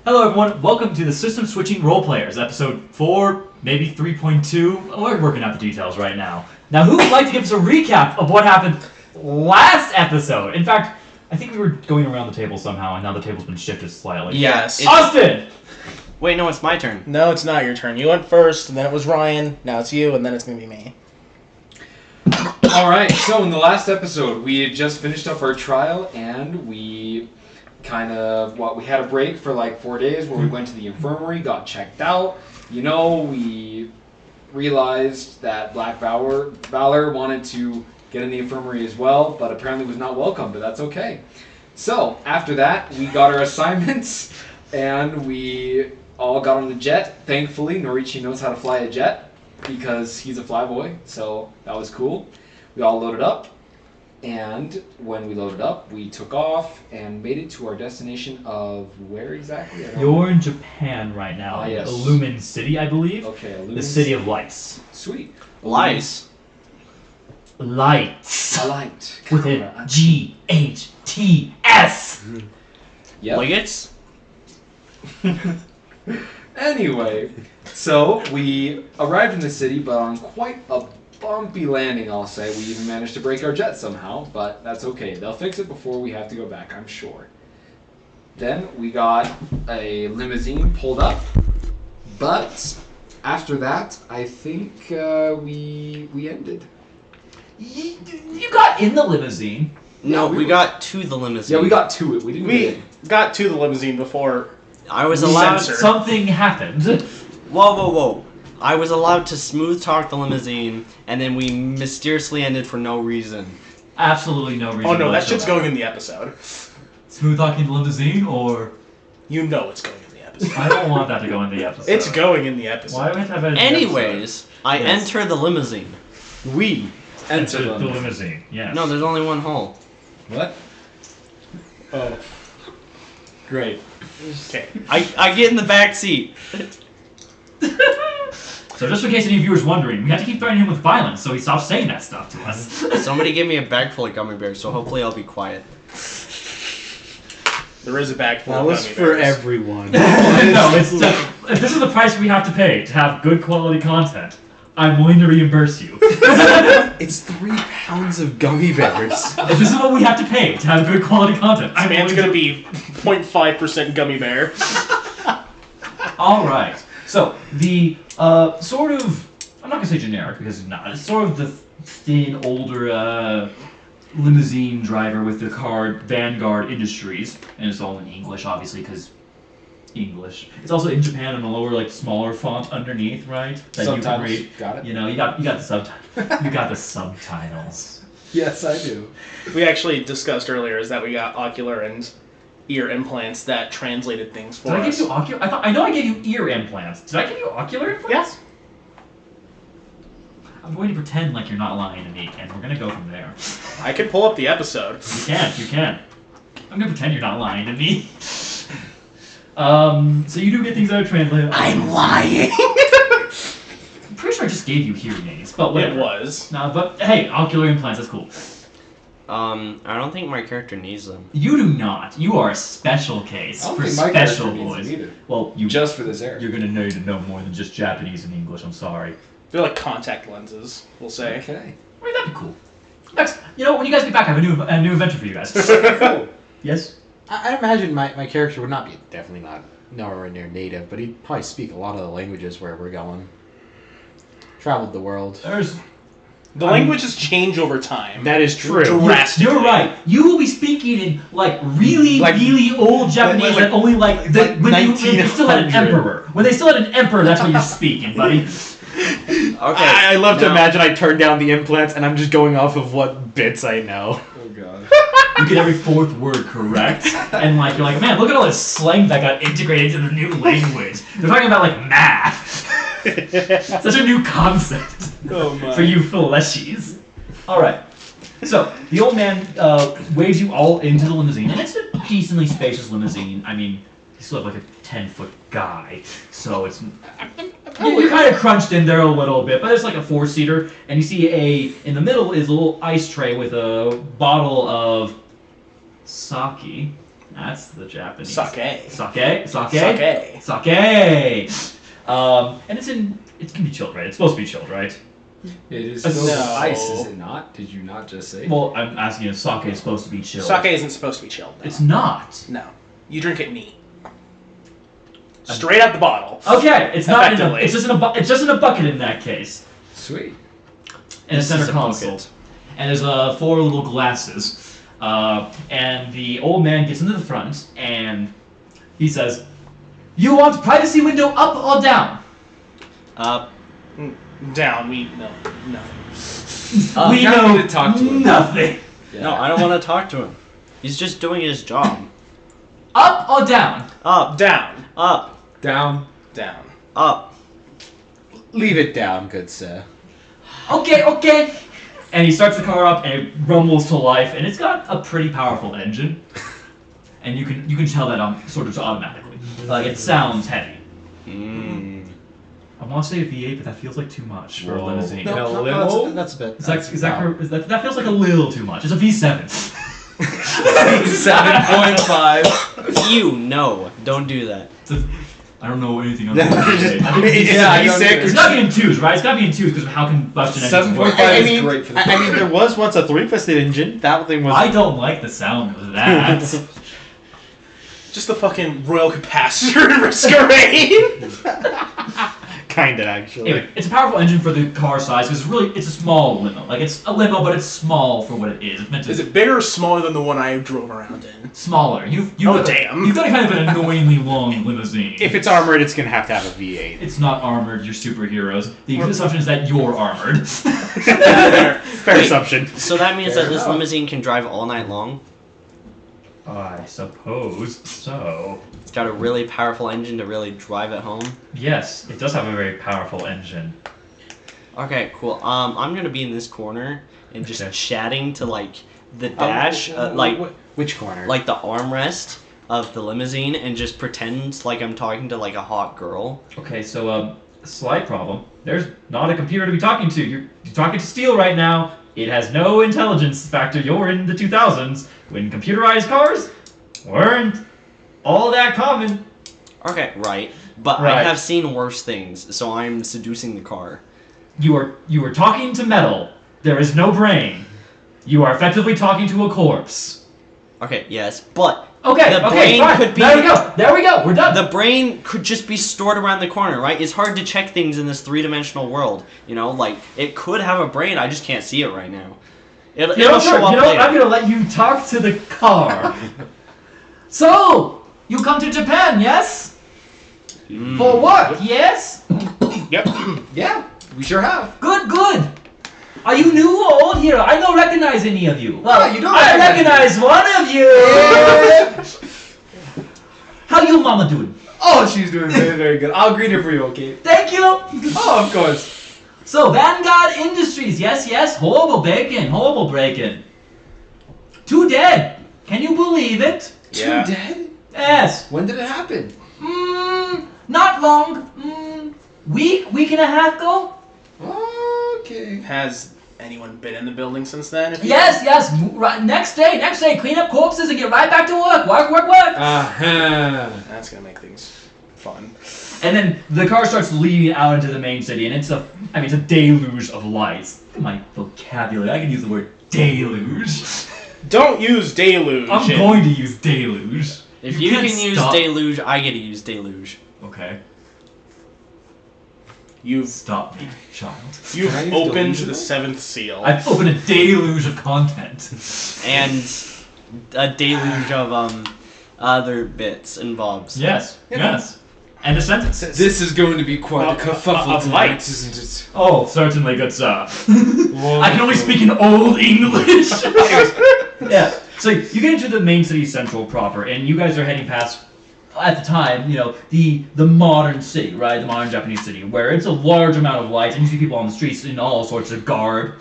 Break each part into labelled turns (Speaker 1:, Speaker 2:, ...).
Speaker 1: Hello everyone, welcome to the System Switching Role Players, episode 4, maybe 3.2. We're working out the details right now. Now, who would like to give us a recap of what happened last episode? In fact, I think we were going around the table somehow, and now the table's been shifted slightly.
Speaker 2: Yes.
Speaker 1: Austin!
Speaker 2: Wait, no, it's my turn.
Speaker 3: No, it's not your turn. You went first, and then it was Ryan, now it's you, and then it's going to be me.
Speaker 4: Alright, so in the last episode, we had just finished up our trial, and we we had a break for like 4 days where we went to the infirmary, got checked out. You know, we realized that Black Valor wanted to get in the infirmary as well, but apparently was not welcome, but that's okay. So, after that, we got our assignments, and we all got on the jet. Thankfully, Norichi knows how to fly a jet, because he's a flyboy, so that was cool. We all loaded up, and when we loaded up, we took off and made it to our destination of where exactly?
Speaker 1: You're in Japan right now,
Speaker 4: yes.
Speaker 1: Illumin City, I believe.
Speaker 4: Okay, Illumin.
Speaker 1: The City of Lights.
Speaker 4: Sweet.
Speaker 2: Lights.
Speaker 1: Lights.
Speaker 4: A light.
Speaker 1: With a G-H-T-S.
Speaker 4: Yep.
Speaker 2: Lights?
Speaker 4: Anyway, so we arrived in the city, but on quite a bumpy landing, I'll say. We even managed to break our jet somehow, but that's okay. They'll fix it before we have to go back, I'm sure. Then we got a limousine pulled up, but after that, I think we ended.
Speaker 1: You got in the limousine.
Speaker 2: No,
Speaker 4: Yeah,
Speaker 2: we got to the limousine.
Speaker 4: Yeah, we got to it. We didn't get in.
Speaker 3: We got to the limousine before.
Speaker 2: I was allowed...
Speaker 3: Censored.
Speaker 1: Something happened.
Speaker 2: Whoa. I was allowed to smooth talk the limousine, and then we mysteriously ended for no reason.
Speaker 1: Absolutely no reason.
Speaker 3: Oh no, that shit's
Speaker 1: whatsoever.
Speaker 3: going in the episode.
Speaker 1: Smooth talking the limousine, or
Speaker 3: You know it's going in the episode.
Speaker 1: I don't want that to go in the episode.
Speaker 3: It's going in the episode.
Speaker 1: Why do we have to have it in the
Speaker 2: Anyways, I
Speaker 1: Yes.
Speaker 2: enter the limousine.
Speaker 3: We.
Speaker 1: episode?
Speaker 4: Enter
Speaker 1: The
Speaker 4: them.
Speaker 1: limousine. Yes.
Speaker 2: No, there's only one hole.
Speaker 4: What?
Speaker 3: Oh.
Speaker 4: Great.
Speaker 3: Okay.
Speaker 2: I get in the back seat.
Speaker 1: So just in case any viewers wondering, we have to keep threatening him with violence, so he stops saying that stuff to us.
Speaker 2: Somebody gave me a bag full of gummy bears, so hopefully I'll be quiet.
Speaker 3: There is a bag full
Speaker 5: That
Speaker 3: of
Speaker 5: was
Speaker 3: gummy
Speaker 5: for
Speaker 3: bears.
Speaker 5: everyone.
Speaker 1: No, it's if this is the price we have to pay to have good quality content, I'm willing to reimburse you.
Speaker 5: It's 3 pounds of gummy bears.
Speaker 1: If this is what we have to pay to have good quality content,
Speaker 3: This
Speaker 1: I'm
Speaker 3: man's
Speaker 1: willing
Speaker 3: gonna be 0.5% gummy bear.
Speaker 1: All right. So the sort of, I'm not gonna say generic because it's not. It's sort of the thin, older limousine driver with the card Vanguard Industries, and it's all in English, obviously, because English. It's also in Japan in a lower, like, smaller font underneath, right? That you can
Speaker 4: Subtitles.
Speaker 1: read.
Speaker 4: Got it?
Speaker 1: You know, you got the subtitles. You got the subtitles.
Speaker 4: Yes, I do.
Speaker 3: We actually discussed earlier is that we got ocular and ear implants that translated things for
Speaker 1: Did I
Speaker 3: us.
Speaker 1: give you ocular? I know I gave you ear implants. Did I give you ocular implants?
Speaker 3: Yes.
Speaker 1: I'm going to pretend like you're not lying to me, and we're gonna go from there.
Speaker 3: I could pull up the episode.
Speaker 1: You can. I'm gonna pretend you're not lying to me. So you do get things that are translated.
Speaker 3: I'm lying.
Speaker 1: I'm pretty sure I just gave you hearing aids, but whatever.
Speaker 3: It was.
Speaker 1: No, but hey, ocular implants, that's cool.
Speaker 2: I don't think my character needs them.
Speaker 1: You do not. You are a special case
Speaker 4: I don't
Speaker 1: for
Speaker 4: think my
Speaker 1: special
Speaker 4: character needs
Speaker 1: boys.
Speaker 4: them either.
Speaker 1: Well, you
Speaker 4: Just for this area.
Speaker 1: you're gonna need to know more than just Japanese and English. I'm sorry.
Speaker 3: They're like contact lenses, we'll say.
Speaker 4: Okay.
Speaker 1: I mean, that'd be cool. Next, you know, when you guys get back, I have a new adventure for you guys.
Speaker 4: Cool.
Speaker 1: Yes.
Speaker 5: I imagine my character would not be, definitely not nowhere near native, but he'd probably speak a lot of the languages where we're going. Traveled the world.
Speaker 1: There's.
Speaker 3: The languages change over time.
Speaker 5: That is true.
Speaker 3: Drastically.
Speaker 1: You're right. You will be speaking in like really,
Speaker 5: Like-
Speaker 1: really old Japanese
Speaker 5: like-
Speaker 1: that only like
Speaker 5: like
Speaker 1: when they still had an
Speaker 5: 1900.
Speaker 1: emperor. When they still had an emperor, that's what you're speaking, buddy.
Speaker 2: Okay.
Speaker 5: I love to
Speaker 2: now-
Speaker 5: imagine I turn down the implants and I'm just going off of what bits I know.
Speaker 4: Oh god.
Speaker 1: You get every fourth word correct, and like you're like, man, look at all this slang that got integrated into the new language. They're talking about like math. Such a new concept
Speaker 4: Oh my.
Speaker 1: for you fleshies. All right. So the old man waves you all into the limousine, and it's a decently spacious limousine. I mean, you still have like a 10-foot guy, so it's you're kind of crunched in there a little bit. But it's like a 4-seater, and you see in the middle is a little ice tray with a bottle of sake. That's the Japanese.
Speaker 3: Sake.
Speaker 1: Sake?
Speaker 3: Sake.
Speaker 1: Sake! And it can be chilled, right? It's supposed to be chilled, right?
Speaker 4: It is
Speaker 1: No.
Speaker 4: still ice, is it not? Did you not just say?
Speaker 1: Well, I'm asking if sake is supposed to be chilled.
Speaker 3: Sake isn't supposed to be chilled. No.
Speaker 1: It's not.
Speaker 3: No. You drink it neat. Straight out the bottle.
Speaker 1: Okay, it's not in a,
Speaker 3: Effectively.
Speaker 1: it's just in a bucket in that case.
Speaker 4: Sweet.
Speaker 1: In a
Speaker 2: This
Speaker 1: center
Speaker 2: is a
Speaker 1: console.
Speaker 2: bucket.
Speaker 1: And there's 4 little glasses. And the old man gets into the front and he says, "You want privacy window up or down?"
Speaker 3: Down. No.
Speaker 1: We
Speaker 4: you
Speaker 1: know
Speaker 4: need to talk to him.
Speaker 1: nothing.
Speaker 2: No, I don't want to talk to him. He's just doing his job.
Speaker 1: Up or down?
Speaker 2: Up,
Speaker 3: Down.
Speaker 2: up,
Speaker 4: Down.
Speaker 3: Down.
Speaker 2: up.
Speaker 5: Leave it down, good sir.
Speaker 1: Okay. And he starts the car up and it rumbles to life and it's got a pretty powerful engine. And you can tell that sort of automatically. Like it sounds heavy. I want to say a V8, but that feels like too much for a limousine.
Speaker 4: No. limo?
Speaker 5: That's a bit.
Speaker 1: That feels like a little too much. It's a V7.
Speaker 4: 7.5.
Speaker 2: You know, don't do that.
Speaker 1: I don't know anything on
Speaker 5: Yeah,
Speaker 1: that. It's got to be in 2s, right? It's got to be in 2s because of how combustion engines work.
Speaker 4: 7.5 is great for the
Speaker 5: I mean, there was once a 3-piston engine. That thing was.
Speaker 1: I don't like the sound of that.
Speaker 3: Just the fucking royal capacitor in Masquerade.
Speaker 5: Kinda, actually.
Speaker 1: Anyway, it's a powerful engine for the car size because it's a small limo. Like it's a limo, but it's small for what it is. It's meant to
Speaker 3: Is it bigger or smaller than the one I drove around in?
Speaker 1: smaller. You've got
Speaker 3: damn.
Speaker 1: You've got a kind of an annoyingly long limousine.
Speaker 5: If it's armored, it's gonna have to have a V8.
Speaker 1: It's not armored, you're superheroes. The assumption is that you're armored.
Speaker 5: Fair assumption.
Speaker 2: So that means
Speaker 4: Fair
Speaker 2: that this
Speaker 4: enough.
Speaker 2: limousine can drive all night long?
Speaker 1: I suppose so.
Speaker 2: It's got a really powerful engine to really drive it home?
Speaker 1: Yes, it does have a very powerful engine.
Speaker 2: Okay, cool. I'm gonna be in this corner and just
Speaker 1: Okay.
Speaker 2: chatting to, like, the dash,
Speaker 5: Which corner?
Speaker 2: like the armrest of the limousine and just pretend like I'm talking to, like, a hot girl.
Speaker 1: Okay, so slight problem. There's not a computer to be talking to. You're talking to steel right now. It has no intelligence factor. You're in the 2000s when computerized cars weren't all that common.
Speaker 2: Okay, right. But I
Speaker 1: Right.
Speaker 2: have seen worse things, so I'm seducing the car.
Speaker 1: You are talking to metal. There is no brain. You are effectively talking to a corpse.
Speaker 2: Okay, yes, but
Speaker 1: Okay,
Speaker 2: the
Speaker 1: okay,
Speaker 2: brain
Speaker 1: fine.
Speaker 2: could be
Speaker 1: There we go. We're done.
Speaker 2: the brain could just be stored around the corner, right? It's hard to check things in this 3-dimensional world. You know, like it could have a brain. I just can't see it right now. It'll show up later.
Speaker 1: I'm gonna let you talk to the car. So, you come to Japan, yes? For work, yes?
Speaker 5: Yep.
Speaker 4: Yeah, we sure have.
Speaker 1: Good. Are you new or old here? I don't recognize any of you. Well,
Speaker 4: you don't
Speaker 1: I
Speaker 4: recognize
Speaker 1: recognize one of you. How you mama doing?
Speaker 4: Oh, she's doing very, very good. I'll greet her for you, okay?
Speaker 1: Thank you.
Speaker 4: Oh, of course.
Speaker 1: So, Vanguard Industries, yes, horrible break-in. 2 dead. Can you believe it?
Speaker 3: Yeah.
Speaker 4: 2 dead?
Speaker 1: Yes.
Speaker 4: When did it happen?
Speaker 1: Not long. Week and a half ago?
Speaker 4: Okay.
Speaker 3: Has anyone been in the building since then? If you-
Speaker 1: Yes. Right, next day, clean up corpses and get right back to work. Work.
Speaker 4: Uh-huh.
Speaker 3: That's gonna make things fun.
Speaker 1: And then the car starts leading out into the main city, and it's a deluge of lights. Look at my vocabulary. I can use the word deluge.
Speaker 3: Don't use deluge.
Speaker 1: I'm going to use deluge.
Speaker 2: If you can
Speaker 1: can't
Speaker 2: use
Speaker 1: stop-
Speaker 2: deluge, I get to use deluge.
Speaker 1: Okay.
Speaker 3: You've
Speaker 1: Stop me, child.
Speaker 3: you've
Speaker 4: Can I use
Speaker 3: opened
Speaker 4: delusional?
Speaker 3: the 7th seal.
Speaker 1: I've opened a deluge of content.
Speaker 2: And a deluge of other bits and bobs.
Speaker 1: Yes. And a sentence.
Speaker 4: This is going to be quite a kerfuffle
Speaker 3: of
Speaker 4: tonight,
Speaker 3: lights.
Speaker 4: isn't it?
Speaker 1: Oh, certainly, good sir. I can only speak in old English. Yeah. So you get into the main city central proper, and you guys are heading past, at the time, the modern city, right? The modern Japanese city, where it's a large amount of lights, and you see people on the streets in all sorts of garb.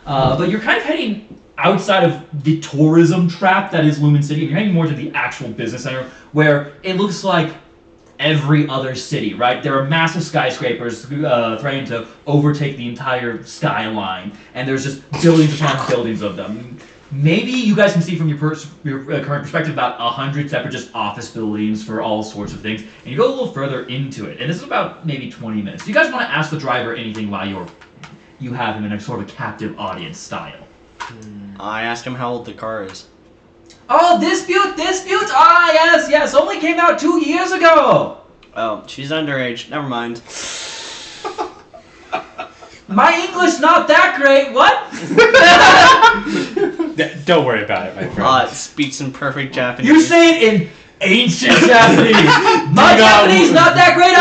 Speaker 1: But you're kind of heading outside of the tourism trap that is Lumen City, and you're heading more to the actual business center, where it looks like every other city, right? There are massive skyscrapers threatening to overtake the entire skyline, and there's just buildings upon buildings of them. maybe you guys can see from your current perspective about 100 separate just office buildings for all sorts of things, and you go a little further into it, and this is about maybe 20 minutes. Do you guys want to ask the driver anything while you have him in a sort of a captive audience style?
Speaker 2: I ask him how old the car is.
Speaker 1: Oh, dispute! Ah, yes, only came out 2 years ago!
Speaker 2: Oh, she's underage. Never mind.
Speaker 1: My English not that great, what?
Speaker 5: Don't worry about it, my friend.
Speaker 2: It speaks in perfect Japanese.
Speaker 1: You say it in ancient Japanese! My Japanese not that great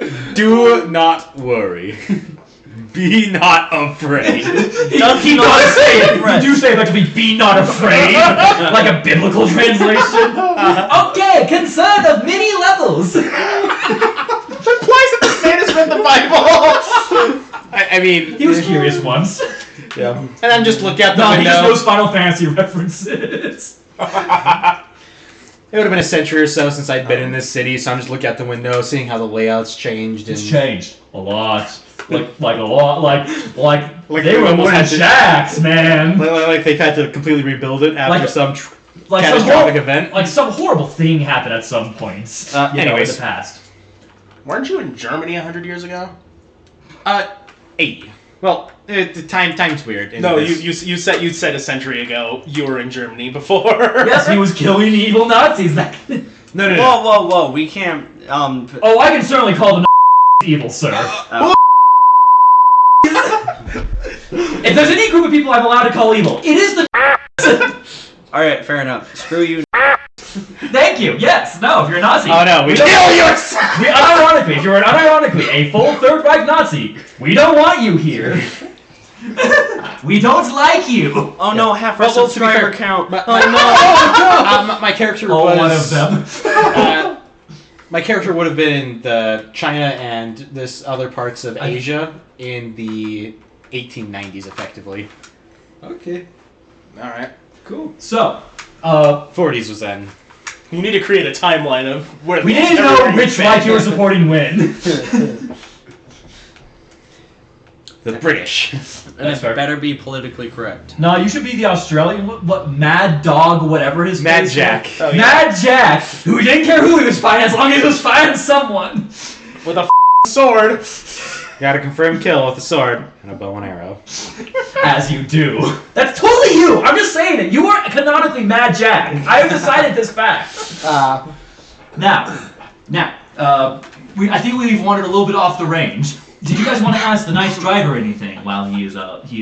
Speaker 1: either!
Speaker 5: Do not worry. Be not afraid.
Speaker 1: He does say it! You do say effectively, be not afraid! Like a biblical translation. Okay, concern of many levels!
Speaker 3: Why is it the man has read the Bible?
Speaker 5: I mean...
Speaker 1: He was curious once.
Speaker 5: Yeah.
Speaker 3: And then just look out the
Speaker 1: No, he
Speaker 3: window.
Speaker 1: just knows Final Fantasy references.
Speaker 5: It would have been a century or so since I'd been in this city, so I'm just looking out the window, seeing how the layout's changed. And...
Speaker 1: It's changed a lot. Like a lot. Like
Speaker 5: Like
Speaker 1: they
Speaker 5: they
Speaker 1: almost had
Speaker 5: wanted to-
Speaker 1: shacks, man.
Speaker 5: Like they've had to completely rebuild it after
Speaker 1: Like-
Speaker 5: some
Speaker 1: Like some
Speaker 5: catastrophic event.
Speaker 1: Like some horrible thing happened at some points. In
Speaker 5: anyways.
Speaker 1: the past.
Speaker 3: Weren't you in Germany 100 years ago?
Speaker 5: 80. Well, the time's weird. in
Speaker 3: No,
Speaker 5: this.
Speaker 3: you said a century ago you were in Germany before.
Speaker 1: Yes, he was killing evil Nazis.
Speaker 5: No.
Speaker 2: Whoa, we can't,
Speaker 1: Oh, I can certainly call them evil, sir. If there's any group of people I'm allowed to call evil, it is the
Speaker 2: Alright, fair enough. Screw you.
Speaker 1: Thank you. Yes. No. If you're a Nazi.
Speaker 5: Oh no, we
Speaker 1: don't-
Speaker 5: kill yourself!
Speaker 1: We unironically, if you're unironically a full Third Reich Nazi, we don't want you here. We don't like you.
Speaker 2: Oh no, half our
Speaker 5: Well, to be
Speaker 2: subscriber
Speaker 5: fair,
Speaker 2: count.
Speaker 5: my-
Speaker 2: Oh no!
Speaker 5: my character
Speaker 1: Oh,
Speaker 5: was...
Speaker 1: one of them.
Speaker 5: My character would have been in the China and this other parts of Asia in the 1890s, effectively.
Speaker 4: Okay.
Speaker 3: Alright.
Speaker 4: Cool.
Speaker 1: So,
Speaker 5: 40s was then.
Speaker 3: You need to create a timeline of where
Speaker 1: we didn't know which Reich you were supporting when.
Speaker 5: The British.
Speaker 2: And
Speaker 1: That's
Speaker 2: it
Speaker 1: fair.
Speaker 2: better be politically correct.
Speaker 1: No, you should be the Australian, what Mad Dog, whatever his
Speaker 5: Mad
Speaker 1: face
Speaker 5: Jack.
Speaker 1: was.
Speaker 3: Oh, yeah.
Speaker 1: Mad Jack, who didn't care who he was fighting as long as he was fighting someone.
Speaker 3: With a sword.
Speaker 5: Gotta confirm kill with a sword and a bow and arrow.
Speaker 1: As you do. That's totally you! I'm just saying it. You are canonically Mad Jack. I have decided this fact. Now, I think we've wandered a little bit off the range. Did you guys want to ask the nice driver anything while he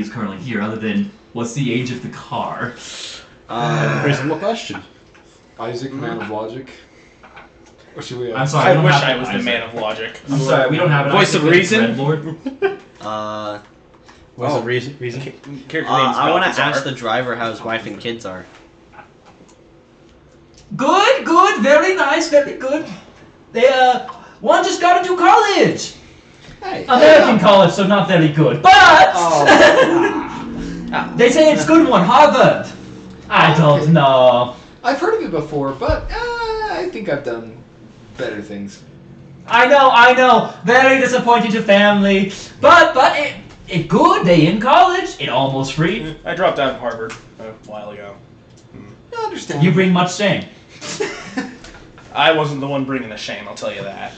Speaker 1: is currently here, other than what's the age of the car?
Speaker 5: Reasonable question.
Speaker 4: Isaac, man of logic. Or should we?
Speaker 1: I'm sorry. we
Speaker 3: I
Speaker 1: don't
Speaker 3: wish
Speaker 1: have
Speaker 3: I
Speaker 1: an
Speaker 3: was the
Speaker 1: Isaac.
Speaker 3: man of logic.
Speaker 1: I'm sorry, we don't have an
Speaker 5: Voice
Speaker 1: Isaac
Speaker 5: of reason?
Speaker 1: Dreadlord.
Speaker 5: What's the reason?
Speaker 3: Character name's
Speaker 2: I want to
Speaker 3: Balthazar.
Speaker 2: ask the driver how his wife and kids are.
Speaker 1: Good, very nice, very good. They one just got into college.
Speaker 5: Hey.
Speaker 1: American college, so not very good. But they say it's good one, Harvard. I don't know.
Speaker 4: I've heard of it before, but I think I've done better things.
Speaker 1: I know. Very disappointing to family. But it good. They in college. It almost free.
Speaker 3: I dropped out of Harvard a while ago.
Speaker 4: I understand.
Speaker 1: You bring much shame.
Speaker 3: I wasn't the one bringing the shame, I'll tell you that.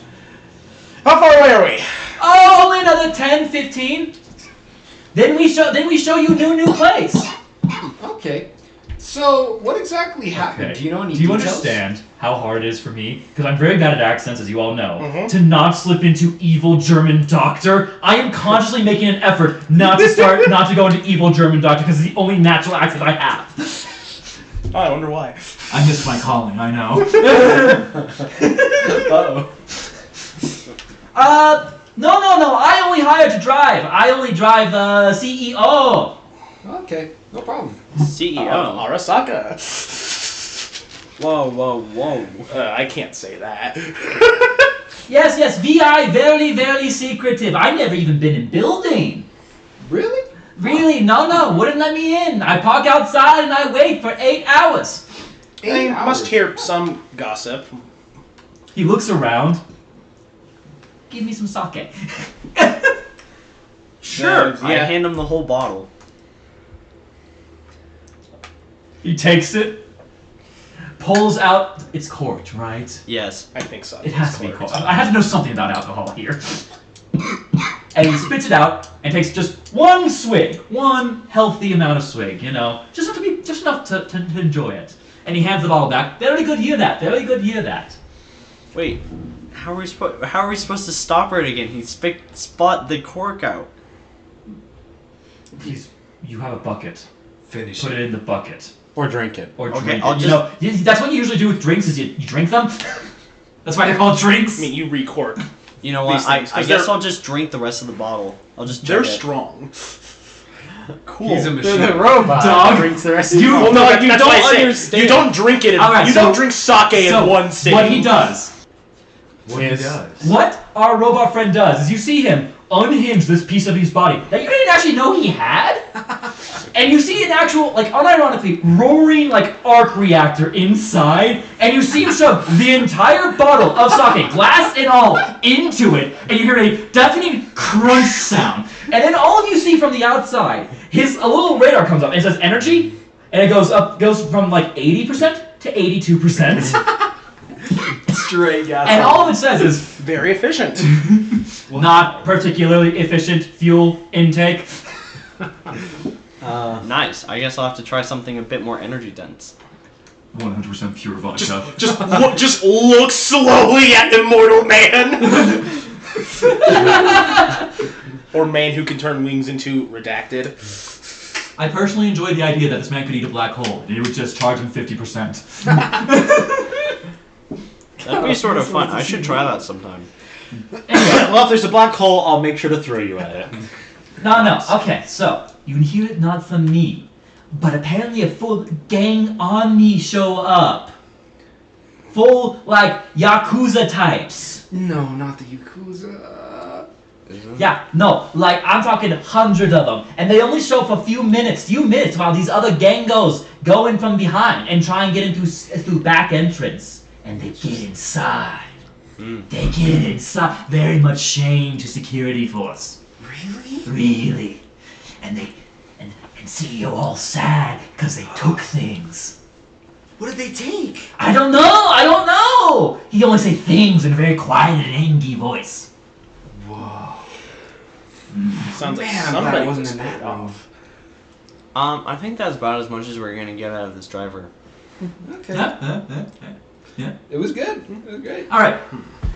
Speaker 3: How far away are we?
Speaker 1: Oh, only another 10, 15. Then we show you new place.
Speaker 4: Okay. So, what exactly happened? Do you know any
Speaker 1: Do you
Speaker 4: details?
Speaker 1: understand how hard it is for me? Because I'm very bad at accents, as you all know.
Speaker 3: Mhm.
Speaker 1: To not slip into evil German doctor. I am consciously making an effort not to go into evil German doctor because it's the only natural accent I have.
Speaker 3: Oh, I wonder why.
Speaker 1: I missed my calling. I know. No. I only hire to drive. I only drive CEO.
Speaker 4: Okay, no problem.
Speaker 2: CEO.
Speaker 3: Arasaka.
Speaker 2: Whoa.
Speaker 3: I can't say that.
Speaker 1: Yes. VI, very, very secretive. I've never even been in building.
Speaker 4: Really?
Speaker 1: Really? No. Wouldn't let me in. I park outside and I wait for 8 hours.
Speaker 3: I must hear some gossip.
Speaker 1: He looks around. Give me some sake.
Speaker 3: Sure.
Speaker 2: I hand him the whole bottle.
Speaker 1: He takes it, pulls out. It's corked, right?
Speaker 2: Yes.
Speaker 3: I think so.
Speaker 1: It has to be corked. I have to know something about alcohol here. And he spits it out and takes just one swig, one healthy amount of swig, you know, just enough to enjoy it. And he hands the bottle back. Very good, hear that. Very good, hear that.
Speaker 2: Wait, how are we supposed to stop it again? He spot the cork out.
Speaker 1: You have a bucket.
Speaker 4: Finish
Speaker 1: Put
Speaker 4: it.
Speaker 1: it in the bucket.
Speaker 5: Or drink it.
Speaker 1: Or
Speaker 2: Okay,
Speaker 1: drink
Speaker 2: I'll
Speaker 1: it.
Speaker 2: just-
Speaker 1: You know, that's what you usually do with drinks is you drink them. That's why they're called drinks.
Speaker 3: I mean, you recork.
Speaker 2: You know what?
Speaker 3: These things,
Speaker 2: I
Speaker 3: 'cause
Speaker 2: guess
Speaker 3: they're-
Speaker 2: I'll just drink the rest of the bottle. I'll just
Speaker 3: They're
Speaker 2: chug it.
Speaker 3: strong.
Speaker 2: Cool.
Speaker 4: He's a
Speaker 5: The
Speaker 4: machine.
Speaker 5: robot
Speaker 1: Dog.
Speaker 5: drinks the rest of
Speaker 1: You-
Speaker 5: the
Speaker 3: Well, no,
Speaker 1: No,
Speaker 3: that's
Speaker 1: you
Speaker 3: why
Speaker 1: don't
Speaker 3: I say,
Speaker 1: understand.
Speaker 3: You don't drink it.
Speaker 1: All right,
Speaker 3: you
Speaker 1: so-
Speaker 3: don't drink sake in one sitting.
Speaker 1: What he does,
Speaker 5: Yes.
Speaker 1: what our robot friend does, is you see him unhinge this piece of his body that you didn't actually know he had, and you see an actual, like, unironically, roaring, like, arc reactor inside, and you see him shove the entire bottle of sake, glass and all, into it, and you hear a deafening crunch sound. And then all of you see from the outside, a little radar comes up and it says energy, and it goes from like 80% to 82%.
Speaker 5: Straight gas.
Speaker 1: And all of it says is
Speaker 3: Very efficient.
Speaker 1: not particularly efficient fuel intake.
Speaker 2: Nice. I guess I'll have to try something a bit more energy dense.
Speaker 1: 100% pure vodka.
Speaker 3: Just look slowly at the mortal man. Or man who can turn wings into redacted.
Speaker 1: I personally enjoy the idea that this man could eat a black hole and it would just charge him 50%.
Speaker 2: That'd be sort of fun. I should try that sometime.
Speaker 5: Well, if there's a black hole, I'll make sure to throw you at it.
Speaker 1: No. Okay, so you can hear it not from me, but apparently a full gang on me show up. Full, like, Yakuza types.
Speaker 4: No, not the Yakuza.
Speaker 1: Yeah, no, like, I'm talking hundreds of them, and they only show for a few minutes while these other gangos go in from behind and try and get in through back entrance. And they get inside. They get inside. Very much shame to security force. Really. And CEO all sad because they took things.
Speaker 4: What did they take?
Speaker 1: I don't know. He only say things in a very quiet and angry voice.
Speaker 4: Whoa.
Speaker 3: Sounds like
Speaker 4: Man, I'm glad
Speaker 3: somebody
Speaker 4: I wasn't
Speaker 3: was
Speaker 4: in that
Speaker 3: paid
Speaker 4: one.
Speaker 3: off.
Speaker 2: I think that's about as much as we're gonna get out of this driver.
Speaker 4: Okay.
Speaker 1: Yeah.
Speaker 4: It was good. It was great.
Speaker 1: All right.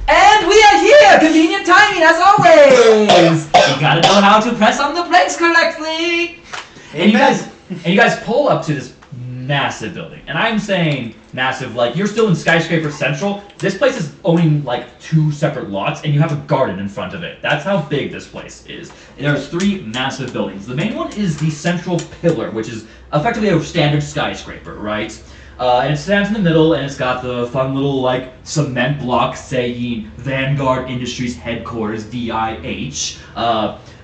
Speaker 1: And we are here! Convenient timing, as always! You gotta know how to press on the brakes correctly! And you guys pull up to this massive building. And I'm saying massive, like, you're still in Skyscraper Central. This place is owning, like, 2 separate lots, and you have a garden in front of it. That's how big this place is. There's 3 massive buildings. The main one is the central pillar, which is effectively a standard skyscraper, right? And it stands in the middle, and it's got the fun little, like, cement block saying Vanguard Industries Headquarters, VIH,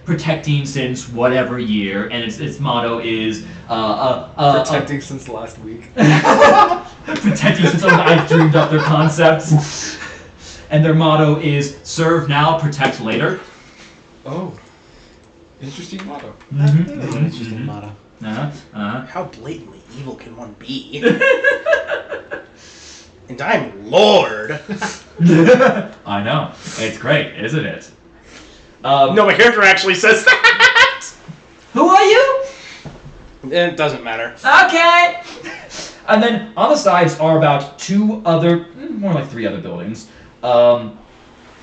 Speaker 1: protecting since whatever year, and its motto is,
Speaker 4: Protecting since last week.
Speaker 1: protecting since I've dreamed up their concepts. And their motto is, serve now, protect later.
Speaker 4: Oh. Interesting motto.
Speaker 5: That's an interesting motto.
Speaker 3: How blatantly evil can one be? And I'm Lord.
Speaker 1: I know. It's great, isn't it?
Speaker 3: No, my character actually says that.
Speaker 1: Who are you?
Speaker 3: It doesn't matter.
Speaker 1: Okay. And then on the sides are about 2 other, more like 3 other buildings.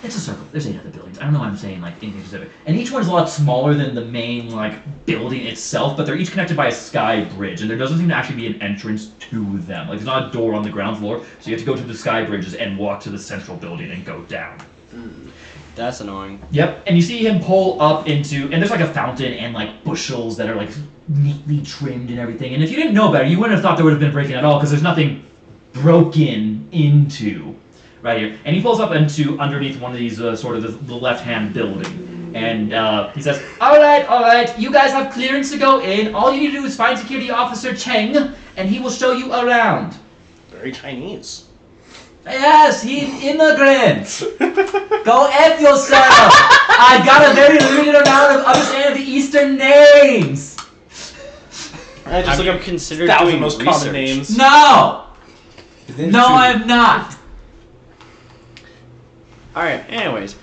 Speaker 1: It's a circle. There's 8 other buildings. I don't know why I'm saying like anything specific. And each one's a lot smaller than the main like building itself, but they're each connected by a sky bridge, and there doesn't seem to actually be an entrance to them. Like there's not a door on the ground floor, so you have to go to the sky bridges and walk to the central building and go down.
Speaker 2: That's annoying.
Speaker 1: Yep, and you see him pull up into, and there's like a fountain and like bushels that are like neatly trimmed and everything. And if you didn't know better, you wouldn't have thought there would have been breaking at all because there's nothing broken into right here. And he pulls up into underneath one of these sort of the left-hand building, and he says, "All right, you guys have clearance to go in. All you need to do is find Security Officer Cheng, and he will show you around."
Speaker 3: Very Chinese.
Speaker 1: Yes, he's immigrant. Go F yourself. I got a very limited amount of understanding of the Eastern names.
Speaker 3: I just
Speaker 2: Have
Speaker 3: look
Speaker 2: you
Speaker 3: up
Speaker 2: considered
Speaker 3: 1,000
Speaker 2: doing
Speaker 3: most
Speaker 2: research?
Speaker 3: common names.
Speaker 1: No!
Speaker 5: Then
Speaker 1: No,
Speaker 5: shoot.
Speaker 1: I am not!
Speaker 2: Alright, anyways.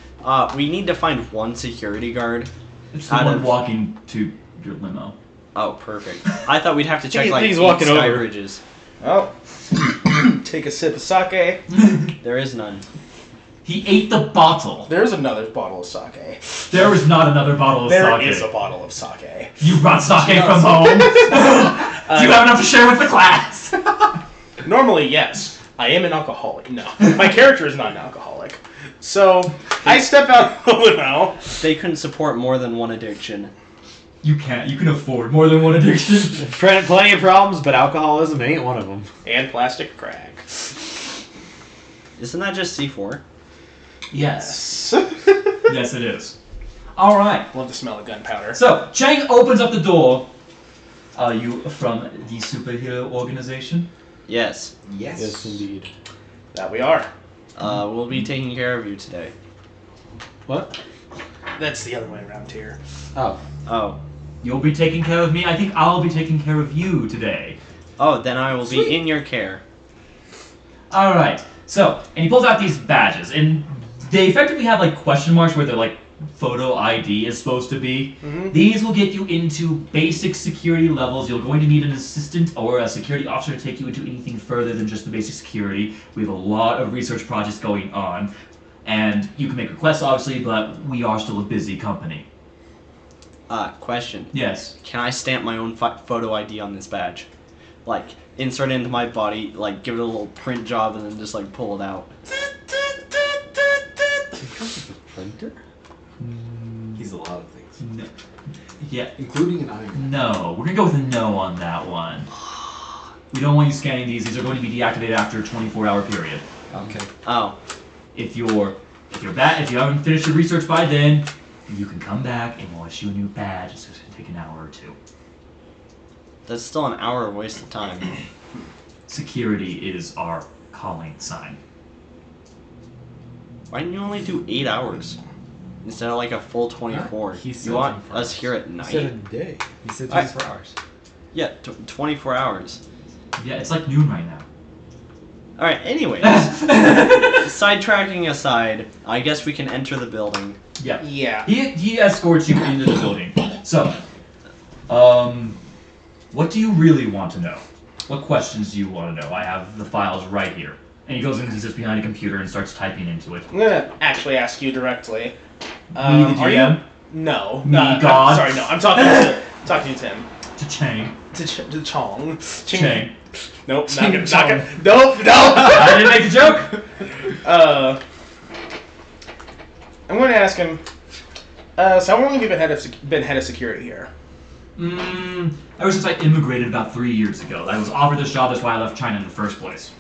Speaker 2: We need to find one security guard.
Speaker 1: It's
Speaker 2: Out
Speaker 1: someone
Speaker 2: of-
Speaker 1: walking to your limo.
Speaker 2: Oh, perfect. I thought we'd have to check
Speaker 3: He's-
Speaker 2: like
Speaker 3: he's
Speaker 2: 8
Speaker 3: walking
Speaker 2: sky
Speaker 3: over.
Speaker 2: bridges.
Speaker 3: Oh. Take a sip of sake.
Speaker 2: There is none.
Speaker 1: He ate the bottle.
Speaker 3: There's another bottle of sake.
Speaker 1: There is not another bottle of
Speaker 3: There
Speaker 1: sake.
Speaker 3: is a bottle of sake.
Speaker 1: You brought sake from home? Do you have enough to share with the class?
Speaker 3: Normally, yes. I am an alcoholic. No. My character is not an alcoholic. So, I step out of the limo.
Speaker 2: They couldn't support more than one addiction.
Speaker 1: You can't. You can afford more than one addiction.
Speaker 5: Plenty of problems, but alcoholism ain't one of them.
Speaker 3: And plastic crack.
Speaker 2: Isn't that just C4?
Speaker 1: Yes.
Speaker 3: Yes.
Speaker 1: Yes, it is. All right.
Speaker 3: Love the smell of gunpowder.
Speaker 1: So Chang opens up the door. Are you from the superhero organization?
Speaker 2: Yes.
Speaker 5: Yes, indeed.
Speaker 3: That we are.
Speaker 2: We'll be taking care of you today.
Speaker 5: What?
Speaker 3: That's the other way around here.
Speaker 5: Oh.
Speaker 2: Oh.
Speaker 1: You'll be taking care of me. I think I'll be taking care of you today.
Speaker 2: Oh, then I will be in your care.
Speaker 1: All right. So, and he pulls out these badges, and they effectively have like question marks where they're like photo ID is supposed to be.
Speaker 3: Mhm.
Speaker 1: These will get you into basic security levels. You're going to need an assistant or a security officer to take you into anything further than just the basic security. We have a lot of research projects going on, and you can make requests, obviously, but we are still a busy company.
Speaker 2: Question.
Speaker 1: Yes.
Speaker 2: Can I stamp my own photo ID on this badge? Like, insert it into my body, like, give it a little print job, and then just, like, pull it out.
Speaker 5: Printer? He's a lot of things.
Speaker 1: No. Yeah.
Speaker 5: Including an iron.
Speaker 1: No. We're gonna go with a no on that one. We don't want you scanning these. These are going to be deactivated after a 24-hour period.
Speaker 5: Okay.
Speaker 2: Oh.
Speaker 1: If you haven't finished your research by then, you can come back and we'll issue a new badge. It's just gonna take an hour or two.
Speaker 2: That's still an hour of wasted time.
Speaker 1: Security is our calling sign.
Speaker 2: Why didn't you only do 8 hours? Instead of, like, a full 24.
Speaker 5: He said
Speaker 2: You want
Speaker 5: 24
Speaker 2: us
Speaker 5: hours.
Speaker 2: here at
Speaker 5: He said a
Speaker 2: night?
Speaker 5: day. He said
Speaker 2: I-
Speaker 5: 24 hours.
Speaker 2: Yeah, 24 hours.
Speaker 1: Yeah, it's like noon right now.
Speaker 2: Alright, anyways. Sidetracking aside, I guess we can enter the building.
Speaker 1: Yeah.
Speaker 3: Yeah.
Speaker 1: He escorts you into the building. So, what do you really want to know? What questions do you want to know? I have the files right here. And he goes and he sits behind a computer and starts typing into it.
Speaker 3: I'm gonna actually ask you directly.
Speaker 1: Me, the
Speaker 3: Are you?
Speaker 1: GM,
Speaker 3: No.
Speaker 1: Me,
Speaker 3: I'm
Speaker 1: God.
Speaker 3: sorry, no. I'm talking to Tim.
Speaker 1: to Chang.
Speaker 3: To Chong.
Speaker 1: Chang.
Speaker 3: Nope.
Speaker 1: Ching
Speaker 3: Not
Speaker 1: Chong.
Speaker 3: gonna. Nope. No.
Speaker 1: I didn't make the joke!
Speaker 3: I'm going to ask him. So how long have you been head of security here?
Speaker 1: Ever since I immigrated about 3 years ago. I was offered this job, that's why I left China in the first place.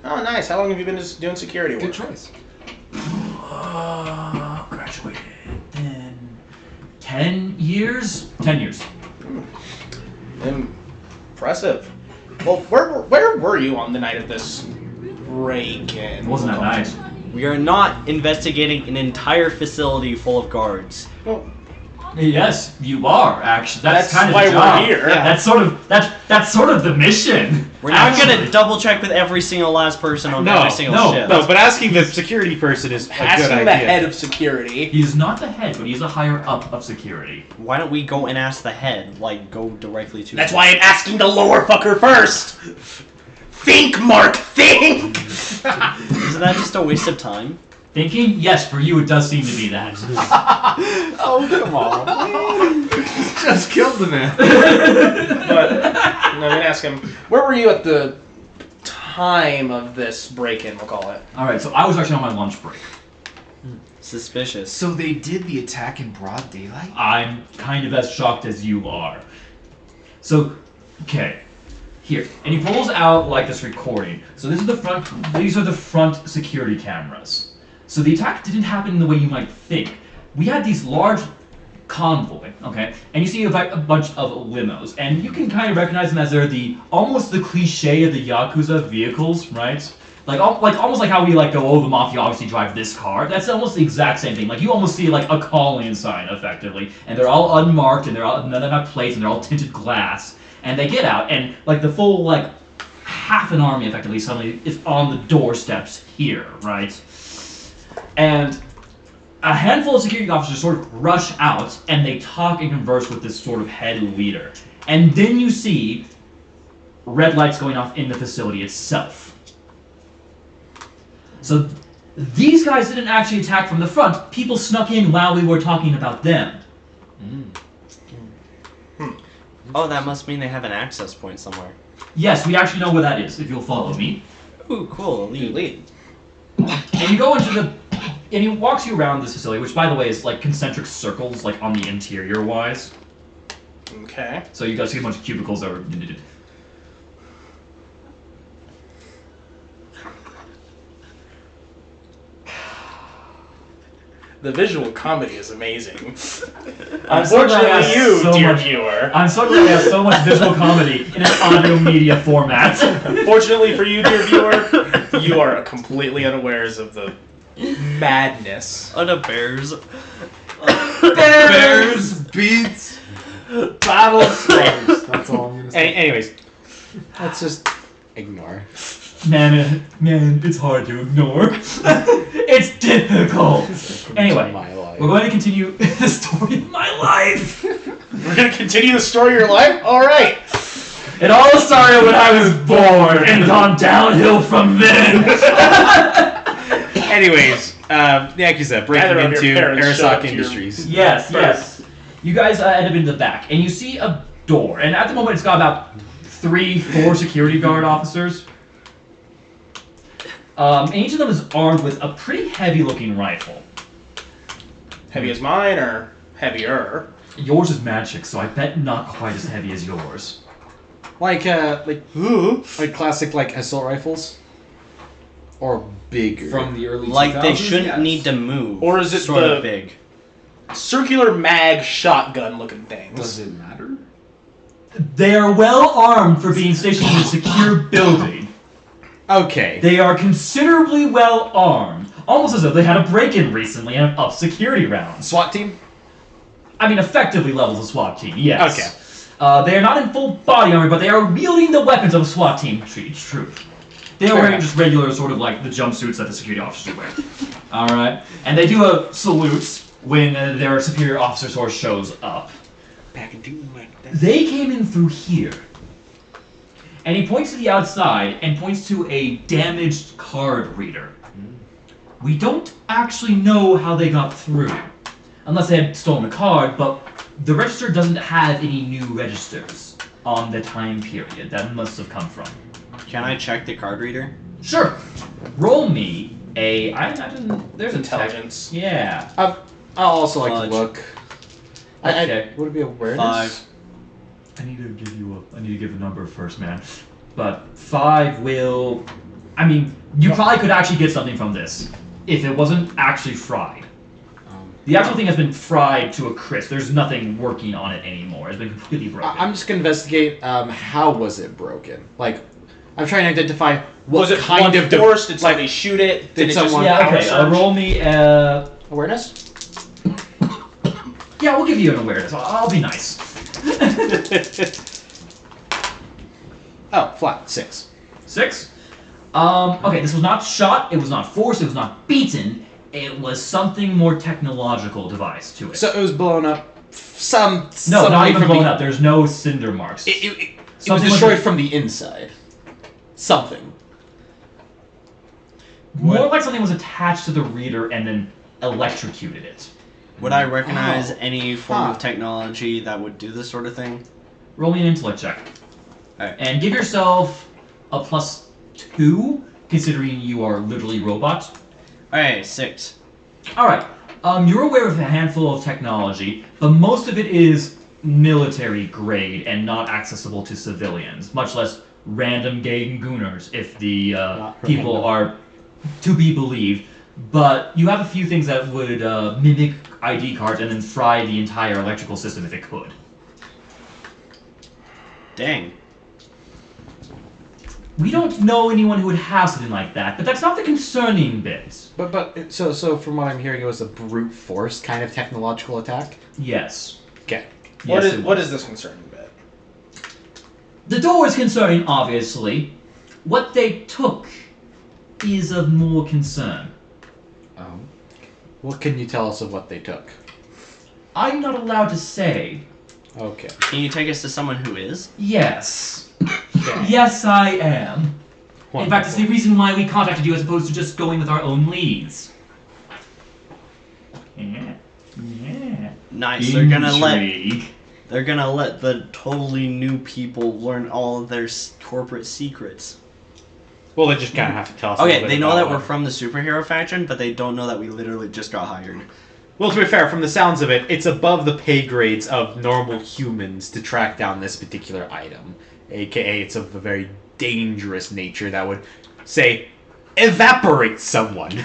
Speaker 3: Oh, nice. How long have you been just doing security work?
Speaker 5: Good choice.
Speaker 1: Graduated in 10 years? 10 years.
Speaker 3: Impressive. Well, where were you on the night of this break-in?
Speaker 1: It wasn't that nice.
Speaker 2: We are not investigating an entire facility full of guards.
Speaker 3: Well,
Speaker 1: Yes, you are, actually. That's kind of
Speaker 3: why
Speaker 1: the job.
Speaker 3: we're here.
Speaker 1: Yeah. That's sort of the mission.
Speaker 2: We're not
Speaker 1: actually.
Speaker 2: gonna double check with every single last person on
Speaker 5: No,
Speaker 2: every single
Speaker 1: no,
Speaker 2: ship.
Speaker 5: No, but asking the security person is a good
Speaker 3: asking
Speaker 5: idea.
Speaker 3: the head of security.
Speaker 1: He's not the head, but he's a higher up of security.
Speaker 2: Why don't we go and ask the head? Like, go directly to
Speaker 3: That's
Speaker 2: him.
Speaker 3: why I'm asking the lower fucker first. Think, Mark. Think.
Speaker 2: Isn't that just a waste of time?
Speaker 1: Thinking? Yes, for you it does seem to be that.
Speaker 5: Oh, come on. Just killed the man.
Speaker 3: But no, I'm gonna ask him. Where were you at the time of this break-in? We'll call it.
Speaker 1: Alright, so I was actually on my lunch break.
Speaker 2: Suspicious.
Speaker 4: So they did the attack in broad daylight?
Speaker 1: I'm kind of as shocked as you are. So, okay. Here. And he pulls out like this recording. So these are the front security cameras. So the attack didn't happen the way you might think. We had these large convoy, okay? And you see a bunch of limos, and you can kind of recognize them as they're almost the cliche of the Yakuza vehicles, right? Almost like how we go, the mafia obviously drive this car. That's almost the exact same thing. Like you almost see like a calling sign effectively, and they're all unmarked, and none of them have plates, and they're all tinted glass. And they get out, and like the full like half an army effectively suddenly is on the doorsteps here, right? And a handful of security officers sort of rush out, and they talk and converse with this sort of head leader. And then you see red lights going off in the facility itself. So these guys didn't actually attack from the front. People snuck in while we were talking about them.
Speaker 2: Oh, that must mean they have an access point somewhere.
Speaker 1: Yes, we actually know where that is, if you'll follow me.
Speaker 2: Ooh, cool.
Speaker 3: Lead.
Speaker 1: And you go into the... And he walks you around this facility, which, by the way, is like concentric circles, like on the interior-wise.
Speaker 3: Okay.
Speaker 1: So you guys see a bunch of cubicles that are...
Speaker 3: The visual comedy is amazing.
Speaker 1: I'm so glad I
Speaker 3: Unfortunately,
Speaker 1: have
Speaker 3: you,
Speaker 1: so
Speaker 3: dear
Speaker 1: much-
Speaker 3: viewer.
Speaker 1: I'm so glad we have so much visual comedy in an audio media format.
Speaker 3: Fortunately for you, dear viewer, you are completely unawares of the madness.
Speaker 2: Bears.
Speaker 5: Bears beats battle stars. That's all I'm gonna say.
Speaker 3: Anyways,
Speaker 5: Let's just ignore.
Speaker 1: Man, it's hard to ignore. It's difficult. Anyway,
Speaker 5: My life.
Speaker 1: we're going to continue the story of my life.
Speaker 3: we're gonna continue the story of your life. All right.
Speaker 1: It all started when I was born and gone downhill from then.
Speaker 5: Anyways, Yakuza breaking
Speaker 3: Neither of your
Speaker 5: into
Speaker 3: parents showed up
Speaker 5: Arasaka
Speaker 3: to your-
Speaker 5: Industries.
Speaker 1: Yes. You guys end up in the back, and you see a door. And at the moment, it's got about 3-4 security guard officers. And each of them is armed with a pretty heavy-looking rifle.
Speaker 3: Heavy as mine or heavier?
Speaker 1: Yours is magic, so I bet not quite as heavy as yours.
Speaker 5: Like classic like assault rifles, or bigger.
Speaker 4: From the early
Speaker 2: Like
Speaker 4: 2000s,
Speaker 2: they shouldn't
Speaker 4: yes.
Speaker 2: need to move.
Speaker 3: Or is it
Speaker 2: sort
Speaker 3: the-
Speaker 2: of big?
Speaker 3: Circular mag shotgun looking things.
Speaker 4: Does it matter?
Speaker 1: They are well armed for being stationed in a secure building.
Speaker 5: Okay.
Speaker 1: They are considerably well armed, almost as though they had a break-in recently and up security rounds.
Speaker 5: SWAT team.
Speaker 1: I mean, effectively levels of SWAT team, yes.
Speaker 5: Okay.
Speaker 1: They are not in full body armor, but they are wielding the weapons of a SWAT team. True. They are wearing
Speaker 5: enough.
Speaker 1: just regular, sort of like the jumpsuits that the security officers wear. All right, and they do a salute when their superior officer sort of shows up.
Speaker 5: Back and do like that.
Speaker 1: They came in through here. And he points to the outside and points to a damaged card reader. We don't actually know how they got through, unless they had stolen a card, but the register doesn't have any new registers on the time period. That must have come from.
Speaker 2: Can I check the card reader?
Speaker 1: Sure. Roll me a... I imagine there's a
Speaker 3: Intelligence.
Speaker 1: Yeah.
Speaker 5: I'll also like
Speaker 2: Fudge.
Speaker 5: to look.
Speaker 1: Okay.
Speaker 5: Would it be awareness?
Speaker 2: 5.
Speaker 1: I need to give a number first, man. But 5 will... I mean, you probably could actually get something from this if it wasn't actually fried. The actual thing has been fried to a crisp. There's nothing working on it anymore. It's been completely broken.
Speaker 5: I'm just gonna investigate. How was it broken? Like, I'm trying to identify what
Speaker 3: Was it
Speaker 5: kind of
Speaker 3: forced? Did somebody shoot it?
Speaker 5: did
Speaker 3: it
Speaker 5: someone-
Speaker 3: just
Speaker 1: Yeah,
Speaker 3: power
Speaker 1: okay.
Speaker 3: surge?
Speaker 1: Roll me...
Speaker 5: awareness.
Speaker 1: Yeah, we'll give you an awareness. I'll be nice.
Speaker 5: Oh, flat 6.
Speaker 1: 6? Okay, this was not shot, it was not forced, it was not beaten. It was something more technological device to it.
Speaker 5: So it was blown up.
Speaker 1: No,
Speaker 5: some
Speaker 1: not
Speaker 5: way
Speaker 1: even
Speaker 5: from
Speaker 1: blown
Speaker 5: the-
Speaker 1: up. There's no cinder marks.
Speaker 5: It was
Speaker 1: Something
Speaker 5: destroyed
Speaker 1: was-
Speaker 5: from the inside. Something.
Speaker 1: More like something was attached to the reader and then electrocuted it.
Speaker 2: Would I recognize
Speaker 5: Oh.
Speaker 2: any form
Speaker 5: Huh.
Speaker 2: of technology that would do this sort of thing?
Speaker 1: Roll me an intellect check.
Speaker 2: Alright.
Speaker 1: And give yourself a +2, considering you are literally robots.
Speaker 2: Alright, 6.
Speaker 1: Alright, you're aware of a handful of technology, but most of it is military grade and not accessible to civilians, much less random gay gooners, if the people are to be believed. But you have a few things that would mimic ID cards and then fry the entire electrical system if it could.
Speaker 2: Dang.
Speaker 1: We don't know anyone who would have something like that, but that's not the concerning bit.
Speaker 5: But so from what I'm hearing, it was a brute force kind of technological attack.
Speaker 1: Yes.
Speaker 5: Okay.
Speaker 3: What
Speaker 1: Yes,
Speaker 3: is
Speaker 1: it
Speaker 3: what
Speaker 1: was.
Speaker 3: is this concerning bit?
Speaker 1: the door is concerning, obviously. What they took is of more concern.
Speaker 4: Oh.
Speaker 5: What can you tell us of what they took?
Speaker 1: I'm not allowed to say.
Speaker 5: Okay.
Speaker 2: Can you take us to someone who is?
Speaker 1: Yes. Yes, I am. In fact, it's the reason why we contacted you as opposed to just going with our own leads. Yeah.
Speaker 2: Nice.
Speaker 1: Intrigue.
Speaker 2: They're gonna let the totally new people learn all of their corporate secrets.
Speaker 5: Well, they just kind of have to tell us. A little
Speaker 2: Okay,
Speaker 5: bit
Speaker 2: they know
Speaker 5: about
Speaker 2: that we're
Speaker 5: it.
Speaker 2: from the superhero faction, but they don't know that we literally just got hired.
Speaker 5: Well, to be fair, from the sounds of it, it's above the pay grades of normal humans to track down this particular item. AKA, it's of a very dangerous nature that would, say, evaporate someone.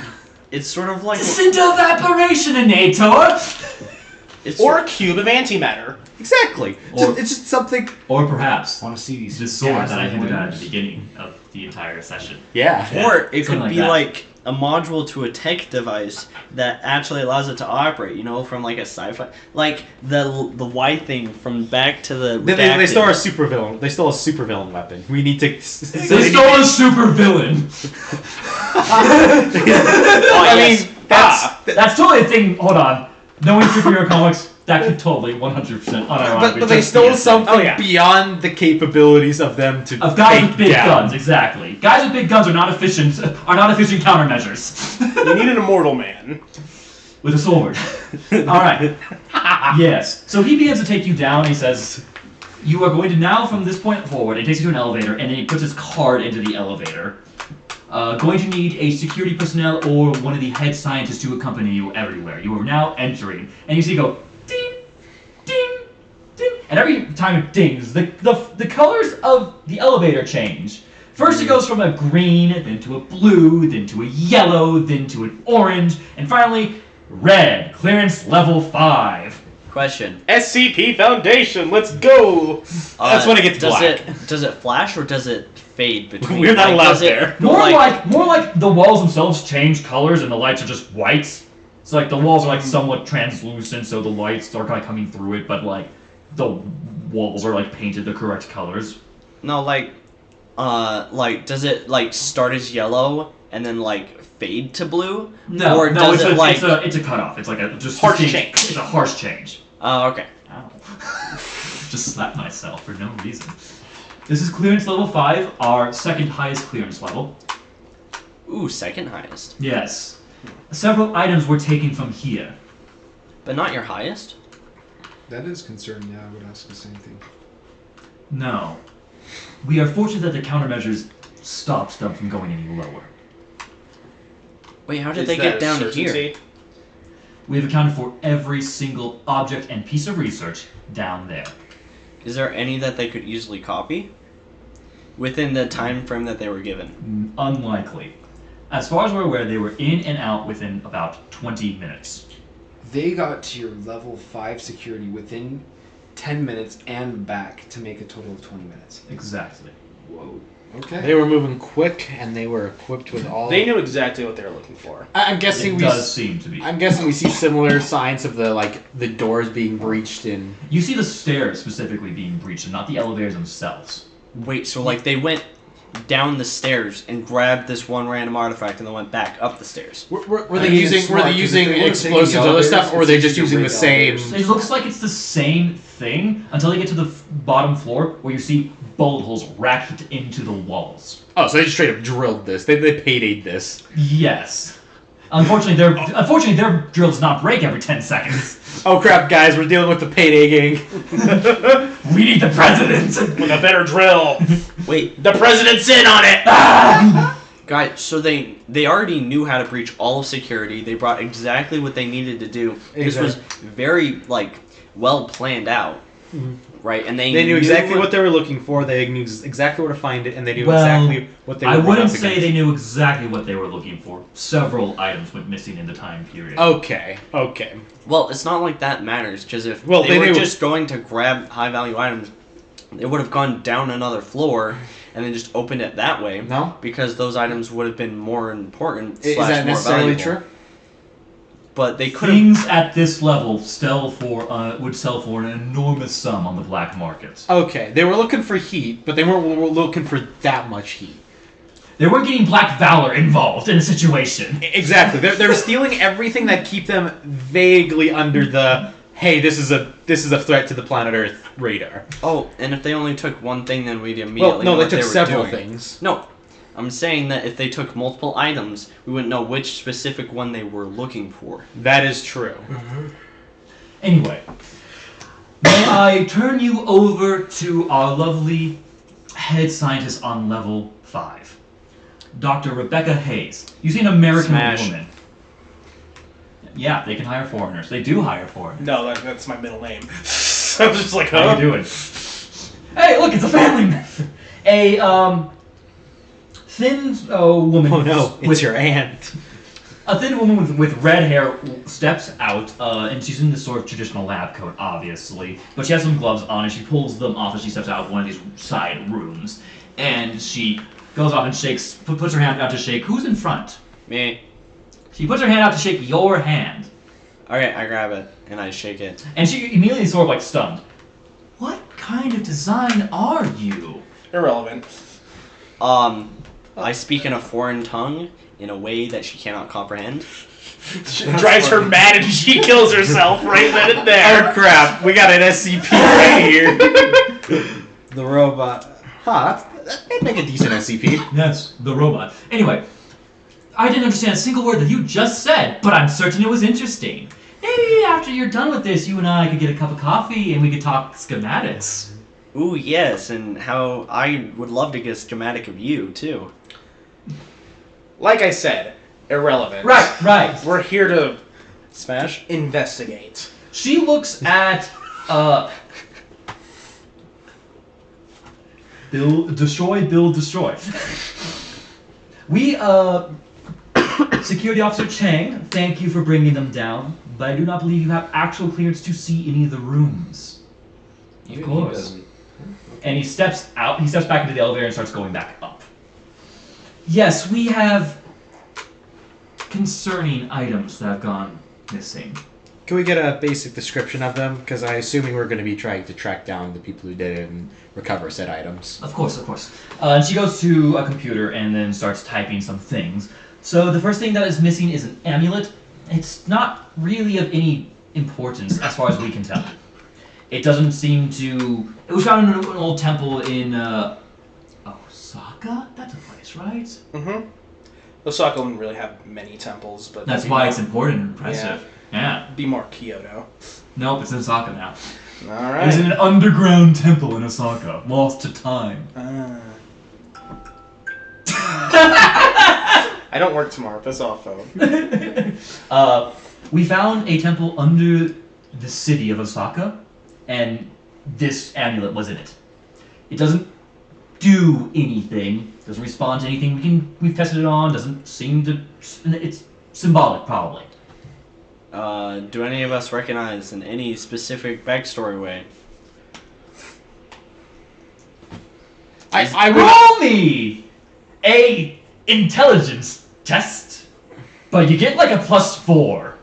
Speaker 2: It's sort of like
Speaker 1: Disintevaporationinator!
Speaker 3: Or a cube of antimatter.
Speaker 5: Exactly.
Speaker 1: Or-
Speaker 5: It's just something.
Speaker 1: Or perhaps
Speaker 4: Want to see these?
Speaker 1: the sword that I
Speaker 4: dazzling
Speaker 1: hinted at at
Speaker 4: wonders?
Speaker 1: the beginning of the entire session.
Speaker 5: Yeah.
Speaker 2: Or it
Speaker 1: Something
Speaker 2: could
Speaker 1: like
Speaker 2: be
Speaker 1: that.
Speaker 2: like a module to a tech device that actually allows it to operate, you know, from like a sci-fi, like the Y thing from Back to the
Speaker 5: They
Speaker 2: Redacted.
Speaker 5: stole a supervillain. They stole a supervillain weapon. We need to.
Speaker 1: They stole a super villain!
Speaker 5: I
Speaker 2: yes.
Speaker 5: mean, that's.
Speaker 1: That's totally a thing. Hold on. Knowing superhero comics, that could totally 100% unironically.
Speaker 5: But they
Speaker 1: just be
Speaker 5: stole
Speaker 1: a thing.
Speaker 5: something
Speaker 3: Oh, yeah.
Speaker 5: beyond the capabilities of them to.
Speaker 1: Of guys
Speaker 5: take
Speaker 1: with big
Speaker 5: down.
Speaker 1: guns, exactly. Guys with big guns are not efficient countermeasures.
Speaker 3: You need an immortal man.
Speaker 1: With a sword. Alright. Yes. So he begins to take you down. He says, you are going to now, from this point forward, it takes you to an elevator, and then he puts his card into the elevator. Going to need a security personnel or one of the head scientists to accompany you everywhere. You are now entering. And you see it go, ding, ding, ding. And every time it dings, the colors of the elevator change. First it goes from a green, then to a blue, then to a yellow, then to an orange, and finally, red. Clearance level 5.
Speaker 2: Question.
Speaker 3: SCP Foundation, let's go!
Speaker 5: That's when it gets
Speaker 2: does
Speaker 5: black.
Speaker 2: Does it flash or does it fade between?
Speaker 5: We're not allowed
Speaker 2: does it
Speaker 5: there.
Speaker 2: go
Speaker 1: More like the walls themselves change colors and the lights are just white. So like the walls are like somewhat translucent, so the lights are kind of coming through it, but like the walls are like painted the correct colors.
Speaker 2: No, like does it like start as yellow and then like fade to blue?
Speaker 1: No,
Speaker 2: or
Speaker 1: no,
Speaker 2: does
Speaker 1: it's a cutoff. It's like a just
Speaker 3: Harsh
Speaker 1: distinct-
Speaker 3: change.
Speaker 1: It's a harsh change.
Speaker 2: Oh, okay.
Speaker 1: Ow. Just slapped myself for no reason. This is clearance level 5, our second highest clearance level.
Speaker 2: Ooh, second highest,
Speaker 1: Yes. Several items were taken from here.
Speaker 2: but not your highest.
Speaker 4: That is concerning. Yeah, I would ask the same thing.
Speaker 1: No. We are fortunate that the countermeasures stopped them from going any lower.
Speaker 2: Wait, how did
Speaker 3: Is
Speaker 2: they
Speaker 3: that
Speaker 2: get
Speaker 3: a
Speaker 2: down
Speaker 3: certainty?
Speaker 2: here?
Speaker 1: We have accounted for every single object and piece of research down there.
Speaker 2: Is there any that they could easily copy within the time frame that they were given?
Speaker 1: Unlikely. As far as we're aware, they were in and out within about 20 minutes.
Speaker 4: They got to your level 5 security within 10 minutes and back to make a total of 20 minutes.
Speaker 1: Exactly.
Speaker 4: Whoa. Okay.
Speaker 5: They were moving quick, and they were equipped with all.
Speaker 3: They knew exactly what they were looking for.
Speaker 5: I'm guessing
Speaker 1: It
Speaker 5: we.
Speaker 1: does seem to be.
Speaker 5: I'm guessing we see similar signs of the doors being breached in.
Speaker 1: You see the stairs specifically being breached and not the elevators themselves.
Speaker 2: Wait, so like they went down the stairs and grabbed this one random artifact and then went back up the stairs.
Speaker 5: Were
Speaker 4: I
Speaker 5: they
Speaker 4: mean,
Speaker 5: using
Speaker 4: it's
Speaker 5: were
Speaker 4: smart,
Speaker 5: they
Speaker 4: 'cause
Speaker 5: using
Speaker 4: if they would've
Speaker 5: explosives
Speaker 4: taken the
Speaker 5: or other stuff,
Speaker 4: elevators,
Speaker 5: or were they
Speaker 4: it's
Speaker 5: just
Speaker 4: easy to
Speaker 5: using the
Speaker 4: break
Speaker 5: same?
Speaker 4: elevators.
Speaker 1: It looks like it's the same thing until they get to the bottom floor where you see bullet holes racked into the walls.
Speaker 5: Oh, so they just straight up drilled this. They paydayed this.
Speaker 1: Yes. Unfortunately, their drill does not break every 10 seconds.
Speaker 5: Oh crap, guys, we're dealing with the payday gang.
Speaker 1: We need the president.
Speaker 3: With a better drill.
Speaker 2: Wait,
Speaker 3: The president's in on it!
Speaker 2: guys, so they already knew how to breach all of security. They brought exactly what they needed to do. This was very like well planned out, right? And
Speaker 5: They knew exactly what they were looking for. They knew exactly where to find it, and they knew exactly what they were.
Speaker 1: I
Speaker 5: going
Speaker 1: wouldn't
Speaker 5: up
Speaker 1: say
Speaker 5: against.
Speaker 1: they knew exactly what they were looking for. Several items went missing in the time period.
Speaker 5: Okay.
Speaker 2: Well, it's not like that matters because if
Speaker 5: Well,
Speaker 2: they
Speaker 5: they
Speaker 2: were
Speaker 5: knew-
Speaker 2: just going to grab high value items, they would have gone down another floor and then just opened it that way.
Speaker 5: No?
Speaker 2: Because those items would have been more important.
Speaker 5: Is
Speaker 2: slash
Speaker 5: that
Speaker 2: more
Speaker 5: necessarily
Speaker 2: valuable.
Speaker 5: true?
Speaker 2: but they could have.
Speaker 1: Things at this level would sell for an enormous sum on the black market.
Speaker 5: Okay, they were looking for heat, but they weren't looking for that much heat.
Speaker 1: They weren't getting black valor involved in a situation.
Speaker 5: Exactly. They're stealing everything that keep them vaguely under the hey, this is a threat to the planet Earth radar.
Speaker 2: Oh, and if they only took one thing, then we'd immediately know
Speaker 5: they
Speaker 2: what
Speaker 5: took
Speaker 2: they were
Speaker 5: several
Speaker 2: doing.
Speaker 5: things.
Speaker 2: No, I'm saying that if they took multiple items, we wouldn't know which specific one they were looking for.
Speaker 5: That is true.
Speaker 1: Anyway, may I turn you over to our lovely head scientist on level 5, Dr. Rebecca Hayes. Using an American
Speaker 2: Smash.
Speaker 1: woman. Yeah, they can hire foreigners. They do hire foreigners.
Speaker 3: No, that's my middle name. I was just like,
Speaker 1: How
Speaker 3: huh?
Speaker 1: you doing? Hey, look, it's a family member. A thin woman.
Speaker 5: Oh no, it's
Speaker 1: with
Speaker 5: your aunt.
Speaker 1: A thin woman with red hair steps out, and she's in this sort of traditional lab coat, obviously. But she has some gloves on, and she pulls them off as she steps out of one of these side rooms. And she goes off and shakes, puts her hand out to shake. Who's in front?
Speaker 2: Me.
Speaker 1: She puts her hand out to shake your hand.
Speaker 2: Okay, I grab it and I shake it.
Speaker 1: And she immediately sort of like stunned. What kind of design are you?
Speaker 3: Irrelevant.
Speaker 2: I speak in a foreign tongue in a way that she cannot comprehend.
Speaker 3: Drives her mad and she kills herself right then and there.
Speaker 5: Oh crap, we got an SCP right here. The robot. Huh, that'd make a decent SCP.
Speaker 1: Yes, the robot. Anyway, I didn't understand a single word that you just said, but I'm certain it was interesting. Maybe after you're done with this, you and I could get a cup of coffee and we could talk schematics.
Speaker 2: Ooh, yes, and how I would love to get a schematic of you, too.
Speaker 3: Like I said, irrelevant.
Speaker 1: Right.
Speaker 3: We're here to
Speaker 2: Smash?
Speaker 3: investigate.
Speaker 1: She looks at, build, destroy. We, Security Officer Chang, thank you for bringing them down, but I do not believe you have actual clearance to see any of the rooms. Of course. And he steps back into the elevator and starts going back up. Yes, we have concerning items that have gone missing.
Speaker 5: Can we get a basic description of them? Because I'm assuming we're going to be trying to track down the people who did it and recover said items.
Speaker 1: Of course. And she goes to a computer and then starts typing some things. So the first thing that is missing is an amulet. It's not really of any importance as far as we can tell. It doesn't seem to... It was found in an old temple in Osaka? That's a place, right?
Speaker 3: Mm-hmm. Osaka wouldn't really have many temples, but...
Speaker 1: That's why it's important and impressive. Yeah.
Speaker 3: Be more Kyoto.
Speaker 1: Nope, it's in Osaka now.
Speaker 3: Alright.
Speaker 1: It was in an underground temple in Osaka, lost to time.
Speaker 3: I don't work tomorrow. Piss off, phone.
Speaker 1: We found a temple under the city of Osaka, and this amulet was in it. It doesn't do anything, doesn't respond to anything we've tested it on, doesn't seem to... It's symbolic, probably.
Speaker 2: Do any of us recognize in any specific backstory way?
Speaker 5: I would...
Speaker 1: Roll me a intelligence test, but you get like a +4.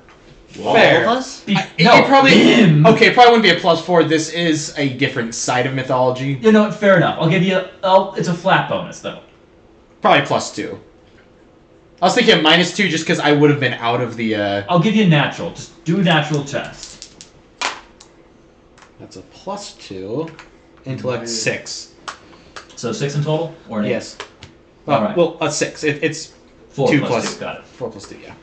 Speaker 5: Fair.
Speaker 2: All of us?
Speaker 5: It probably
Speaker 1: him.
Speaker 5: Okay, it probably wouldn't be a +4. This is a different side of mythology.
Speaker 1: You know what? Fair enough. I'll give you. It's a flat bonus though.
Speaker 5: Probably +2. I was thinking a -2 just because I would have been out of the.
Speaker 1: I'll give you a natural. Just do a natural test.
Speaker 5: That's a +2. Intellect 6.
Speaker 1: So 6 in total, or an 8?
Speaker 5: Yes.
Speaker 1: All right.
Speaker 5: Well, a 6. It's
Speaker 1: 4
Speaker 5: 2
Speaker 1: plus
Speaker 5: plus
Speaker 1: 2. Got it.
Speaker 5: 4 plus 2. Yeah.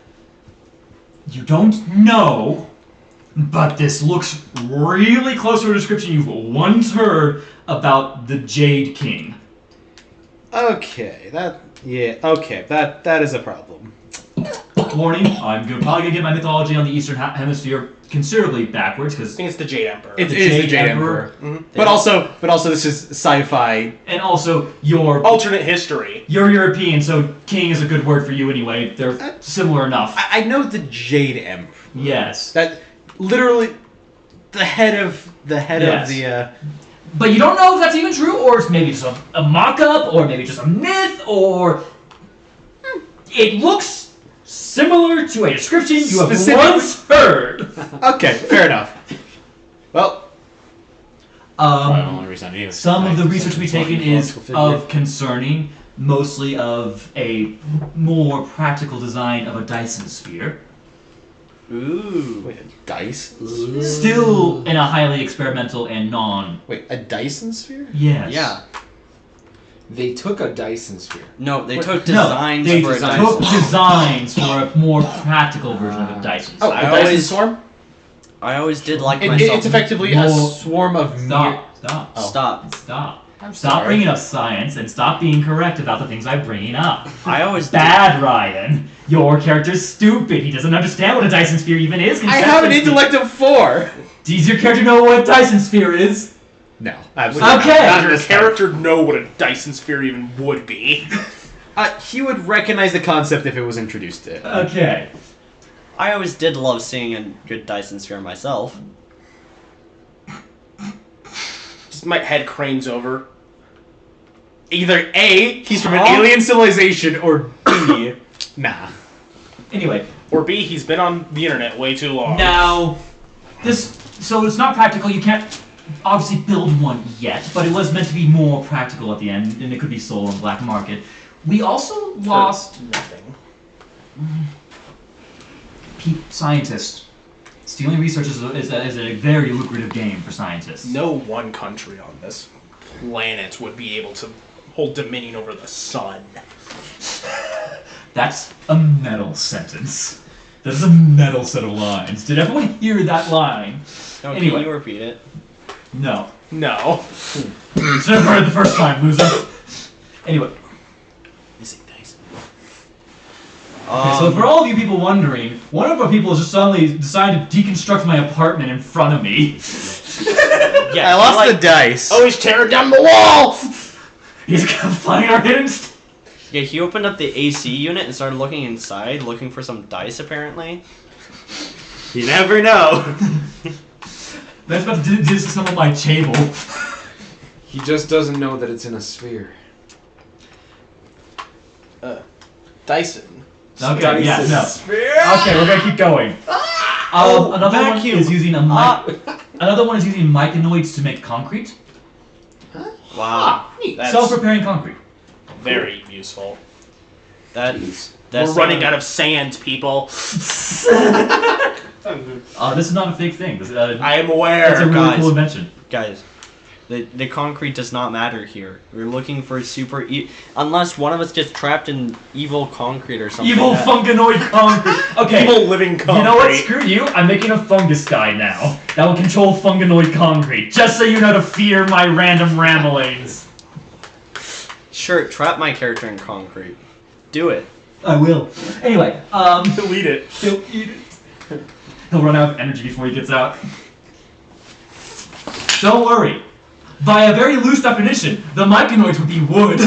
Speaker 1: You don't know, but this looks really close to a description you've once heard about the Jade King.
Speaker 5: Okay. That is a problem.
Speaker 1: Warning: I'm probably gonna get my mythology on the Eastern Hemisphere considerably backwards
Speaker 3: I
Speaker 1: because
Speaker 3: think it's the Jade Emperor.
Speaker 5: It
Speaker 1: The
Speaker 5: is the
Speaker 1: Jade
Speaker 5: Jade
Speaker 1: Emperor.
Speaker 5: Emperor. But also this is sci-fi.
Speaker 1: and also your
Speaker 3: Alternate history.
Speaker 1: you're European, so king is a good word for you anyway. They're similar enough.
Speaker 5: I know the Jade Emperor.
Speaker 1: Yes.
Speaker 5: That literally the head of
Speaker 1: Yes.
Speaker 5: the.
Speaker 1: But you don't know if that's even true, or it's maybe just a mock-up, or maybe just a myth, or... It looks similar to a description you have
Speaker 5: Specifically-
Speaker 1: once heard.
Speaker 5: Okay, fair enough. Well, probably the only reason I knew.
Speaker 1: Some of the research we've taken is of concerning, mostly of a more practical design of a Dyson sphere.
Speaker 2: Ooh.
Speaker 5: Wait, a dice?
Speaker 1: Still in a highly experimental and
Speaker 5: Wait, a Dyson sphere?
Speaker 1: Yes.
Speaker 2: Yeah.
Speaker 4: They took a Dyson sphere.
Speaker 2: No, they took
Speaker 1: No,
Speaker 2: designs
Speaker 1: they
Speaker 2: for a
Speaker 1: took
Speaker 2: Dyson.
Speaker 1: designs for a more practical version of a Dyson
Speaker 5: Oh,
Speaker 1: sphere.
Speaker 5: a
Speaker 2: I
Speaker 5: Dyson
Speaker 2: always-
Speaker 5: swarm?
Speaker 2: I always did like myself.
Speaker 5: It's effectively a
Speaker 1: More-
Speaker 5: swarm of
Speaker 1: Stop.
Speaker 5: Oh.
Speaker 2: Stop.
Speaker 1: Stop.
Speaker 5: I'm
Speaker 1: Stop
Speaker 5: sorry.
Speaker 1: bringing up science and stop being correct about the things I'm bringing up.
Speaker 2: I always did.
Speaker 1: Bad, Ryan. Your character's stupid. He doesn't understand what a Dyson sphere even is.
Speaker 5: I have an
Speaker 1: conceptually.
Speaker 5: intellect of 4!
Speaker 1: Does your character know what a Dyson sphere is?
Speaker 5: No, absolutely
Speaker 1: Okay.
Speaker 5: not. Not
Speaker 3: Does
Speaker 5: in
Speaker 3: your
Speaker 5: this time.
Speaker 3: character know what a Dyson sphere even would be?
Speaker 5: He would recognize the concept if it was introduced to him.
Speaker 1: Okay.
Speaker 2: I always did love seeing a good Dyson sphere myself.
Speaker 3: Just my head cranes over. Either A,
Speaker 5: He's from an alien civilization, or B, nah.
Speaker 1: Anyway,
Speaker 3: or B, he's been on the internet way too long.
Speaker 1: now so it's not practical. You can't obviously build one yet, but it was meant to be more practical at the end, and it could be sold on the black market. We also lost
Speaker 3: Nothing.
Speaker 1: scientists. Stealing research is a very lucrative game for scientists.
Speaker 3: No one country on this planet would be able to hold dominion over the sun.
Speaker 1: That's a metal sentence. That is a metal set of lines. Did everyone hear that line?
Speaker 2: No,
Speaker 1: Anyway.
Speaker 2: can you repeat it?
Speaker 1: No.
Speaker 3: No.
Speaker 1: Should have heard it the first time, loser. Anyway.
Speaker 2: Missing Dyson.
Speaker 1: Okay, so for all of you people wondering, one of our people has just suddenly decided to deconstruct my apartment in front of me.
Speaker 2: Yeah,
Speaker 5: I lost
Speaker 2: like,
Speaker 5: the dice.
Speaker 3: Oh, he's tearing down the wall!
Speaker 1: He's gonna find our hidden
Speaker 2: Yeah, he opened up the AC unit and started looking inside, looking for some dice apparently.
Speaker 5: You never know.
Speaker 1: That's about to disassemble my table.
Speaker 4: He just doesn't know that it's in a sphere.
Speaker 3: Dyson.
Speaker 1: Okay, yeah, no.
Speaker 4: Sphere?
Speaker 1: Okay, we're gonna keep going. Another
Speaker 2: vacuum.
Speaker 1: one is using another one is using myconoids to make concrete.
Speaker 2: Wow.
Speaker 3: That's
Speaker 1: Self-repairing concrete.
Speaker 3: very useful.
Speaker 2: That's
Speaker 3: We're running out of sand, people.
Speaker 1: This is not a fake thing. This,
Speaker 3: I am
Speaker 1: it's a
Speaker 3: aware.
Speaker 1: really
Speaker 2: guys.
Speaker 1: cool invention.
Speaker 2: Guys, the concrete does not matter here. We're looking for unless one of us gets trapped in evil concrete or something.
Speaker 1: Evil fungoid concrete. Okay.
Speaker 3: Evil living concrete.
Speaker 1: You know what? Screw you. I'm making a fungus guy now. That will control fungoid concrete. Just so you know to fear my random ramblings.
Speaker 2: Sure, trap my character in concrete. Do it.
Speaker 1: I will. Anyway,
Speaker 3: Delete it.
Speaker 1: he'll eat it. He'll run out of energy before he gets out. Don't worry. By a very loose definition, the myconoids would be wood.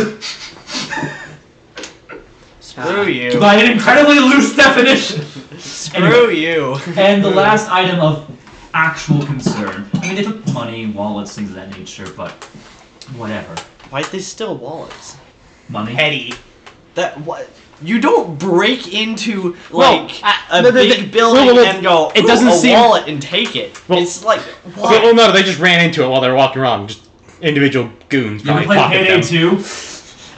Speaker 2: Screw you.
Speaker 1: By an incredibly loose definition.
Speaker 2: Screw you.
Speaker 1: And the last item of actual concern. I mean, they took money, wallets, things of that nature, but whatever.
Speaker 2: Why'd they steal wallets?
Speaker 1: Money.
Speaker 3: Petty.
Speaker 2: That what? You don't break into
Speaker 5: Well,
Speaker 2: like a
Speaker 5: the-
Speaker 2: big building
Speaker 5: well,
Speaker 2: and go
Speaker 5: it doesn't
Speaker 2: a
Speaker 5: seem-
Speaker 2: wallet and take it.
Speaker 5: Well-
Speaker 2: It's like
Speaker 5: Okay,
Speaker 2: what?
Speaker 5: well, no, they just ran into it while they were walking around. Just individual goons
Speaker 1: You ever
Speaker 5: probably
Speaker 1: play
Speaker 5: pocketed
Speaker 1: Payday
Speaker 5: them.
Speaker 1: 2?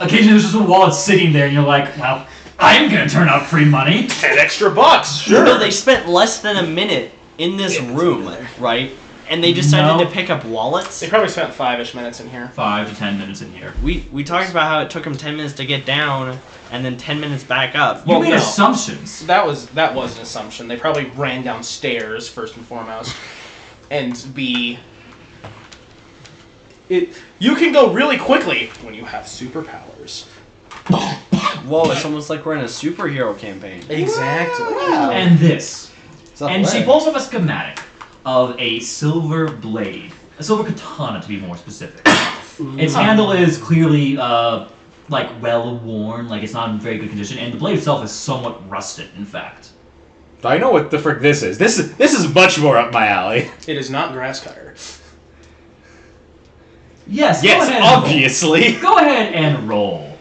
Speaker 1: Occasionally there's just a wallet sitting there and you're like, well, I'm gonna turn out free money.
Speaker 3: 10 extra bucks. Sure.
Speaker 2: No, they spent less than a minute in this room, right? And they decided
Speaker 1: No.
Speaker 2: to pick up wallets.
Speaker 3: They probably spent 5-ish minutes in here.
Speaker 1: 5 to 10 minutes in here.
Speaker 2: We talked about how it took them 10 minutes to get down and then 10 minutes back up.
Speaker 1: You
Speaker 3: Well,
Speaker 1: made
Speaker 3: no.
Speaker 1: assumptions.
Speaker 3: That was an assumption. They probably ran downstairs first and foremost, and B. You can go really quickly when you have superpowers.
Speaker 2: Whoa, it's almost like we're in a superhero campaign.
Speaker 3: Exactly.
Speaker 1: And this.
Speaker 5: It's up
Speaker 1: And she
Speaker 5: there.
Speaker 1: pulls up a schematic of a silver blade. A silver katana, to be more specific. Its handle is clearly, like, well-worn, like it's not in very good condition, and the blade itself is somewhat rusted, in fact.
Speaker 5: I know what the frick this is. This is much more up my alley.
Speaker 3: It is not grass cutter.
Speaker 1: Yes,
Speaker 5: Yes,
Speaker 1: go ahead and roll.
Speaker 5: obviously.
Speaker 1: Go ahead and roll.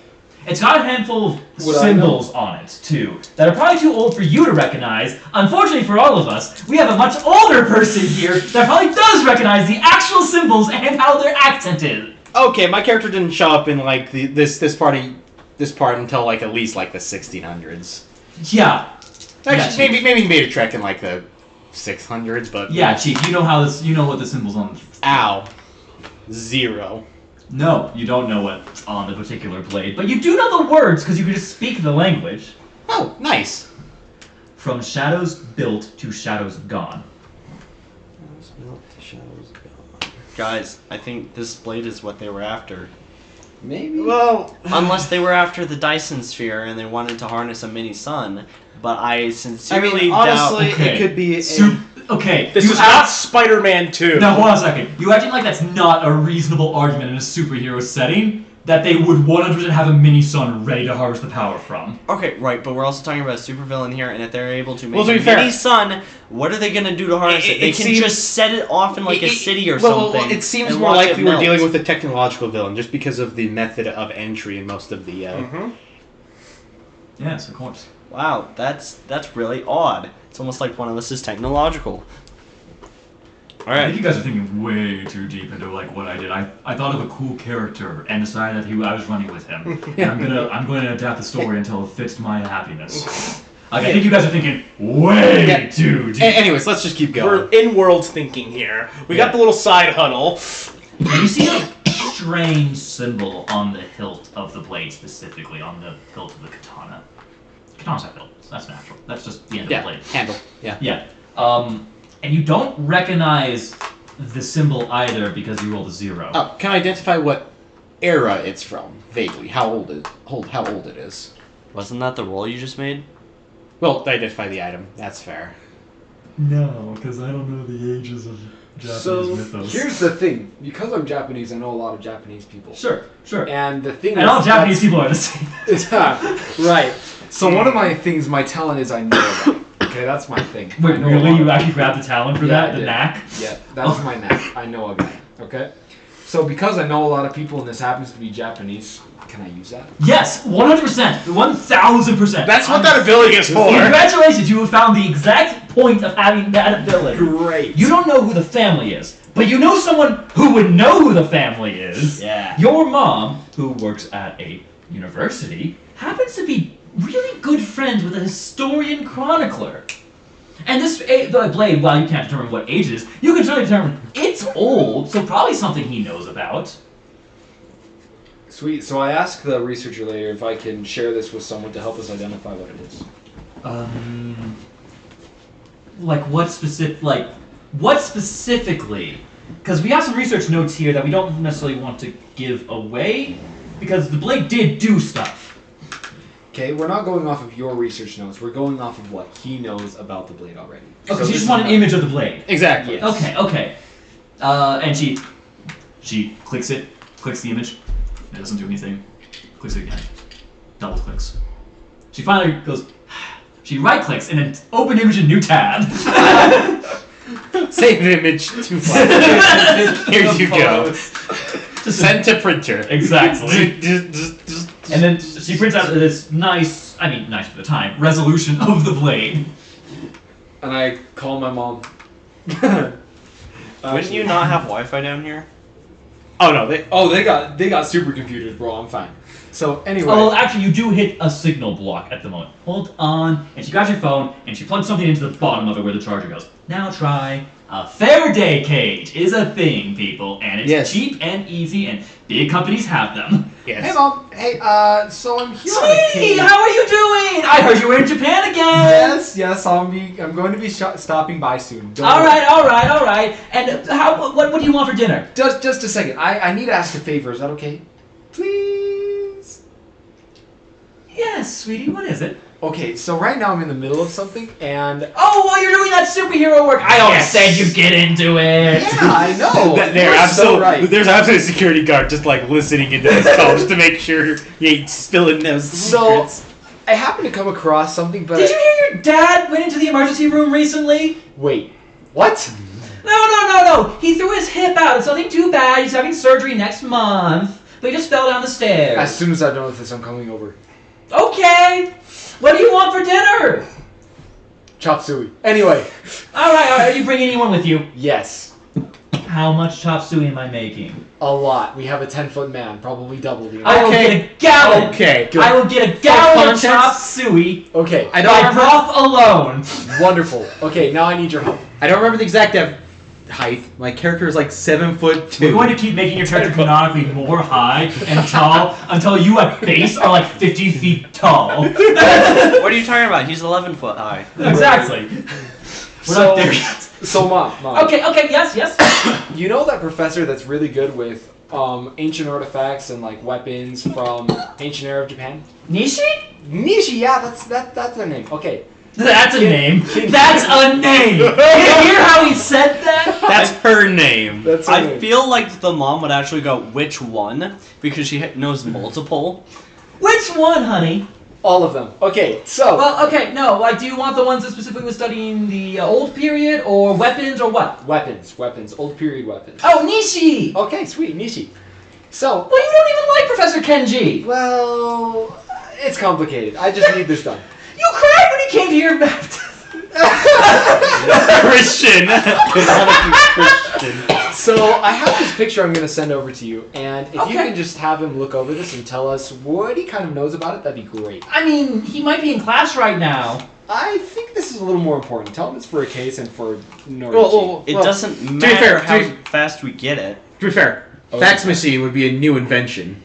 Speaker 1: It's got a handful of
Speaker 4: Would I
Speaker 1: symbols on it, too, that are probably too old for you to recognize. Unfortunately for all of us, we have a much older person here that probably does recognize the actual symbols and how they're accented.
Speaker 5: Okay, my character didn't show up in like this part until like at least like the 1600s.
Speaker 1: Yeah.
Speaker 5: Actually,
Speaker 1: Yeah,
Speaker 5: maybe made a trek in like the 600s, but
Speaker 1: Yeah, Chief, you know what the symbols on.
Speaker 5: Ow, 0.
Speaker 1: No, you don't know what's on the particular blade, but you do know the words because you can just speak the language.
Speaker 5: Oh, nice.
Speaker 1: From shadows built to shadows gone.
Speaker 2: Guys, I think this blade is what they were after.
Speaker 4: Maybe.
Speaker 5: Well,
Speaker 2: Unless they were after the Dyson sphere and they wanted to harness a mini sun, but I sincerely
Speaker 5: honestly,
Speaker 2: doubt.
Speaker 1: Okay.
Speaker 5: it could be.
Speaker 1: Okay,
Speaker 3: This
Speaker 1: you
Speaker 3: is not Spider-Man 2.
Speaker 1: Now, hold on a second. You acting like that's not a reasonable argument in a superhero setting that they would 100% have a mini sun ready to harvest the power from.
Speaker 2: Okay, right, but we're also talking about a supervillain here, and if they're able to make
Speaker 5: Well, to
Speaker 2: a
Speaker 5: be fair-
Speaker 2: mini sun, what are they gonna do to harness it? They
Speaker 5: It
Speaker 2: can
Speaker 5: seems-
Speaker 2: just set it off in like a city or
Speaker 5: well,
Speaker 2: something.
Speaker 5: it seems
Speaker 2: and
Speaker 5: more
Speaker 2: watch it
Speaker 5: likely we're
Speaker 2: melt.
Speaker 5: dealing with a technological villain just because of the method of entry in most of the.
Speaker 1: Yes, of course.
Speaker 2: Wow, that's really odd. It's almost like one of us is technological. All
Speaker 1: I think
Speaker 2: right.
Speaker 1: you guys are thinking way too deep into like what I did. I thought of a cool character and decided that I was running with him. And I'm going to adapt the story until it fits my happiness. Like, I think you guys are thinking way too deep.
Speaker 5: Anyways, let's just keep
Speaker 3: We're
Speaker 5: going.
Speaker 3: in-world thinking here. We got the little side huddle.
Speaker 1: You see a strange symbol on the hilt of the blade, specifically on the hilt of the katana. Katanas have hilts. That's natural. That's just the end of the blade.
Speaker 5: Handle. Yeah.
Speaker 1: Yeah. And you don't recognize the symbol either because you rolled a 0.
Speaker 5: Oh, can I identify what era it's from? Vaguely, how old it is.
Speaker 2: Wasn't that the roll you just made?
Speaker 5: Well, identify the item. That's fair.
Speaker 1: No, because I don't know the ages of Japanese
Speaker 4: So
Speaker 1: mythos.
Speaker 4: here's the thing. Because I'm Japanese, I know a lot of Japanese people.
Speaker 1: Sure.
Speaker 4: And the thing
Speaker 1: And all Japanese people are the same.
Speaker 4: right. So one of my things, my talent is I know about. Okay, that's my thing. I
Speaker 1: Wait,
Speaker 4: know a
Speaker 1: really?
Speaker 4: lot
Speaker 1: You
Speaker 4: of-
Speaker 1: actually grabbed the talent for
Speaker 4: Yeah,
Speaker 1: that?
Speaker 4: I
Speaker 1: The
Speaker 4: did.
Speaker 1: knack?
Speaker 4: Yeah, that's my knack. I know a guy. Okay? So because I know a lot of people and this happens to be Japanese, can I use that?
Speaker 1: Yes, 100%. 1,000%.
Speaker 3: That's what that ability is for.
Speaker 1: Congratulations, you have found the exact point of having that ability.
Speaker 4: Great.
Speaker 1: You don't know who the family is, but you know someone who would know who the family is.
Speaker 2: Yeah.
Speaker 1: Your mom, who works at a university, happens to be really good friends with a historian chronicler. And the blade, while you can't determine what age it is, you can certainly determine it's old, so probably something he knows about.
Speaker 4: Sweet. So I asked the researcher later if I can share this with someone to help us identify what it is.
Speaker 1: What specifically? Because we have some research notes here that we don't necessarily want to give away, because the blade did do stuff.
Speaker 4: Okay, we're not going off of your research notes. We're going off of what he knows about the blade already.
Speaker 1: Okay, so you
Speaker 4: this
Speaker 1: just
Speaker 4: is
Speaker 1: want an
Speaker 4: not-
Speaker 1: image of the blade.
Speaker 5: Exactly.
Speaker 4: Yes.
Speaker 1: Okay. And she clicks the image. It doesn't do anything. Clicks it again. Double clicks. She finally goes. She right clicks and then open image in new tab.
Speaker 5: Save image to file. Here you go. Send to printer.
Speaker 1: Exactly. And then she prints out this nice for the time, resolution of the blade.
Speaker 4: And I call my mom.
Speaker 2: Wouldn't you not have Wi-Fi down here?
Speaker 5: Oh no, they.
Speaker 4: Oh, they got supercomputers, bro. I'm fine. So anyway.
Speaker 1: Oh, well, actually, you do hit a signal block at the moment. Hold on. And she grabs your phone, and she plugs something into the bottom of it where the charger goes. Now try. A Faraday cage is a thing, people, and it's
Speaker 5: Yes.
Speaker 1: cheap and easy, and big companies have them.
Speaker 5: Yes.
Speaker 4: Hey, mom. Hey, so I'm here on a
Speaker 1: Sweetie,
Speaker 4: case.
Speaker 1: how are you doing? I heard you were in Japan again.
Speaker 4: Yes, I'm going to be stopping by soon. Don't
Speaker 1: All
Speaker 4: worry.
Speaker 1: right. And what do you want for dinner?
Speaker 4: Just a second. I need to ask a favor. Is that okay? Please.
Speaker 1: Yes, sweetie, what is it?
Speaker 4: Okay, so right now I'm in the middle of something, and
Speaker 1: Oh, while you're doing that superhero work, I always
Speaker 4: Yes.
Speaker 1: said you'd get into it.
Speaker 4: yeah, I know.
Speaker 5: There's absolutely a security guard just like listening into this call just to make sure you ain't spilling those
Speaker 4: So
Speaker 5: secrets.
Speaker 4: I happened to come across something, but
Speaker 1: Did you hear your dad went into the emergency room recently?
Speaker 4: wait, what?
Speaker 1: No. He threw his hip out. It's nothing too bad. He's having surgery next month. They just fell down the stairs.
Speaker 4: As soon as I'm done with this, I'm coming over.
Speaker 1: Okay. What do you want for dinner?
Speaker 4: Chop suey. Anyway.
Speaker 1: All right. Are you bringing anyone with you?
Speaker 4: Yes.
Speaker 1: How much chop suey am I making?
Speaker 4: A lot. We have a 10-foot man, probably double the
Speaker 1: I will
Speaker 4: amount.
Speaker 1: get a gallon.
Speaker 5: Okay.
Speaker 1: I will get a gallon of
Speaker 5: context-
Speaker 1: chop suey
Speaker 4: Okay.
Speaker 5: I don't
Speaker 1: by
Speaker 5: remember.
Speaker 1: broth alone.
Speaker 4: Wonderful. Okay, now I need your help.
Speaker 5: I don't remember the exact height. My character is like 7'2".
Speaker 1: We're going to keep making your character canonically more high and tall until you at base are like 50 feet tall.
Speaker 2: What are you talking about? He's 11 foot high.
Speaker 1: Exactly. We're not there yet.
Speaker 4: So, Mom.
Speaker 1: Okay, yes.
Speaker 4: You know that professor that's really good with ancient artifacts and like weapons from ancient era of Japan?
Speaker 1: Nishi?
Speaker 4: Nishi, yeah, that's their name. Okay.
Speaker 1: That's a name. That's a name. You hear how he said that?
Speaker 5: That's her name.
Speaker 4: That's her
Speaker 2: I
Speaker 4: name.
Speaker 2: feel like the mom would actually go, which one? Because she knows multiple.
Speaker 1: Which one, honey?
Speaker 4: All of them. Okay, so
Speaker 1: Well, okay, no. Like, do you want the ones that specifically was studying the old period, or weapons, or what?
Speaker 4: weapons, old period weapons.
Speaker 1: Oh, Nishi.
Speaker 4: Okay, sweet, Nishi. So,
Speaker 1: Well, you don't even like Professor Kenji.
Speaker 4: well, it's complicated. I just need this done.
Speaker 1: You cried when he came to your baptism.
Speaker 5: Christian. Canonically Christian.
Speaker 4: So I have this picture I'm going to send over to you, and if you
Speaker 1: Okay.
Speaker 4: can just have him look over this and tell us what he kind of knows about it, that'd be great.
Speaker 1: I mean, he might be in class right now.
Speaker 4: I think this is a little more important. Tell him it's for a case and for Norichi.
Speaker 2: It
Speaker 5: Well,
Speaker 2: doesn't
Speaker 5: be
Speaker 2: matter
Speaker 5: fair,
Speaker 2: how
Speaker 5: to
Speaker 2: fast we get it.
Speaker 5: To be fair,
Speaker 4: Okay.
Speaker 5: fax machine would be a new invention.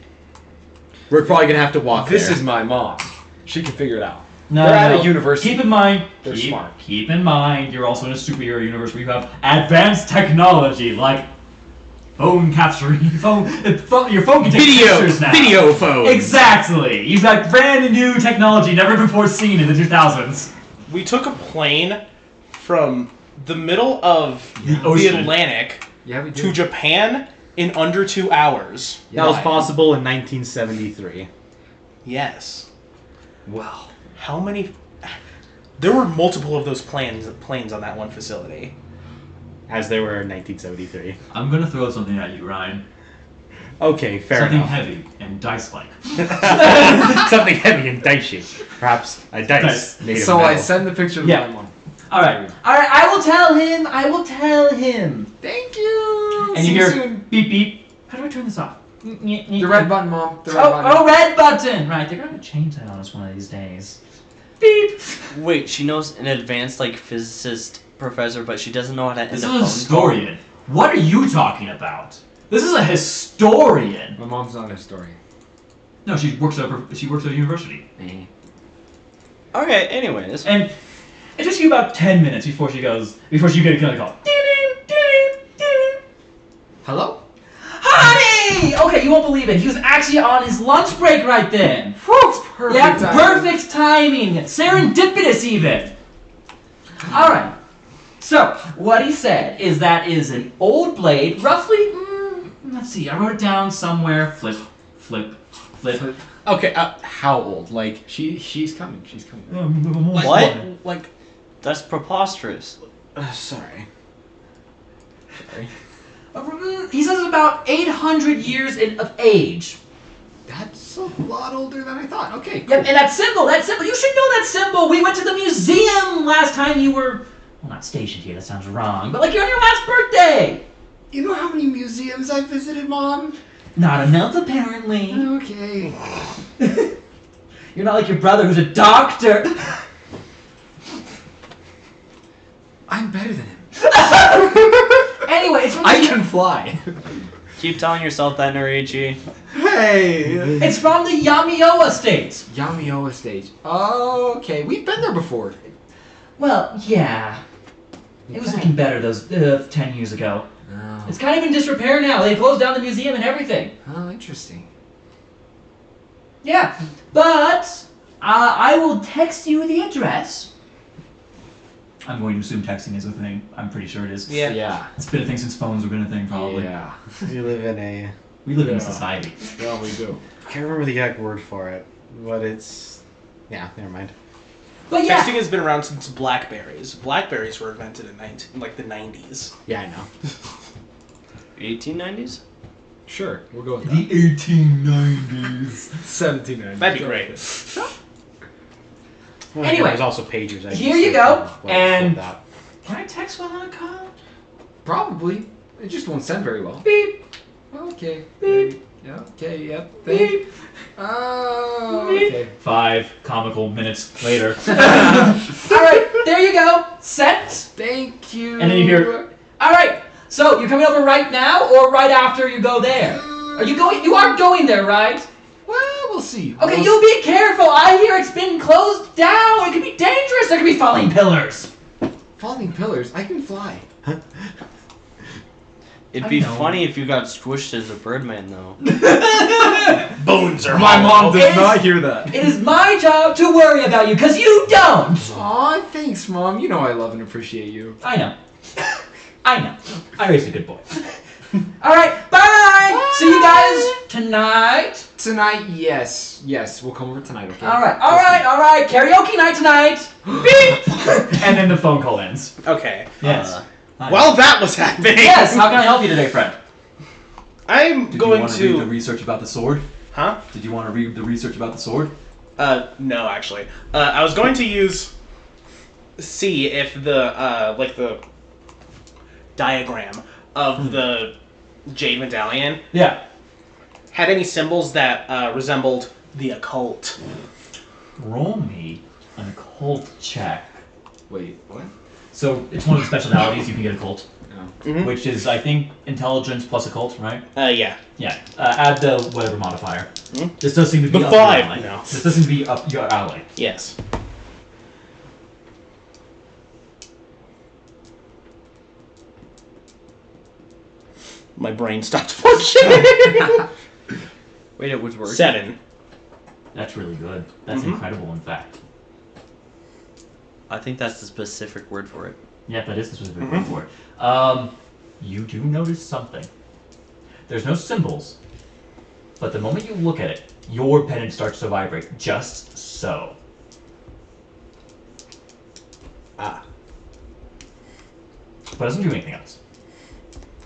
Speaker 5: We're probably gonna have to walk
Speaker 4: This
Speaker 5: there.
Speaker 4: is my mom. She can figure it out.
Speaker 1: No,
Speaker 4: They're at
Speaker 1: no.
Speaker 4: a university.
Speaker 1: Keep in mind,
Speaker 4: They're smart.
Speaker 1: Keep in mind, you're also in a superhero universe where you have advanced technology like phone capturing, your phone can take pictures now.
Speaker 5: video phone.
Speaker 1: Exactly. You've got brand new technology never before seen in the 2000s.
Speaker 3: We took a plane from the middle of
Speaker 1: The
Speaker 3: the
Speaker 1: ocean.
Speaker 3: Atlantic
Speaker 4: Yeah, we
Speaker 3: to Japan in under 2 hours.
Speaker 5: That was
Speaker 3: Why?
Speaker 5: possible in 1973.
Speaker 3: Yes.
Speaker 4: Wow.
Speaker 3: How many? There were multiple of those planes on that one facility.
Speaker 5: As they were in 1973.
Speaker 1: I'm gonna throw something at you, Ryan.
Speaker 5: Okay, fair
Speaker 1: Something
Speaker 5: enough.
Speaker 1: heavy and dice-like.
Speaker 5: Something heavy and dice shaped. Perhaps a dice made of
Speaker 4: So I
Speaker 5: metal.
Speaker 4: send the picture to
Speaker 1: Yeah.
Speaker 4: my mom.
Speaker 1: All right. I will tell him.
Speaker 4: Thank you.
Speaker 1: And
Speaker 4: See
Speaker 1: you hear
Speaker 4: soon.
Speaker 1: beep beep. How do I turn this off?
Speaker 4: The red button, Mom. The red button.
Speaker 1: Oh, red button. Right, they're gonna change that on us one of these days. Beep.
Speaker 2: Wait, she knows an advanced like physicist professor, but she doesn't know how to end
Speaker 1: This
Speaker 2: a
Speaker 1: is a
Speaker 2: phone call.
Speaker 1: historian. What are you talking about? This is a historian.
Speaker 4: My mom's not a historian.
Speaker 1: No, she works at a university.
Speaker 2: Okay, anyways.
Speaker 1: And it takes you about 10 minutes before you get a call.
Speaker 4: Hello?
Speaker 1: Honey! Okay, you won't believe it. He was actually on his lunch break right then.
Speaker 4: Perfect.
Speaker 1: Yeah,
Speaker 4: timing.
Speaker 1: perfect timing. Serendipitous even. Alright. So, what he said is that is an old blade, roughly, let's see, I wrote it down somewhere. Flip.
Speaker 5: Okay, how old? Like,
Speaker 4: She's coming. She's coming.
Speaker 2: What?
Speaker 5: like,
Speaker 2: That's preposterous.
Speaker 5: sorry.
Speaker 1: He says about 800 years of age.
Speaker 4: That's a lot older than I thought. Okay, cool.
Speaker 1: Yep, and that symbol, you should know that symbol. We went to the museum last time you were, well, not stationed here, that sounds wrong, but like you're on your last birthday.
Speaker 4: You know how many museums I've visited, Mom?
Speaker 1: Not enough, apparently.
Speaker 4: Okay.
Speaker 1: You're not like your brother who's a doctor.
Speaker 4: I'm better than him.
Speaker 1: Anyway, it's from
Speaker 4: I can fly.
Speaker 2: Keep telling yourself that, Norichi.
Speaker 4: Hey.
Speaker 1: It's from the Yamioa State.
Speaker 4: Yamioa stage. Okay, we've been there before.
Speaker 1: Well, yeah. It was looking better those 10 years ago.
Speaker 4: Oh.
Speaker 1: It's kind of in disrepair now. They closed down the museum and everything.
Speaker 4: Oh, interesting.
Speaker 1: Yeah, but I will text you the address. I'm going to assume texting is a thing. I'm pretty sure it is.
Speaker 3: Yeah.
Speaker 4: Yeah.
Speaker 1: It's been a thing since phones have been a thing, probably.
Speaker 4: Yeah.
Speaker 5: You live in a...
Speaker 1: We live in a
Speaker 4: Yeah.
Speaker 1: society.
Speaker 4: Well, we do.
Speaker 5: I can't remember the exact word for it, but it's... Yeah, never mind.
Speaker 1: But yeah,
Speaker 3: Texting has been around since Blackberries. Blackberries were invented in like the 90s.
Speaker 5: Yeah, I know.
Speaker 2: 1890s?
Speaker 4: Sure, we'll go with
Speaker 1: The
Speaker 4: that.
Speaker 1: 1890s.
Speaker 3: 1790. That'd be great.
Speaker 5: Well,
Speaker 1: Anyway,
Speaker 5: there's also pagers. I
Speaker 1: here
Speaker 5: guess,
Speaker 1: you
Speaker 5: that
Speaker 1: go,
Speaker 5: can, like,
Speaker 1: and-
Speaker 5: flip that.
Speaker 1: Can I text while on a call?
Speaker 4: Probably. It just won't send very well.
Speaker 1: Beep.
Speaker 4: Okay.
Speaker 1: Beep.
Speaker 4: Yeah, okay, yep.
Speaker 1: Beep.
Speaker 4: Oh,
Speaker 1: Beep.
Speaker 4: okay.
Speaker 1: 5 comical minutes later. Alright, there you go. Set.
Speaker 4: Thank you.
Speaker 1: And then you hear, alright, so you're coming over right now or right after you go there? Are you going? You are going there, right?
Speaker 4: Well, we'll see.
Speaker 1: Okay, you be careful. I hear it's been closed down. It could be dangerous. There could be falling pillars.
Speaker 4: Falling pillars. I can fly.
Speaker 2: It'd
Speaker 1: I
Speaker 2: be
Speaker 1: know.
Speaker 2: funny if you got squished as a Birdman, though.
Speaker 3: Bones are
Speaker 4: My
Speaker 3: hollow.
Speaker 4: mom does
Speaker 1: It's-
Speaker 4: not hear that.
Speaker 1: It is my job to worry about you because you don't.
Speaker 4: Aw, thanks, Mom. You know I love and appreciate you.
Speaker 1: I know. I know. I raised a good boy. Alright, bye! See you guys tonight.
Speaker 4: Tonight, yes. Yes, we'll come over tonight, okay?
Speaker 1: Alright. Karaoke night tonight. Beep! And then the phone call ends.
Speaker 3: Okay.
Speaker 1: Yes. Hi.
Speaker 3: While that was happening,
Speaker 1: Yes, how can I help you today, friend?
Speaker 3: I'm
Speaker 1: Did
Speaker 3: going
Speaker 1: you want to read the
Speaker 3: to.
Speaker 1: research about the sword?
Speaker 3: Huh?
Speaker 1: Did you want to read the research about the sword?
Speaker 3: No, actually. I was going to see if the, like the diagram of the Jade Medallion
Speaker 1: Yeah.
Speaker 3: had any symbols that resembled the occult.
Speaker 1: Roll me an occult check.
Speaker 4: Wait, what?
Speaker 1: So it's one of the specialities you can get occult,
Speaker 4: No.
Speaker 1: which is I think intelligence plus occult, right?
Speaker 3: Yeah.
Speaker 1: Yeah. Add the whatever modifier.
Speaker 3: Hmm?
Speaker 1: This does seem to be
Speaker 3: The
Speaker 1: up
Speaker 3: 5
Speaker 1: your alley.
Speaker 3: now.
Speaker 1: This does seem to be up your alley.
Speaker 3: Yes. My brain stopped functioning.
Speaker 2: Wait, it was working.
Speaker 3: 7.
Speaker 1: That's really good. That's
Speaker 3: Mhm.
Speaker 1: incredible, in fact.
Speaker 2: I think that's the specific word for it.
Speaker 1: Yeah, that is the specific
Speaker 3: Mhm.
Speaker 1: word for it. You do notice something. There's no symbols, but the moment you look at it, your pendant starts to vibrate, just so.
Speaker 5: Ah.
Speaker 1: But it doesn't do anything else.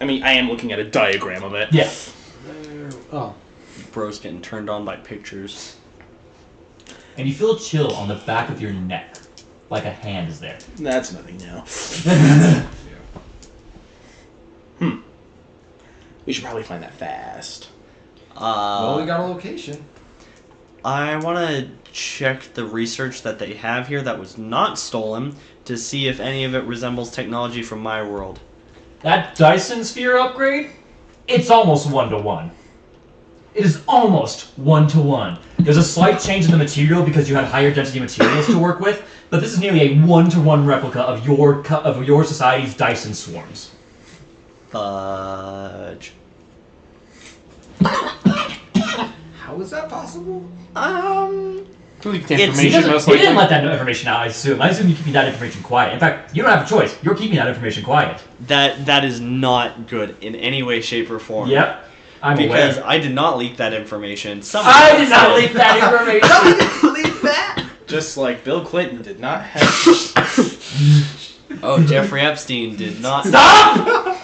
Speaker 3: I mean, I am looking at a diagram of it.
Speaker 1: Yeah.
Speaker 5: Oh.
Speaker 2: Bro's getting turned on by pictures.
Speaker 1: And you feel a chill on the back of your neck, like a hand is there.
Speaker 3: That's nothing now. We should probably find that fast.
Speaker 4: Well, we got a location.
Speaker 2: I want to check the research that they have here that was not stolen to see if any of it resembles technology from my world.
Speaker 1: That Dyson sphere upgrade, it's almost 1-to-1. It is almost 1-to-1. There's a slight change in the material because you had higher density materials to work with, but this is nearly a 1-to-1 replica of your society's Dyson swarms.
Speaker 2: Fudge.
Speaker 4: How is that possible?
Speaker 5: Leaked
Speaker 2: It's-
Speaker 1: He,
Speaker 5: information, most
Speaker 1: he didn't
Speaker 5: likely.
Speaker 1: let that information out, I assume. I assume you're keeping that information quiet. In fact, you don't have a choice. You're keeping that information quiet.
Speaker 2: That is not good in any way, shape, or form.
Speaker 1: Yep. I'm
Speaker 2: Because
Speaker 1: aware.
Speaker 2: I did not leak that information. Someone
Speaker 1: I
Speaker 2: else
Speaker 1: did not
Speaker 2: did.
Speaker 1: leak that information.
Speaker 3: Just like Bill Clinton did not have.
Speaker 2: Oh, Jeffrey Epstein did not.
Speaker 1: Stop!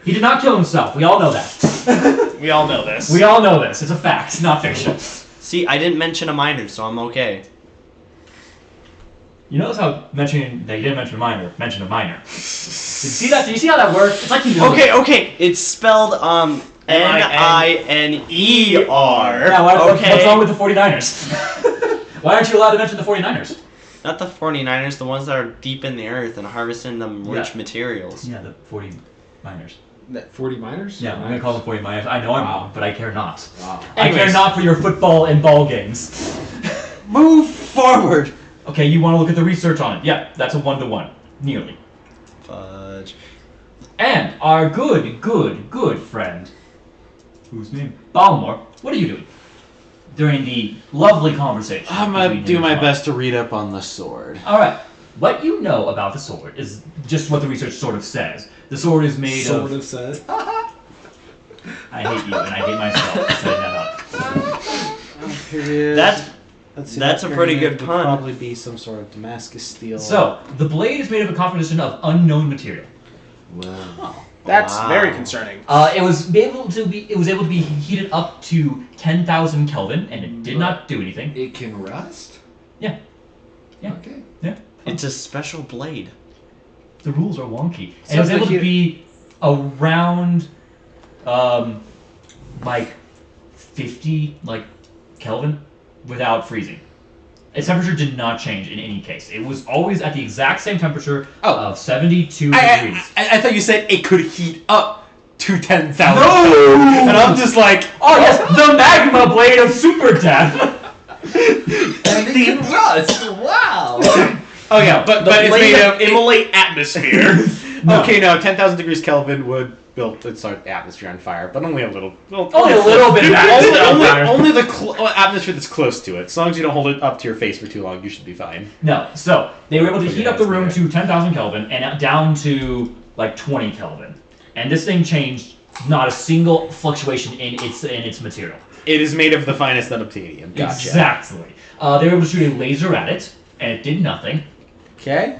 Speaker 1: He did not kill himself. We all know that.
Speaker 3: We all know this.
Speaker 1: We all know this. It's a fact, not fiction.
Speaker 2: See, I didn't mention a minor, so I'm okay.
Speaker 1: You notice how mentioning that you didn't mention a minor, mention a minor. Did you see that? Do you see how that works? It's like you know.
Speaker 2: Okay. It's spelled N-I-N-E-R.
Speaker 1: Yeah, what's wrong with the 49ers? Why aren't you allowed to mention the 49ers?
Speaker 2: Not the 49ers, the ones that are deep in the earth and harvesting them rich
Speaker 1: Yeah.
Speaker 2: materials.
Speaker 1: Yeah, the 49ers.
Speaker 4: 40 minors?
Speaker 1: Yeah, I'm gonna call them 49ers. I know I'm wrong, but I care not.
Speaker 4: Wow.
Speaker 1: I care
Speaker 2: Anyways.
Speaker 1: not for your football and ball games.
Speaker 2: Move forward!
Speaker 1: Okay, you want to look at the research on it? Yeah, that's a 1-to-1, nearly.
Speaker 2: Fudge.
Speaker 1: And our good friend, whose name? Balmore. What are you doing during the lovely conversation?
Speaker 5: I'm gonna
Speaker 1: between
Speaker 5: do
Speaker 1: him
Speaker 5: my
Speaker 1: and
Speaker 5: best to read up on the sword.
Speaker 1: All right. What you know about the sword is just what the research sort of says. The sword is made
Speaker 4: Sort
Speaker 1: of.
Speaker 4: of says.
Speaker 1: I hate you, and I hate myself for setting that up.
Speaker 5: Period.
Speaker 2: That's a pretty good
Speaker 5: Would
Speaker 2: pun.
Speaker 5: Probably be some sort of Damascus steel.
Speaker 1: So the blade is made of a composition of unknown material.
Speaker 5: Wow.
Speaker 3: That's
Speaker 2: Wow.
Speaker 3: very concerning.
Speaker 1: It was able to be heated up to 10,000 Kelvin, and it did not do anything.
Speaker 4: It can rust?
Speaker 1: Yeah. Yeah.
Speaker 4: Okay.
Speaker 2: It's a special blade.
Speaker 1: The rules are wonky.
Speaker 3: So
Speaker 1: And it was
Speaker 3: the
Speaker 1: able to
Speaker 3: heat-
Speaker 1: be around, like 50 Kelvin without freezing. Its temperature did not change in any case. It was always at the exact same temperature of 72 degrees.
Speaker 5: I thought you said it could heat up to 10,000.
Speaker 1: No!
Speaker 5: And I'm just like,
Speaker 1: Oh yes, the magma blade of super death.
Speaker 4: And it can rust! Wow!
Speaker 5: oh yeah, but it's
Speaker 3: Blade
Speaker 5: made
Speaker 3: of
Speaker 5: of
Speaker 3: immolate atmosphere.
Speaker 1: No.
Speaker 5: Okay, no, 10,000 degrees Kelvin would build its atmosphere on fire, but only a little. Well,
Speaker 1: Only a little bit of atmosphere on fire.
Speaker 5: only the atmosphere that's close to it. As long as you don't hold it up to your face for too long, you should be fine.
Speaker 1: No, so they were able to
Speaker 5: Put
Speaker 1: heat
Speaker 5: your
Speaker 1: up the
Speaker 5: hands
Speaker 1: room
Speaker 5: there.
Speaker 1: to 10,000 Kelvin and down to like 20 Kelvin, and this thing changed not a single fluctuation in its material.
Speaker 5: It is made of the finest unobtainium. Gotcha.
Speaker 1: Exactly. They were able to shoot a laser at it, and it did nothing.
Speaker 5: Okay.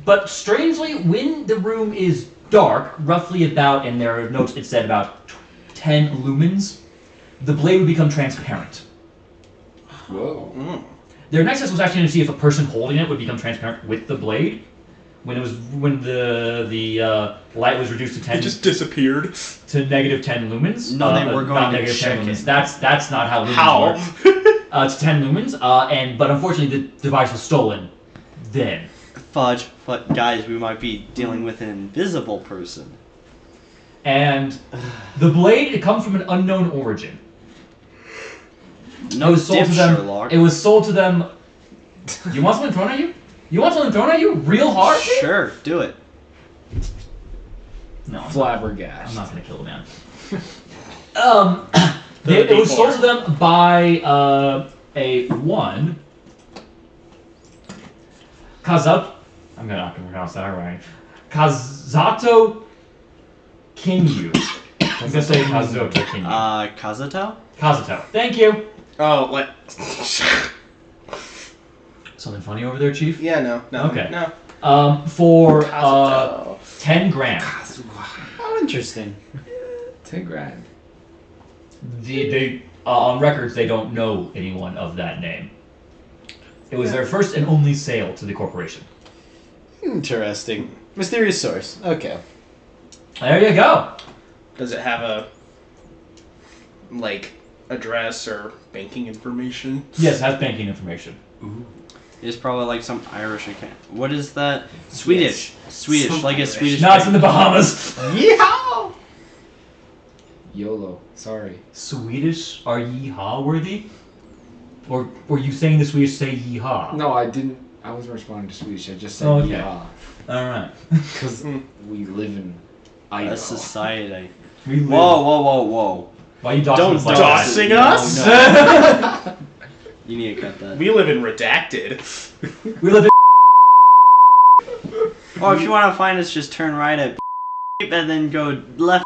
Speaker 1: But strangely, when the room is dark, roughly about, and there are notes it said about 10 lumens, the blade would become transparent.
Speaker 4: Whoa.
Speaker 1: Their next test was actually to see if a person holding it would become transparent with the blade. When the light was reduced to 10
Speaker 3: It just disappeared.
Speaker 1: to negative 10 lumens.
Speaker 2: No, they were going
Speaker 1: not
Speaker 2: to
Speaker 1: negative 10
Speaker 2: check
Speaker 1: lumens.
Speaker 2: it.
Speaker 1: That's not how lumens
Speaker 3: How?
Speaker 1: work. It's 10 lumens, but unfortunately the device was stolen then.
Speaker 2: Fudge, but guys, we might be dealing with an invisible person.
Speaker 1: And the blade, it comes from an unknown origin.
Speaker 2: No
Speaker 1: It was sold
Speaker 2: dip,
Speaker 1: to them.
Speaker 2: Sherlock.
Speaker 1: It was sold to them. You want something thrown at you? You want something thrown at you? Real hard?
Speaker 2: Sure, do it.
Speaker 1: No, I'm
Speaker 4: Flabbergasted.
Speaker 1: not gonna kill the man. It was sold to them by a one. I'm not gonna pronounce that right. Kazato Kinyu. I was gonna say Kazuto Kinyu.
Speaker 2: Kazuto?
Speaker 1: Kazuto. Thank you.
Speaker 3: Oh, what?
Speaker 1: Something funny over there, Chief?
Speaker 3: Yeah, no.
Speaker 1: Okay.
Speaker 3: No.
Speaker 1: For
Speaker 3: Kazuto.
Speaker 1: 10 grand.
Speaker 5: Oh, interesting.
Speaker 4: 10 grand.
Speaker 1: They on records they don't know anyone of that name. It was their first and only sale to the corporation.
Speaker 5: Interesting. Mysterious source. Okay.
Speaker 1: There you go.
Speaker 3: Does it have a, address or banking information?
Speaker 1: Yes, it has banking information.
Speaker 2: It's probably like some Irish account. What is that? Swedish. Swedish,
Speaker 3: Some
Speaker 2: like a
Speaker 3: Irish.
Speaker 2: Swedish.
Speaker 1: No, it's in the Bahamas.
Speaker 5: Yeehaw!
Speaker 4: YOLO. Sorry.
Speaker 1: Swedish are yeehaw worthy? Or were you saying the Swedish say yeehaw?
Speaker 4: No, I didn't. I wasn't responding to Swedish. I just said
Speaker 1: Oh, okay.
Speaker 4: yeah.
Speaker 1: Alright.
Speaker 4: Because we live in Idaho.
Speaker 2: A society.
Speaker 1: We live.
Speaker 2: Whoa.
Speaker 1: Why are you doxing
Speaker 2: Don't
Speaker 1: us like
Speaker 3: doxing
Speaker 1: that?
Speaker 3: us?
Speaker 1: No.
Speaker 2: You need to cut that.
Speaker 3: We live in Redacted.
Speaker 1: We live in
Speaker 2: Or if you want to find us, just turn right at and then go left.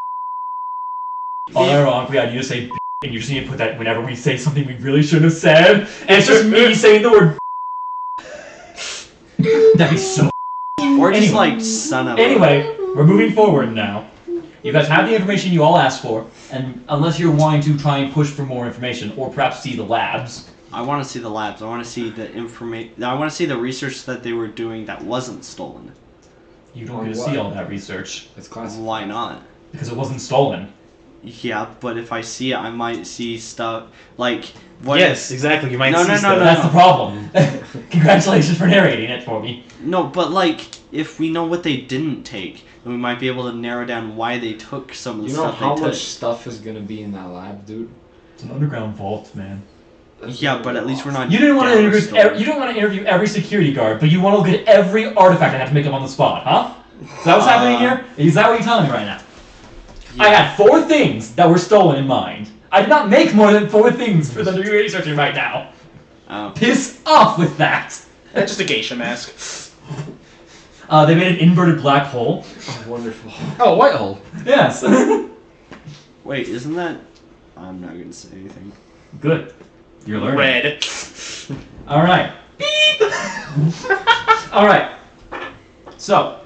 Speaker 1: all ironically, I need to say and you just need to put that whenever we say something we really shouldn't have said. And it's just me saying the word that'd be so
Speaker 2: Or just
Speaker 1: Anyway.
Speaker 2: like son of.
Speaker 1: Anyway, we're moving forward now. You guys have the information you all asked for, and unless you're wanting to try and push for more information, or perhaps see the labs.
Speaker 2: I want to see the labs. I want to see the information. I want to see the research that they were doing that wasn't stolen.
Speaker 1: You don't
Speaker 4: On
Speaker 1: get to
Speaker 4: what?
Speaker 1: see all that research,
Speaker 4: It's classified.
Speaker 2: Why not?
Speaker 1: because it wasn't stolen.
Speaker 2: Yeah, but if I see it, I might see stuff like what?
Speaker 5: Yes, exactly. You might
Speaker 2: No,
Speaker 5: see
Speaker 2: no,
Speaker 5: stuff.
Speaker 2: no.
Speaker 1: That's the problem. Congratulations for narrating it for me.
Speaker 2: No, but like if we know what they didn't take, then we might be able to narrow down why they took some of the
Speaker 4: You know
Speaker 2: stuff
Speaker 4: how
Speaker 2: they
Speaker 4: much
Speaker 2: took.
Speaker 4: stuff is gonna be in that lab, dude?
Speaker 1: It's an underground vault, man.
Speaker 2: Yeah, but at least we're not.
Speaker 1: You didn't want to
Speaker 2: down
Speaker 1: interview.
Speaker 2: stolen.
Speaker 1: You didn't want to interview every security guard, but you want to look at every artifact and have to make them on the spot, huh? Is that what's happening here? Is that what you're telling me right now? I had 4 things that were stolen in mind. I did not make more than 4 things for them to be researching right now.
Speaker 2: Oh.
Speaker 1: Piss off with that.
Speaker 3: That's just a geisha mask.
Speaker 1: They made an inverted black hole.
Speaker 4: Oh, wonderful.
Speaker 5: Oh, white hole.
Speaker 1: Yes.
Speaker 2: Wait, isn't that? I'm not gonna say anything.
Speaker 1: Good. You're learning.
Speaker 3: Red.
Speaker 1: All right. Beep. All right. So,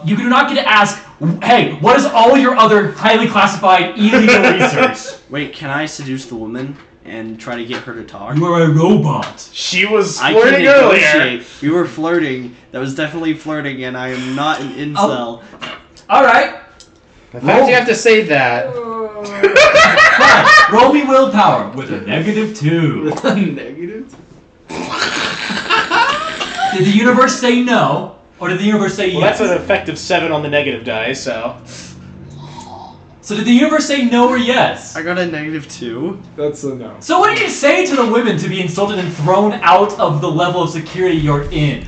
Speaker 1: you do not get to ask Hey, what is all your other highly classified illegal research?
Speaker 2: Wait, can I seduce the woman and try to get her to talk?
Speaker 1: You are a robot.
Speaker 3: She was
Speaker 2: I can
Speaker 3: flirting earlier.
Speaker 2: negotiate. You were flirting. That was definitely flirting, and I am not an incel.
Speaker 1: All right.
Speaker 5: The fact you have to say that.
Speaker 1: Fine. Roll me willpower with a -2.
Speaker 2: Negative?
Speaker 1: Did the universe say no, or did the universe say
Speaker 3: Well,
Speaker 1: yes?
Speaker 3: that's an effective 7 on the negative die, so.
Speaker 1: So did the universe say no or yes?
Speaker 2: I got a -2.
Speaker 4: That's a no.
Speaker 1: So what did you say to the women to be insulted and thrown out of the level of security you're in?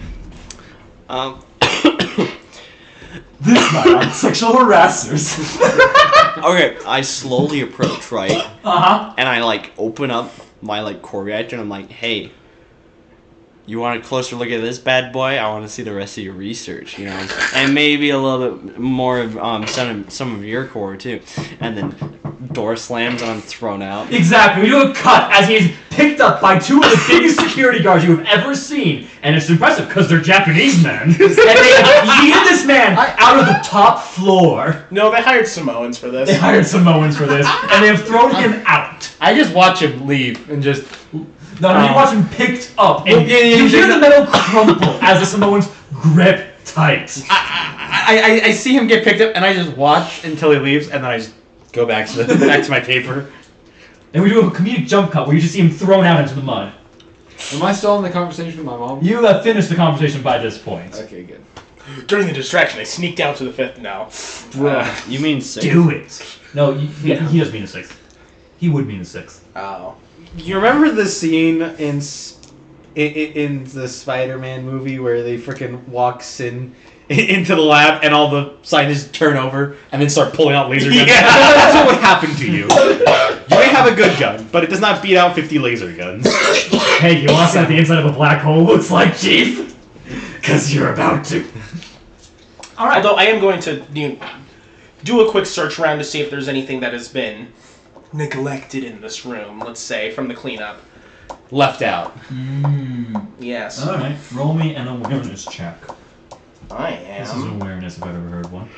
Speaker 1: This night on sexual harassers.
Speaker 2: Okay, I slowly approach, right?
Speaker 1: Uh-huh.
Speaker 2: And I, like, open up my, like, core reactor, and I'm like, hey, you want a closer look at this bad boy? I want to see the rest of your research, you know? And maybe a little bit more of some of your core, too. And then door slams and I'm thrown out.
Speaker 1: Exactly. We do a cut as he's picked up by 2 of the biggest security guards you have ever seen. And it's impressive because they're Japanese men. And they have yeeted this man out of the top floor.
Speaker 3: No, they hired Samoans for this.
Speaker 1: They hired Samoans for this. And they have thrown him out.
Speaker 5: I just watch him leave and just.
Speaker 1: No, you watch him picked up. And you hear the metal crumple as the Samoans grip tight.
Speaker 5: I see him get picked up and I just watch until he leaves and then I just go back to my paper.
Speaker 1: And we do a comedic jump cut where you just see him thrown out into the mud.
Speaker 4: Am I still in the conversation with my mom?
Speaker 1: You have finished the conversation by this point.
Speaker 4: Okay, good.
Speaker 3: During the distraction, I sneaked out to the 5th now.
Speaker 2: You mean 6?
Speaker 1: Do it. No, he doesn't mean the 6th. He would mean the 6th.
Speaker 3: Oh.
Speaker 5: You remember the scene in the Spider-Man movie where they freaking walks into the lab and all the scientists turn over and then start pulling out laser guns?
Speaker 3: Yeah.
Speaker 5: That's what would happen to you. You may have a good gun, but it does not beat out 50 laser guns.
Speaker 1: Hey, you want to see what the inside of a black hole looks like, Chief? Because you're about to.
Speaker 3: All right. Although I am going to do a quick search around to see if there's anything that has been neglected in this room, let's say, from the cleanup.
Speaker 5: Left out.
Speaker 3: Yes.
Speaker 1: Alright, roll me an awareness check.
Speaker 3: I
Speaker 1: This is
Speaker 3: am.
Speaker 1: awareness if I've ever heard one.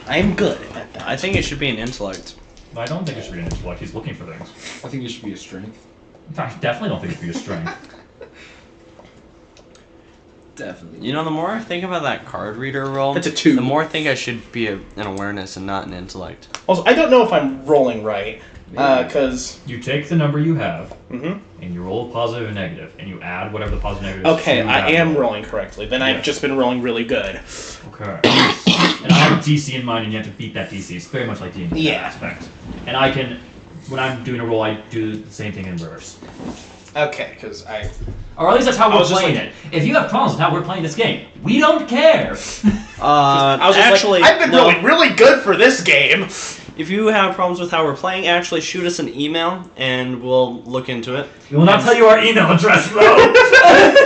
Speaker 3: I am good at that.
Speaker 2: I think it should be an intellect.
Speaker 1: I don't think it should be an intellect. He's looking for things.
Speaker 4: I think it should be a strength.
Speaker 1: In fact, I definitely don't think it should be a strength.
Speaker 2: Definitely. You know, the more I think about that card reader roll,
Speaker 3: It's a 2.
Speaker 2: the more I think I should be an awareness and not an intellect.
Speaker 3: Also, I don't know if I'm rolling right, because.
Speaker 1: You take the number you have,
Speaker 3: Mhm.
Speaker 1: and you roll a positive and negative, and you add whatever the positive and negative is.
Speaker 3: Okay,
Speaker 1: to
Speaker 3: I
Speaker 1: that
Speaker 3: am
Speaker 1: roll.
Speaker 3: rolling correctly. Then I've just been rolling really good.
Speaker 1: Okay. And I have a DC in mind, and you have to beat that DC. It's very much like D&D in
Speaker 3: Yeah.
Speaker 1: that aspect. And I can, when I'm doing a roll, I do the same thing in reverse.
Speaker 3: Okay, because I.
Speaker 1: Or at least that's how
Speaker 3: I
Speaker 1: we're
Speaker 3: was just
Speaker 1: playing
Speaker 3: like-
Speaker 1: it. If you have problems with how we're playing this game, we don't care.
Speaker 3: I was just
Speaker 2: Actually,
Speaker 3: like, I've been
Speaker 2: no.
Speaker 3: rolling really good for this game.
Speaker 2: If you have problems with how we're playing, actually shoot us an email and we'll look into it.
Speaker 1: We will not tell you our email address, though.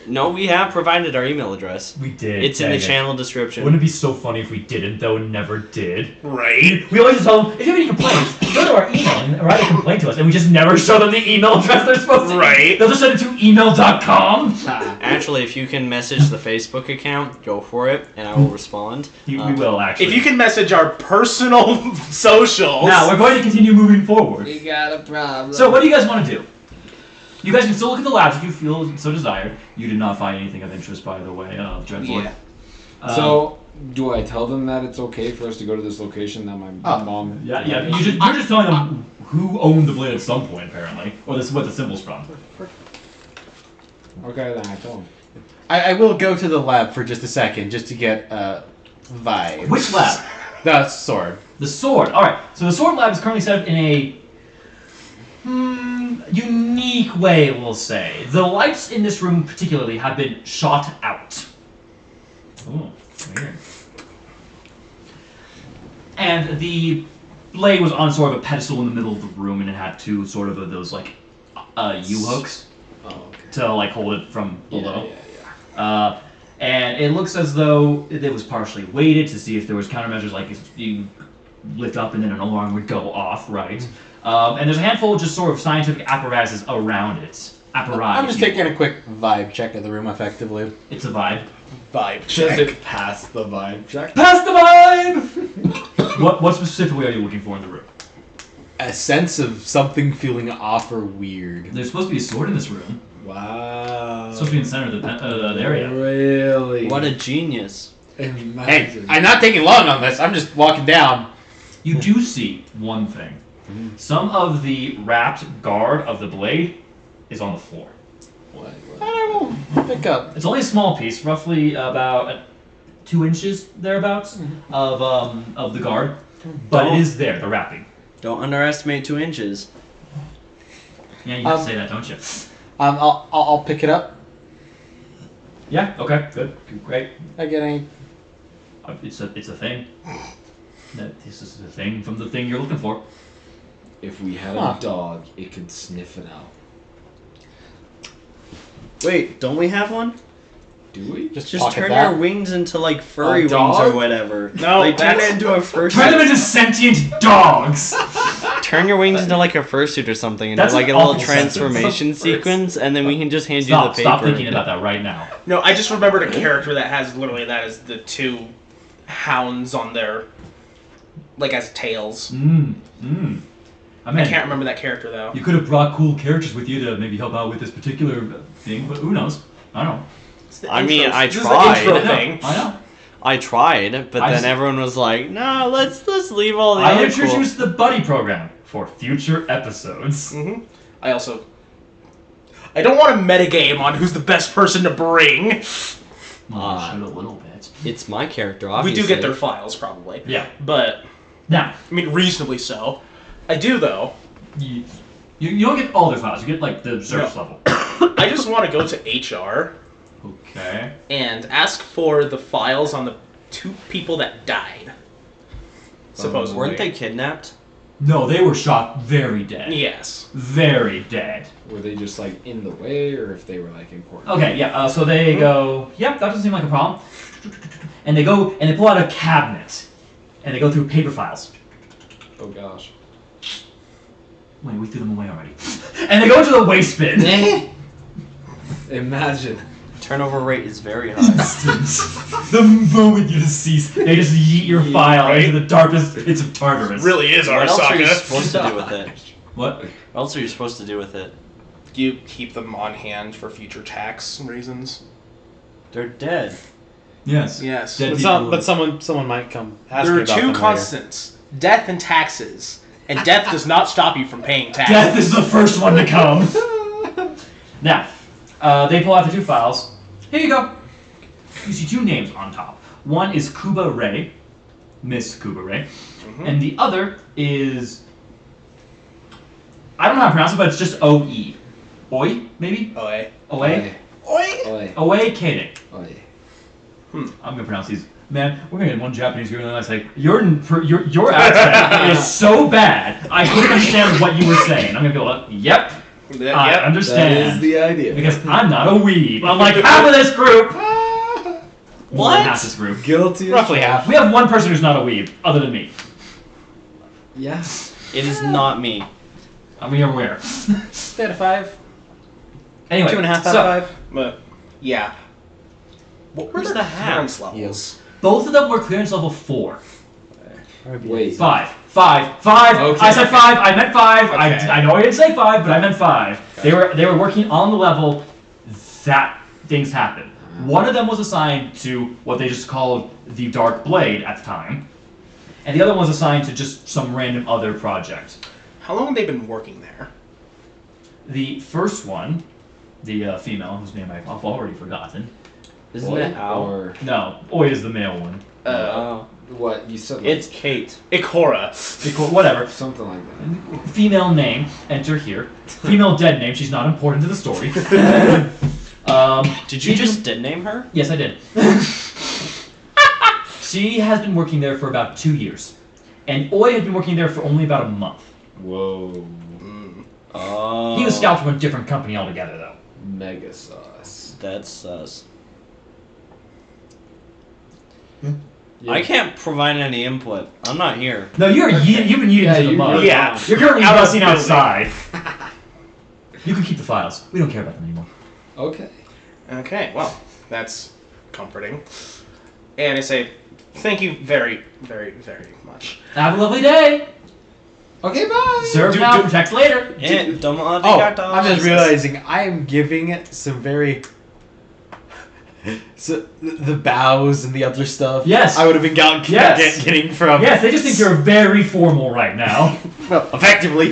Speaker 2: No, we have provided our email address.
Speaker 1: We did.
Speaker 2: It's in the
Speaker 1: dang it.
Speaker 2: channel description.
Speaker 1: Wouldn't it be so funny if we didn't, though, and never did?
Speaker 3: Right.
Speaker 1: We always just tell them, if you have any complaints, go to our email and write a complaint to us, and we just never show them the email address they're supposed to.
Speaker 3: Right.
Speaker 1: They'll just send it to email.com.
Speaker 2: Actually, if you can message the Facebook account, go for it, and I will respond.
Speaker 1: We will, actually.
Speaker 3: If you can message our personal socials.
Speaker 1: Now, we're going to continue moving forward.
Speaker 4: We got a problem.
Speaker 1: So, what do you guys want to do? You guys can still look at the labs if you feel so desired. You did not find anything of interest, by the way, Dreadful.
Speaker 4: Yeah. So, do I tell them that it's okay for us to go to this location that my mom...
Speaker 1: Yeah, you're just telling them who owned the blade at some point, apparently. Or this is what the symbol's from.
Speaker 4: Okay, then I tell them.
Speaker 5: I will go to the lab for just a second just to get vibes.
Speaker 1: Which lab?
Speaker 5: The sword.
Speaker 1: The sword. Alright, so the sword lab is currently set up in a unique way, we'll say. The lights in this room particularly have been shot out. Ooh, weird. And the blade was on sort of a pedestal in the middle of the room, and it had two sort of those like U-hooks to like hold it from below. And it looks as though it was partially weighted to see if there was countermeasures, like if you lift up and then an alarm would go off, right? And there's a handful of just sort of scientific apparatuses around it.
Speaker 5: I'm just taking a quick vibe check of the room effectively.
Speaker 1: It's a vibe.
Speaker 3: Vibe
Speaker 4: Does
Speaker 3: check.
Speaker 4: it pass the vibe check?
Speaker 1: Pass the vibe! What specifically are you looking for in the room?
Speaker 5: A sense of something feeling off or weird.
Speaker 1: There's supposed to be a sword in this room.
Speaker 4: Wow.
Speaker 1: It's supposed to be in the center of the area.
Speaker 4: Really?
Speaker 2: What a genius.
Speaker 5: Hey,
Speaker 4: Imagine.
Speaker 5: I'm not taking long on this. I'm just walking down.
Speaker 1: You do see one thing. Some of the wrapped guard of the blade is on the floor.
Speaker 4: What?
Speaker 5: I will pick up.
Speaker 1: It's only a small piece, roughly about 2 inches thereabouts of the guard, but it is there. The wrapping.
Speaker 2: Don't underestimate 2 inches.
Speaker 1: Yeah, you have to say that, don't you?
Speaker 5: I'll pick it up.
Speaker 1: Yeah. Okay. Good. Great.
Speaker 5: I get any.
Speaker 1: It's a thing. This is the thing from the thing you're looking for.
Speaker 4: If we had
Speaker 5: Huh.
Speaker 4: a dog, it could sniff it out.
Speaker 2: Wait, don't we have one?
Speaker 4: Do we?
Speaker 2: Just
Speaker 5: pocket
Speaker 2: turn
Speaker 5: that.
Speaker 2: our wings into like furry
Speaker 4: A
Speaker 2: wings
Speaker 4: dog?
Speaker 2: or whatever.
Speaker 3: No,
Speaker 2: like turn
Speaker 3: that's-
Speaker 2: it into a fursuit.
Speaker 1: Turn them into sentient dogs.
Speaker 2: Turn your wings into like a fursuit or something, and
Speaker 1: That's
Speaker 2: do like
Speaker 1: an
Speaker 2: a little
Speaker 1: awful
Speaker 2: transformation
Speaker 1: sentence.
Speaker 2: sequence, and then we can just hand you the
Speaker 1: Stop.
Speaker 2: paper.
Speaker 1: Stop thinking about that right now.
Speaker 3: No, I just remembered a character that has literally that as the 2 hounds on their, like as tails.
Speaker 1: I mean,
Speaker 3: I can't remember that character though.
Speaker 1: you could have brought cool characters with you to maybe help out with this particular thing, but who knows? I don't know.
Speaker 3: It's the
Speaker 2: I mean, I
Speaker 3: this is the
Speaker 2: tried.
Speaker 3: intro
Speaker 1: I know.
Speaker 3: thing.
Speaker 1: I know.
Speaker 2: I tried, but
Speaker 1: I
Speaker 2: then
Speaker 1: just-
Speaker 2: everyone was like, "No, let's leave all the
Speaker 1: I
Speaker 2: other
Speaker 1: introduced the buddy program for future episodes.
Speaker 3: I don't want to metagame on who's the best person to bring.
Speaker 1: Well, I should a little bit.
Speaker 2: cool." It's my character,
Speaker 3: We
Speaker 2: obviously.
Speaker 3: do get their files probably,
Speaker 1: Yeah.
Speaker 3: but
Speaker 1: Now,
Speaker 3: I mean reasonably so. I do though.
Speaker 1: you don't get all their files. You get like the service level.
Speaker 3: I just want to go to HR
Speaker 1: Okay.
Speaker 3: and ask for the files on the 2 people that died. Supposedly.
Speaker 2: Weren't they kidnapped?
Speaker 1: No, they were shot very dead.
Speaker 3: Yes.
Speaker 1: Very dead.
Speaker 4: Were they just like in the way, or if they were like important?
Speaker 1: Okay, yeah, so they go, yep, that doesn't seem like a problem. And they go and they pull out a cabinet. And they go through paper files.
Speaker 4: Oh gosh.
Speaker 1: Wait, we threw them away already. And they go into the waste bin.
Speaker 4: Imagine.
Speaker 2: Turnover rate is very high.
Speaker 1: The moment you decease, they just yeet your file into the darkest pits of Tartarus.
Speaker 3: Really is
Speaker 2: What else are you
Speaker 3: Arasaka.
Speaker 2: supposed to do with it?
Speaker 1: What?
Speaker 2: What else are you supposed to do with it?
Speaker 3: You keep them on hand for future tax reasons.
Speaker 2: They're dead.
Speaker 1: Yes.
Speaker 3: Yes.
Speaker 1: Dead
Speaker 5: But
Speaker 1: people.
Speaker 5: someone might come ask
Speaker 3: There
Speaker 5: me
Speaker 3: are
Speaker 5: about
Speaker 3: 2
Speaker 5: them
Speaker 3: constants: death and taxes. And death does not stop you from paying taxes.
Speaker 1: Death is the first one to come. Now, they pull out the 2 files. Here you go. You see 2 names on top. One is Kuba Ray, Miss Kuba Ray, and the other is, I don't know how to pronounce it, but it's just O-E. Oi, maybe?
Speaker 3: Oi.
Speaker 1: Oe?
Speaker 3: Oi.
Speaker 4: Oi.
Speaker 1: Oe Kade.
Speaker 4: Oi.
Speaker 1: I'm gonna pronounce these. Man, we're gonna get one Japanese girl and I was like, your accent is so bad, I couldn't understand what you were saying. I'm gonna go, yep, I
Speaker 3: Yep.
Speaker 4: That
Speaker 1: understand.
Speaker 4: is the idea.
Speaker 1: Because I'm not a weeb. I'm like, half of this group! More than
Speaker 2: What?
Speaker 1: half this group.
Speaker 4: Guilty.
Speaker 5: later. Roughly half.
Speaker 1: We have one person who's not a weeb, other than me.
Speaker 4: Yes.
Speaker 2: It is not me.
Speaker 1: We are aware.
Speaker 5: Stay at a 5.
Speaker 1: Anyway,
Speaker 2: 2.5 out
Speaker 1: so,
Speaker 2: of 5.
Speaker 3: But, yeah. What were
Speaker 2: Where's
Speaker 3: their
Speaker 2: the half?
Speaker 3: clearance levels?
Speaker 1: both of them were clearance level 4.
Speaker 4: Wait.
Speaker 1: 5. 5.
Speaker 4: Okay.
Speaker 1: I said 5. I meant 5.
Speaker 3: Okay.
Speaker 1: I know I didn't say 5, but I meant 5. They were working on the level that things happen. One of them was assigned to what they just called the Dark Blade at the time, and the other one was assigned to just some random other project.
Speaker 3: How long have they been working there?
Speaker 1: The first one, the female, whose name I've already forgotten.
Speaker 2: Isn't
Speaker 4: Oi
Speaker 2: it Al?
Speaker 4: or
Speaker 1: No, Oi is the male one.
Speaker 2: Oh.
Speaker 4: what you said? Like,
Speaker 2: It's Kate.
Speaker 3: Ikora.
Speaker 1: Whatever.
Speaker 4: something like that.
Speaker 1: Female name, enter here. Female dead name, she's not important to the story.
Speaker 2: Did you just dead name her?
Speaker 1: Yes, I did. She has been working there for about 2 years. And Oi had been working there for only about a month.
Speaker 4: Whoa.
Speaker 2: Oh.
Speaker 1: He was scouted from a different company altogether, though.
Speaker 4: Mega sauce.
Speaker 2: That's sus.
Speaker 4: Yeah.
Speaker 2: I can't provide any input. I'm not here.
Speaker 1: No, you've been yeeting
Speaker 4: Yeah,
Speaker 1: to the
Speaker 4: you-
Speaker 1: mud.
Speaker 3: Yeah.
Speaker 1: You're currently
Speaker 3: Out of
Speaker 1: busting
Speaker 3: building.
Speaker 1: outside. You can keep the files. We don't care about them anymore.
Speaker 4: Okay.
Speaker 3: Okay, well, that's comforting. And I say, thank you very, very, very much.
Speaker 1: Have a lovely day.
Speaker 4: Okay, bye.
Speaker 1: Serve now, protect later.
Speaker 2: And
Speaker 5: Oh, I'm just realizing I am giving it some very. So the bows and the other stuff.
Speaker 1: Yes.
Speaker 5: I would have been
Speaker 1: Yes.
Speaker 5: getting from.
Speaker 1: Yes, they just think you're very formal right now.
Speaker 5: Well, effectively,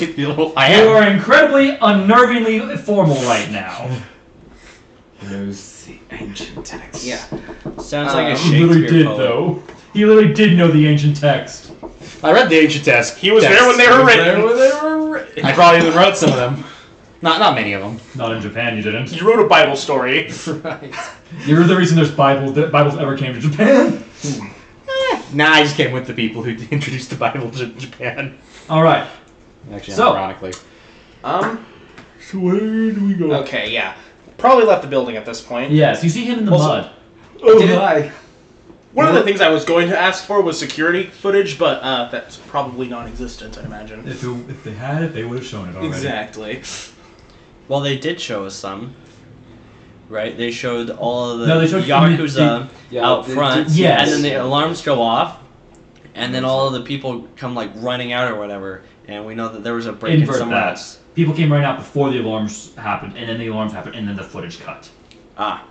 Speaker 5: I
Speaker 1: You
Speaker 5: am.
Speaker 1: are incredibly unnervingly formal right now.
Speaker 4: Knows the ancient text.
Speaker 3: Yeah.
Speaker 2: Sounds like a
Speaker 1: He literally
Speaker 2: Shakespeare
Speaker 1: did,
Speaker 2: poem.
Speaker 1: though. He literally did know the ancient text.
Speaker 5: I read the ancient text.
Speaker 3: He was there when they were written.
Speaker 5: I probably even wrote some of them. Not many of them.
Speaker 1: Not in Japan, you didn't.
Speaker 3: You wrote a Bible story.
Speaker 4: Right.
Speaker 1: You're the reason there's Bibles ever came to Japan.
Speaker 5: Nah, I just came with the people who introduced the Bible to Japan.
Speaker 1: All right.
Speaker 5: Actually,
Speaker 1: So-
Speaker 5: ironically.
Speaker 1: So where do we go?
Speaker 3: Okay, yeah. Probably left the building at this point.
Speaker 1: Yes, you see him in the
Speaker 3: Also-
Speaker 1: mud.
Speaker 4: Oh
Speaker 3: Did it-
Speaker 4: my.
Speaker 3: One of the things I was going to ask for was security footage, but that's probably non-existent, I imagine.
Speaker 1: If they had it, they would have shown it already.
Speaker 3: Exactly.
Speaker 2: Well, they did show us some. Right? They showed all of the
Speaker 1: No, they showed-
Speaker 2: Yakuza
Speaker 4: Yeah,
Speaker 2: out
Speaker 4: they
Speaker 2: front,
Speaker 4: did-
Speaker 1: Yes.
Speaker 2: and then the alarms go off, and then all of the people come like running out or whatever, and we know that there was a break in
Speaker 1: Invert
Speaker 2: somewhere
Speaker 1: that.
Speaker 2: else.
Speaker 1: People came right out before the alarms happened, and then the alarms happened, and then the footage cut.
Speaker 2: Ah,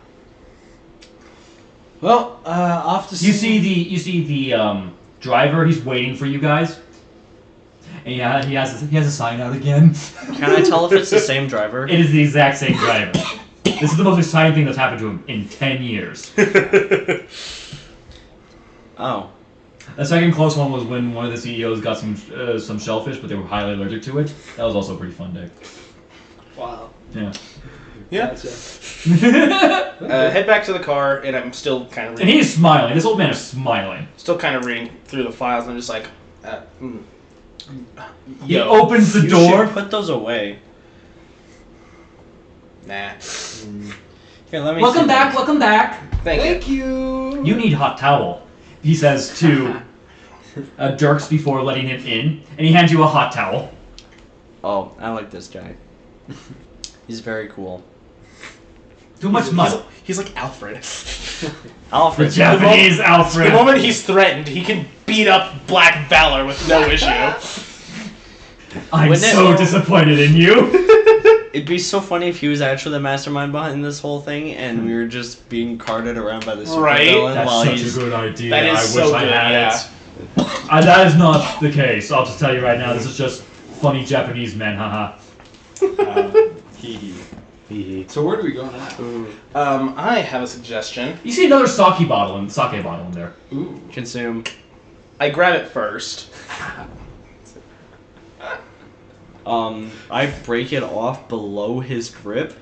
Speaker 5: Well, off to
Speaker 1: You see the driver. He's waiting for you guys, and he has a sign out again.
Speaker 2: can I tell if it's the same driver?
Speaker 1: It is the exact same driver. This is the most exciting thing that's happened to him in 10 years.
Speaker 2: Oh,
Speaker 1: The second close one was when one of the CEOs got some shellfish, but they were highly allergic to it. That was also a pretty fun day.
Speaker 4: Wow.
Speaker 1: Yeah.
Speaker 3: Yeah.
Speaker 4: Gotcha.
Speaker 3: Head back to the car, and I'm still kind of
Speaker 1: And he's smiling. This old man is smiling.
Speaker 3: reading through the files, and I'm just like,
Speaker 1: He
Speaker 3: yo,
Speaker 1: opens the
Speaker 2: you
Speaker 1: door.
Speaker 2: should put those away.
Speaker 3: nah.
Speaker 2: Here, let me.
Speaker 1: Welcome
Speaker 2: see
Speaker 1: back.
Speaker 2: those.
Speaker 1: Welcome back.
Speaker 3: Thank you.
Speaker 4: you.
Speaker 1: You need hot towel. He says to Dirks before letting him in, and he hands you a hot towel.
Speaker 2: Oh, I like this guy. He's very cool.
Speaker 1: Too much mud.
Speaker 3: He's like Alfred.
Speaker 1: The
Speaker 2: Alfred.
Speaker 1: Japanese
Speaker 3: The
Speaker 1: Alfred.
Speaker 3: moment he's threatened, he can beat up Black Valor with no issue.
Speaker 1: I'm
Speaker 2: Wouldn't it-
Speaker 1: so disappointed in you.
Speaker 2: It'd be so funny if he was actually the mastermind behind this whole thing, and we were just being carted around by the
Speaker 3: Right?
Speaker 2: supervillain
Speaker 1: That's
Speaker 2: while
Speaker 1: such
Speaker 2: he's.
Speaker 1: a good idea.
Speaker 3: That is
Speaker 1: I
Speaker 3: so
Speaker 1: wish I
Speaker 3: good,
Speaker 1: had
Speaker 3: yeah.
Speaker 1: it. That is not the case. I'll just tell you right now. This is just funny Japanese men. Haha.
Speaker 4: So where do we go now?
Speaker 3: I have a suggestion.
Speaker 1: You see another sake bottle in there.
Speaker 4: Ooh.
Speaker 2: Consume.
Speaker 3: I grab it first.
Speaker 2: I break it off below his grip,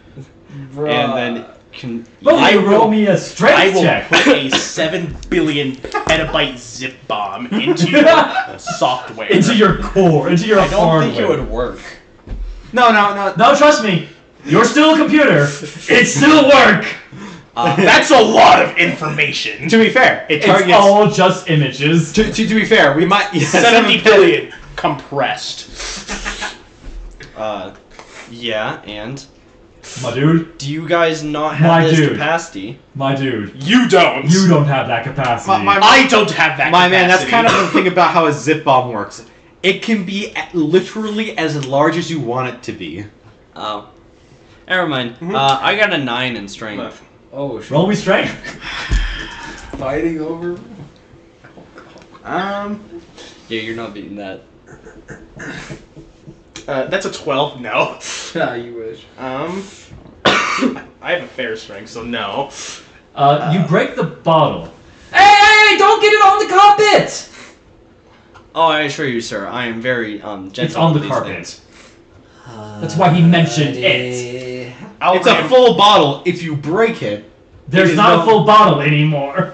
Speaker 4: Bruh.
Speaker 2: and then can.
Speaker 1: But
Speaker 3: I
Speaker 1: you roll
Speaker 3: will-
Speaker 1: me a
Speaker 3: I
Speaker 1: strength
Speaker 3: will
Speaker 1: check.
Speaker 3: put a 7 billion petabyte zip bomb into your software.
Speaker 1: Into your core, into your
Speaker 2: I don't
Speaker 1: hardware.
Speaker 2: think it would work.
Speaker 5: No.
Speaker 1: No, trust me. You're still a computer. It still work.
Speaker 3: That's a lot of information.
Speaker 5: To be fair, it
Speaker 1: It's
Speaker 5: targets.
Speaker 1: all just images.
Speaker 5: To be fair, we might. Yeah,
Speaker 3: 70 billion compressed.
Speaker 2: Yeah, and
Speaker 1: My dude,
Speaker 2: do you guys not have
Speaker 1: My
Speaker 2: this
Speaker 1: dude.
Speaker 2: capacity?
Speaker 1: my dude.
Speaker 3: You don't.
Speaker 1: You don't have that capacity.
Speaker 3: I don't have that
Speaker 5: My man, that's
Speaker 3: capacity.
Speaker 5: kind of the thing about how a zip bomb works. It can be literally as large as you want it to be.
Speaker 2: Oh. Never mind. I got a 9 in strength.
Speaker 4: Oh, shit.
Speaker 1: Roll me strength.
Speaker 4: Fighting over.
Speaker 2: Yeah, you're not beating that.
Speaker 3: That's a 12. No.
Speaker 4: Yeah, you wish.
Speaker 3: I have a fair strength, so no.
Speaker 1: You break the bottle. Hey, don't get it on the carpet!
Speaker 2: Oh, I assure you, sir, I am very gentle.
Speaker 1: It's on the
Speaker 2: with these
Speaker 1: carpet.
Speaker 2: things.
Speaker 1: That's why he mentioned it.
Speaker 5: It's a full bottle. If you break it,
Speaker 1: There's
Speaker 5: is
Speaker 1: not
Speaker 5: no-
Speaker 1: a full bottle anymore.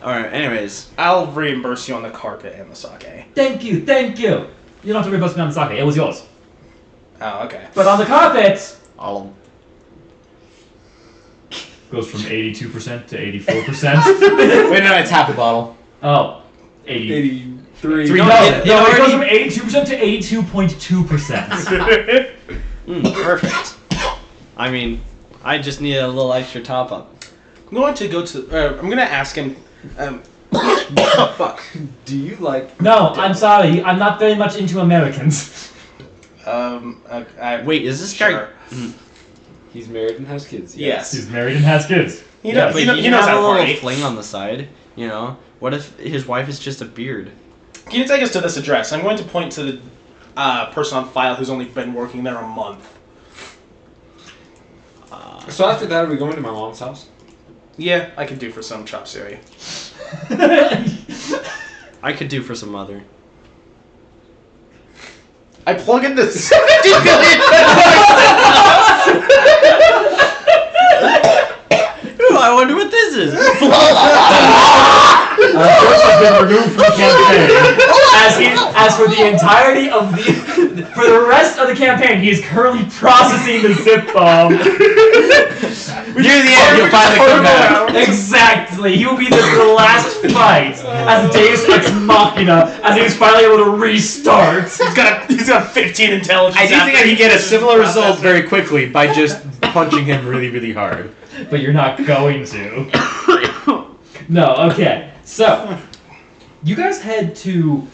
Speaker 2: Alright, anyways.
Speaker 3: I'll reimburse you on the carpet and the sake.
Speaker 1: Thank you. You don't have to reimburse me on the sake. It was yours.
Speaker 3: Oh, okay.
Speaker 1: But on the carpet,
Speaker 2: I'll.
Speaker 1: goes from 82% to 84%.
Speaker 5: wait, no, it's half a bottle.
Speaker 1: Oh, 80.
Speaker 4: 83.
Speaker 5: Three-
Speaker 1: No,
Speaker 2: it
Speaker 1: it
Speaker 2: already-
Speaker 1: goes from 82% to 82.2%.
Speaker 2: Perfect. I mean, I just need a little extra top up.
Speaker 3: I'm going to go to. I'm going to ask him. Fuck.
Speaker 4: Do you like?
Speaker 1: No, I'm sorry. I'm not very much into Americans.
Speaker 2: Wait, is this
Speaker 3: Sure.
Speaker 2: guy?
Speaker 4: He's married and has kids.
Speaker 3: Yes.
Speaker 1: He's married and has kids.
Speaker 3: He knows.
Speaker 2: Wait,
Speaker 3: He knows
Speaker 2: have
Speaker 3: how
Speaker 2: a
Speaker 3: to
Speaker 2: little
Speaker 3: party.
Speaker 2: fling on the side. You know, what if his wife is just a beard?
Speaker 3: Can you take us to this address? I'm going to point to the person on file who's only been working there a month.
Speaker 4: So after that, are we going to my mom's house?
Speaker 3: Yeah, I could do for some chop suey.
Speaker 2: I could do for some other.
Speaker 3: I plug in the 70 million.
Speaker 2: Ooh, I wonder what this is.
Speaker 1: Bush has been removed from the campaign. As for the entirety of for the rest of the campaign, he is currently processing the zip bomb.
Speaker 5: Near the end, you'll finally come out.
Speaker 1: Exactly. He will be the last fight as Deus Ex Machina, as he is finally able to restart.
Speaker 3: He's got 15 intelligence.
Speaker 5: I do think I can get a similar result very quickly by just punching him really, really hard.
Speaker 1: But you're not going to. No, okay. So, you guys head to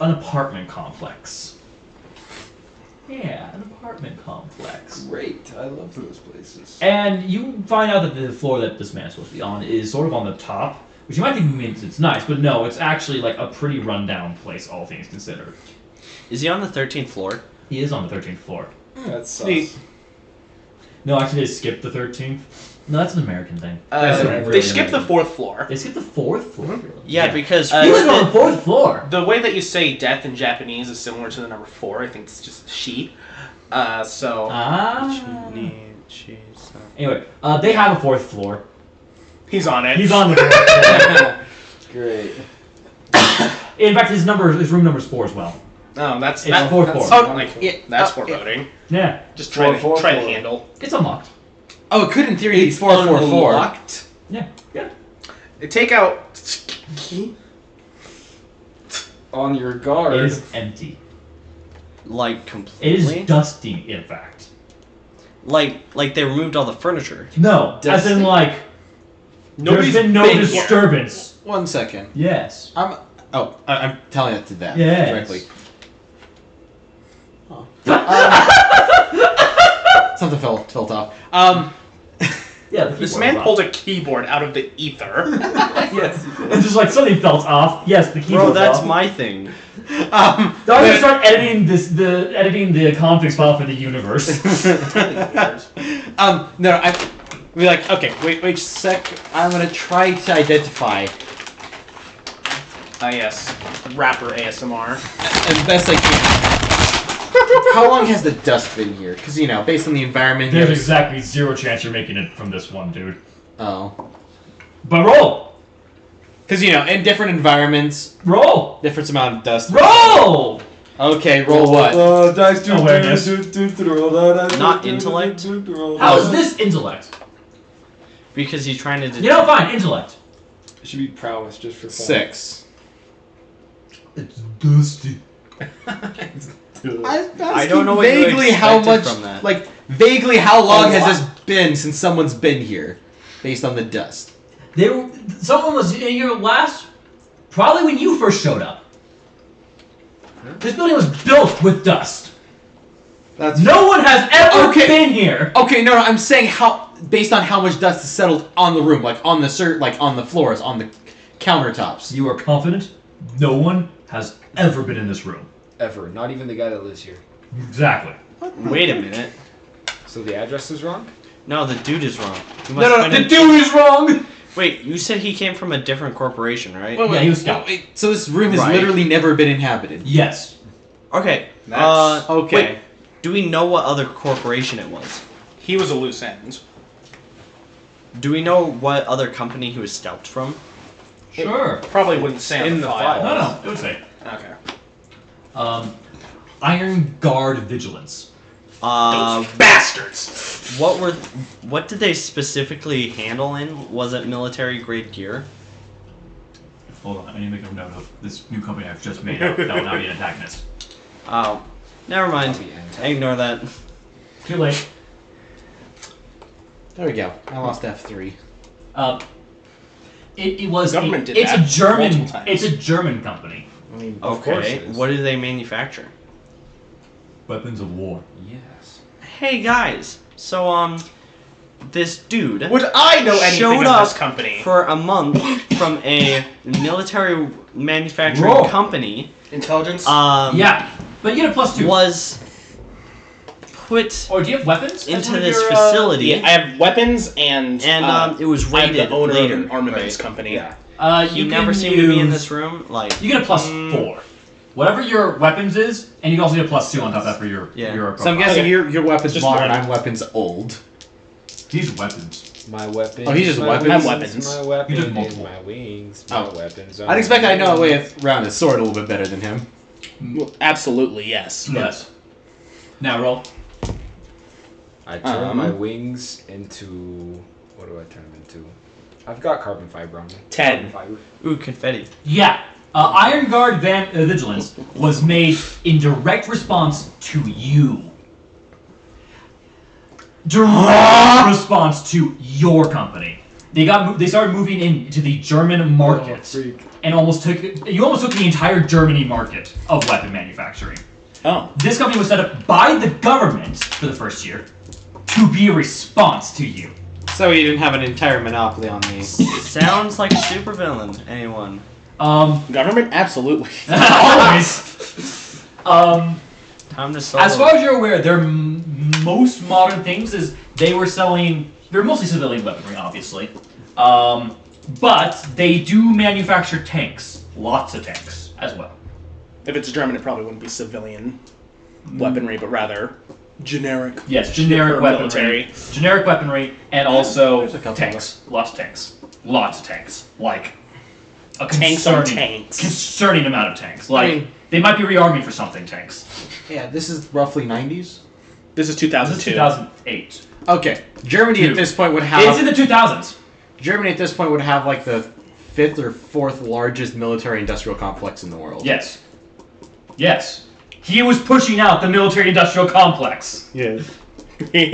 Speaker 1: an apartment complex. Yeah, an apartment complex.
Speaker 4: Great. I love those places.
Speaker 1: And you find out that the floor that this man is supposed to be on is sort of on the top, which you might think means it's nice, but no, it's actually like a pretty rundown place, all things considered.
Speaker 2: Is he on the 13th floor?
Speaker 1: He is on the 13th floor.
Speaker 4: That's sus.
Speaker 1: No, actually, they skipped the 13th. No, that's an American thing.
Speaker 3: They skipped the 4th floor.
Speaker 1: They skipped the 4th floor?
Speaker 2: Yeah, because
Speaker 1: He was on the 4th floor.
Speaker 3: The way that you say death in Japanese is similar to the number 4. I think it's just she. So.
Speaker 1: Anyway, they have a 4th floor.
Speaker 3: He's on it.
Speaker 1: He's on the 4th floor.
Speaker 4: Great.
Speaker 1: In fact, his room number is 4 as well.
Speaker 3: Oh, that's
Speaker 1: It's 4th floor.
Speaker 3: That's foreboding.
Speaker 1: Yeah.
Speaker 3: Just try
Speaker 4: Four,
Speaker 3: the
Speaker 4: four.
Speaker 3: handle.
Speaker 1: It's unlocked.
Speaker 5: Oh, it could in theory be 444.
Speaker 2: Unlocked?
Speaker 1: Yeah. Yeah.
Speaker 3: Take out key.
Speaker 4: On your guard.
Speaker 1: It is empty.
Speaker 2: Like
Speaker 1: It
Speaker 2: completely?
Speaker 1: is dusty, in fact.
Speaker 2: Like they removed all the furniture.
Speaker 1: No, as in like,
Speaker 3: Nobody's
Speaker 1: there's been no
Speaker 3: been here.
Speaker 1: disturbance.
Speaker 5: 1 second.
Speaker 1: Yes.
Speaker 5: I'm telling it to them
Speaker 1: Yes.
Speaker 5: directly. Huh. Something fell off.
Speaker 1: Yeah, the
Speaker 3: This
Speaker 1: keyboard
Speaker 3: man
Speaker 1: was
Speaker 3: pulled a keyboard out of the ether.
Speaker 4: Yes.
Speaker 1: off. It's just like something felt off. Yes, the keyboard.
Speaker 2: Bro, that's
Speaker 1: off.
Speaker 2: my thing.
Speaker 1: I'm gonna start editing the configs file for the universe.
Speaker 5: No, I'd be like, okay, wait a sec. I'm gonna try to identify
Speaker 3: Yes. Rapper ASMR.
Speaker 5: as best I can. How long has the dust been here? Because, you know, based on the environment
Speaker 1: There's
Speaker 5: here.
Speaker 1: exactly 0 chance you're making it from this one, dude.
Speaker 5: Oh.
Speaker 1: But roll!
Speaker 5: Because, you know, in different environments,
Speaker 1: Roll!
Speaker 5: different amount of dust.
Speaker 1: Roll!
Speaker 5: Okay, roll what?
Speaker 1: Awareness.
Speaker 2: Not intellect?
Speaker 1: How is this intellect?
Speaker 2: Because he's trying to.
Speaker 1: You know, fine, intellect.
Speaker 4: It should be prowess just for fun.
Speaker 5: 6.
Speaker 1: It's dusty.
Speaker 2: I don't know what you
Speaker 5: vaguely how
Speaker 2: expected
Speaker 5: much,
Speaker 2: from that.
Speaker 5: like, vaguely how long
Speaker 3: A
Speaker 5: has
Speaker 3: lot.
Speaker 5: this been since someone's been here, based on the dust.
Speaker 1: Someone was in here last, probably when you first showed up. This building was built with dust.
Speaker 5: That's
Speaker 1: No one has ever
Speaker 5: Okay.
Speaker 1: been here.
Speaker 5: Okay, no, I'm saying how, based on how much dust has settled on the room, like on the on the floors, on the countertops.
Speaker 1: You are confident no one has ever been in this room.
Speaker 4: Ever. Not even the guy that lives here.
Speaker 1: Exactly.
Speaker 2: Wait a minute.
Speaker 4: So the address is wrong?
Speaker 2: No, the dude is wrong. He must
Speaker 5: No,
Speaker 2: have
Speaker 5: the
Speaker 2: been
Speaker 5: dude is wrong.
Speaker 2: Wait, you said he came from a different corporation, right?
Speaker 5: Wait,
Speaker 1: Yeah, he was scout.
Speaker 5: wait, so this room has
Speaker 2: Right.
Speaker 5: literally never been inhabited.
Speaker 1: Yes.
Speaker 2: Okay.
Speaker 4: That's-
Speaker 5: Okay.
Speaker 2: Wait, do we know what other corporation it was?
Speaker 3: He was a loose end.
Speaker 2: Do we know what other company he was scalped from?
Speaker 1: Sure.
Speaker 3: Probably wouldn't say on
Speaker 4: In
Speaker 3: the
Speaker 4: the
Speaker 3: file.
Speaker 4: file.
Speaker 1: No, it would say.
Speaker 3: Okay.
Speaker 1: Iron Guard Vigilance.
Speaker 3: Those bastards.
Speaker 2: What did they specifically handle in? Was it military grade gear?
Speaker 1: Hold on, I need to make a note of this new company I've just made up. That will now be an antagonist.
Speaker 2: Oh, never mind. Ignore that.
Speaker 1: Too late.
Speaker 5: There we go. I lost F3.
Speaker 1: It was.
Speaker 3: Government did
Speaker 1: it's
Speaker 3: that
Speaker 1: a German.
Speaker 3: multiple times.
Speaker 1: It's a German company.
Speaker 5: I mean,
Speaker 2: Okay.
Speaker 5: of course it is.
Speaker 2: What do they manufacture?
Speaker 1: Weapons of war.
Speaker 4: Yes.
Speaker 2: Hey guys, so this dude
Speaker 3: Would I know anything
Speaker 2: showed
Speaker 3: of
Speaker 2: up
Speaker 3: this company?
Speaker 2: for a month from a military manufacturing
Speaker 1: Roll.
Speaker 2: company.
Speaker 3: Intelligence?
Speaker 1: Yeah, but you get a +2.
Speaker 2: Was put
Speaker 1: Or do you have weapons?
Speaker 2: into
Speaker 1: as one of
Speaker 2: this
Speaker 1: your,
Speaker 2: facility,
Speaker 3: yeah, I have weapons and
Speaker 2: it was
Speaker 3: I have
Speaker 2: raided
Speaker 3: the owner
Speaker 2: later.
Speaker 3: of an armaments
Speaker 2: right?
Speaker 3: company.
Speaker 4: Yeah.
Speaker 2: He
Speaker 1: you
Speaker 2: never
Speaker 1: can
Speaker 2: seemed to be in
Speaker 1: use-
Speaker 2: this room. Like
Speaker 1: You get a +4. Whatever your weapons is, and you can also get a +2 on top of that for your
Speaker 2: Yeah.
Speaker 1: your.
Speaker 5: So I'm
Speaker 1: profile.
Speaker 5: guessing your weapons
Speaker 3: Just
Speaker 5: modern,
Speaker 3: one.
Speaker 5: I'm weapons old.
Speaker 1: These weapons.
Speaker 4: My weapons.
Speaker 5: Oh, he's just
Speaker 4: my
Speaker 5: weapons?
Speaker 3: I'm weapons.
Speaker 4: My
Speaker 1: You
Speaker 4: weapons.
Speaker 1: took multiple.
Speaker 4: My wings.
Speaker 5: Oh.
Speaker 4: My weapons.
Speaker 5: I'd expect I know a way around his sword a little bit better than him.
Speaker 3: Well, absolutely, yes.
Speaker 1: Yes. Now roll.
Speaker 4: I turn my wings into. What do I turn them into? I've got carbon fiber on me.
Speaker 3: 10.
Speaker 4: Carbon fiber.
Speaker 2: ooh, confetti.
Speaker 1: Yeah. Iron Guard Vigilance was made in direct response to you. Direct response to your company. They started moving into the German market,
Speaker 4: Oh, freak.
Speaker 1: and you almost took the entire Germany market of weapon manufacturing.
Speaker 3: Oh.
Speaker 1: This company was set up by the government for the first year to be a response to you.
Speaker 5: So he didn't have an entire monopoly on these.
Speaker 2: Sounds like a supervillain. Anyone?
Speaker 3: Government? Absolutely.
Speaker 1: Always.
Speaker 2: Time to solo.
Speaker 1: As far as you're aware, their most modern things is they were selling. They're mostly civilian weaponry, obviously, but they do manufacture tanks, lots of tanks as well.
Speaker 3: If it's German, it probably wouldn't be civilian weaponry, but rather generic.
Speaker 1: Yes, generic
Speaker 3: For
Speaker 1: weaponry,
Speaker 3: military.
Speaker 1: generic weaponry, and also
Speaker 5: There's a couple
Speaker 1: tanks. Lots of tanks. Lots of tanks. Like a
Speaker 3: Tanks on
Speaker 1: concerning,
Speaker 3: tanks.
Speaker 1: concerning amount of tanks. Like
Speaker 5: mean-
Speaker 1: they might be rearming for something. Tanks.
Speaker 5: Yeah, this is roughly 90s.
Speaker 3: This is
Speaker 1: This is
Speaker 3: 2002.
Speaker 1: 2008.
Speaker 5: Okay, Germany
Speaker 1: Two.
Speaker 5: at this point would
Speaker 1: It's
Speaker 5: have
Speaker 1: in the 2000s.
Speaker 5: Germany at this point would have like the 5th or 4th largest military-industrial complex in the world.
Speaker 1: Yes. Yes. He was pushing out the military-industrial complex.
Speaker 5: Yes.
Speaker 1: he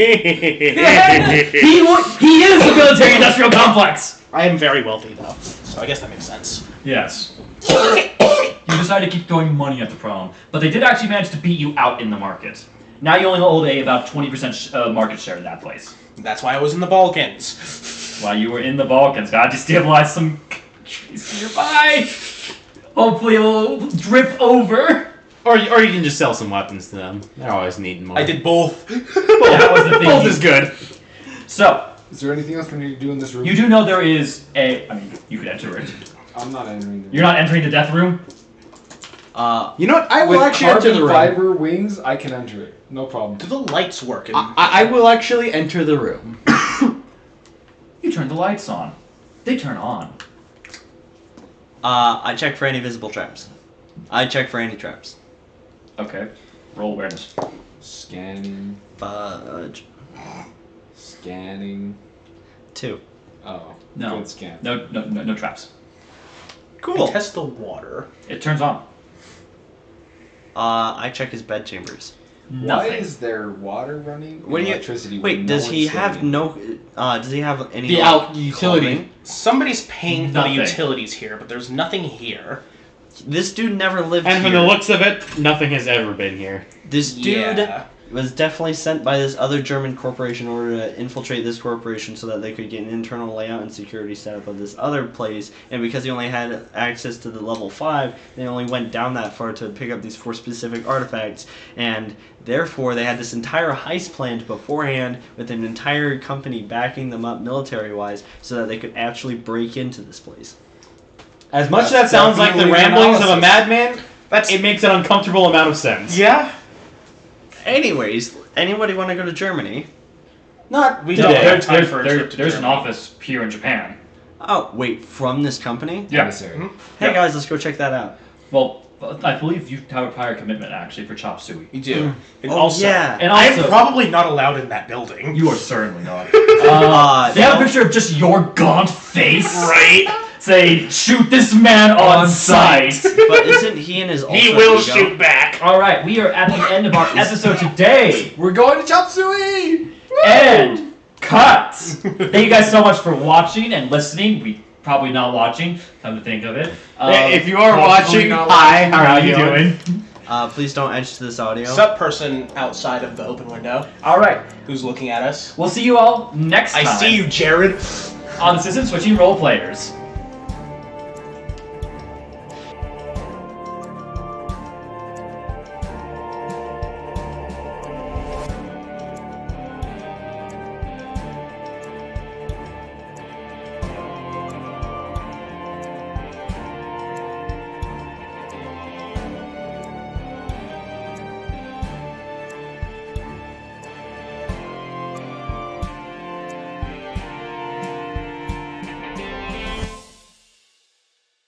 Speaker 1: is the military-industrial complex.
Speaker 3: I am very wealthy, though, so I guess that makes sense.
Speaker 1: Yes. You decided to keep throwing money at the problem, but they did actually manage to beat you out in the market. Now you only hold about 20% market share in that place.
Speaker 3: That's why I was in the Balkans.
Speaker 1: While you were in the Balkans, God, just stabilize some countries nearby. Hopefully it'll drip over.
Speaker 5: Or you can just sell some weapons to them. They're always needing more.
Speaker 3: I did both.
Speaker 1: That was the thing.
Speaker 5: Both is good.
Speaker 1: So,
Speaker 4: Is there anything else we need to do in this room?
Speaker 1: you do know there is a... I mean, you could enter it.
Speaker 4: I'm not entering the
Speaker 1: You're not entering the death room?
Speaker 5: You know what? I will
Speaker 4: With
Speaker 5: actually enter the
Speaker 4: carbon
Speaker 5: room.
Speaker 4: fiber wings, I can enter it. No problem.
Speaker 3: Do the lights work? In-
Speaker 5: I will actually enter the room.
Speaker 1: You turn the lights on. They turn on.
Speaker 2: I check for any visible traps. I check for any traps.
Speaker 1: Okay. Roll awareness.
Speaker 4: Scanning.
Speaker 2: Fudge.
Speaker 4: Scanning.
Speaker 2: 2.
Speaker 4: Oh.
Speaker 1: No.
Speaker 4: Good scan.
Speaker 1: No traps.
Speaker 2: Cool.
Speaker 3: Test the water.
Speaker 1: It turns on.
Speaker 2: I check his bed chambers.
Speaker 1: Nothing.
Speaker 4: Why is there water running?
Speaker 2: What do you?
Speaker 4: Electricity.
Speaker 2: Wait,
Speaker 4: when
Speaker 2: does
Speaker 4: no
Speaker 2: he
Speaker 4: one's
Speaker 2: have
Speaker 4: sitting?
Speaker 2: no? Does he have any?
Speaker 5: The
Speaker 2: like,
Speaker 5: utility.
Speaker 2: clothing?
Speaker 3: Somebody's paying for the
Speaker 1: Nothing.
Speaker 3: utilities here, but there's nothing here.
Speaker 2: This dude never lived
Speaker 5: And from
Speaker 2: here.
Speaker 5: the looks of it, nothing has ever been here.
Speaker 2: This dude
Speaker 3: Yeah.
Speaker 2: was definitely sent by this other German corporation in order to infiltrate this corporation so that they could get an internal layout and security setup of this other place. And because he only had access to the level 5, they only went down that far to pick up these 4 specific artifacts. And therefore, they had this entire heist planned beforehand with an entire company backing them up military-wise so that they could actually break into this place.
Speaker 5: As much as
Speaker 4: That's
Speaker 5: that sounds like the
Speaker 4: definitely
Speaker 5: ramblings of a
Speaker 4: analysis.
Speaker 5: madman,
Speaker 3: That's
Speaker 5: it makes an uncomfortable amount of sense.
Speaker 3: yeah.
Speaker 2: Anyways, anybody want to go to Germany?
Speaker 5: Not
Speaker 3: We
Speaker 1: No,
Speaker 3: don't
Speaker 5: today.
Speaker 3: have time for a trip to
Speaker 1: there's an
Speaker 3: Germany.
Speaker 1: office here in Japan.
Speaker 2: Oh, wait, from this company?
Speaker 1: Yeah.
Speaker 4: Emissary.
Speaker 2: Hey
Speaker 1: Yeah.
Speaker 2: guys, let's go check that out.
Speaker 1: Well, I believe you have a prior commitment actually for chop suey.
Speaker 3: You do. And
Speaker 2: Oh,
Speaker 3: also,
Speaker 2: yeah.
Speaker 1: And
Speaker 3: I am
Speaker 1: also,
Speaker 3: probably not allowed in that building.
Speaker 1: you are certainly not. They
Speaker 2: no.
Speaker 1: have a picture of just your gaunt face.
Speaker 3: Right?
Speaker 1: Say, shoot this man on sight.
Speaker 2: But isn't he and his
Speaker 3: He
Speaker 2: alter
Speaker 3: will
Speaker 2: ego?
Speaker 3: shoot back.
Speaker 1: All right, we are at the end of our episode today,
Speaker 4: We're going to chop suey.
Speaker 1: and Cut! Thank you guys so much for watching and listening. We probably not watching, come to think of it.
Speaker 5: If you are
Speaker 4: Possibly
Speaker 5: watching,
Speaker 4: not
Speaker 5: hi,
Speaker 4: watching.
Speaker 5: how are you doing?
Speaker 2: Please don't edge this audio.
Speaker 3: Sup person outside of the open window
Speaker 1: Alright,
Speaker 3: who's looking at us.
Speaker 1: we'll see you all next time
Speaker 3: I see you, Jared.
Speaker 1: on System Switching Role Players.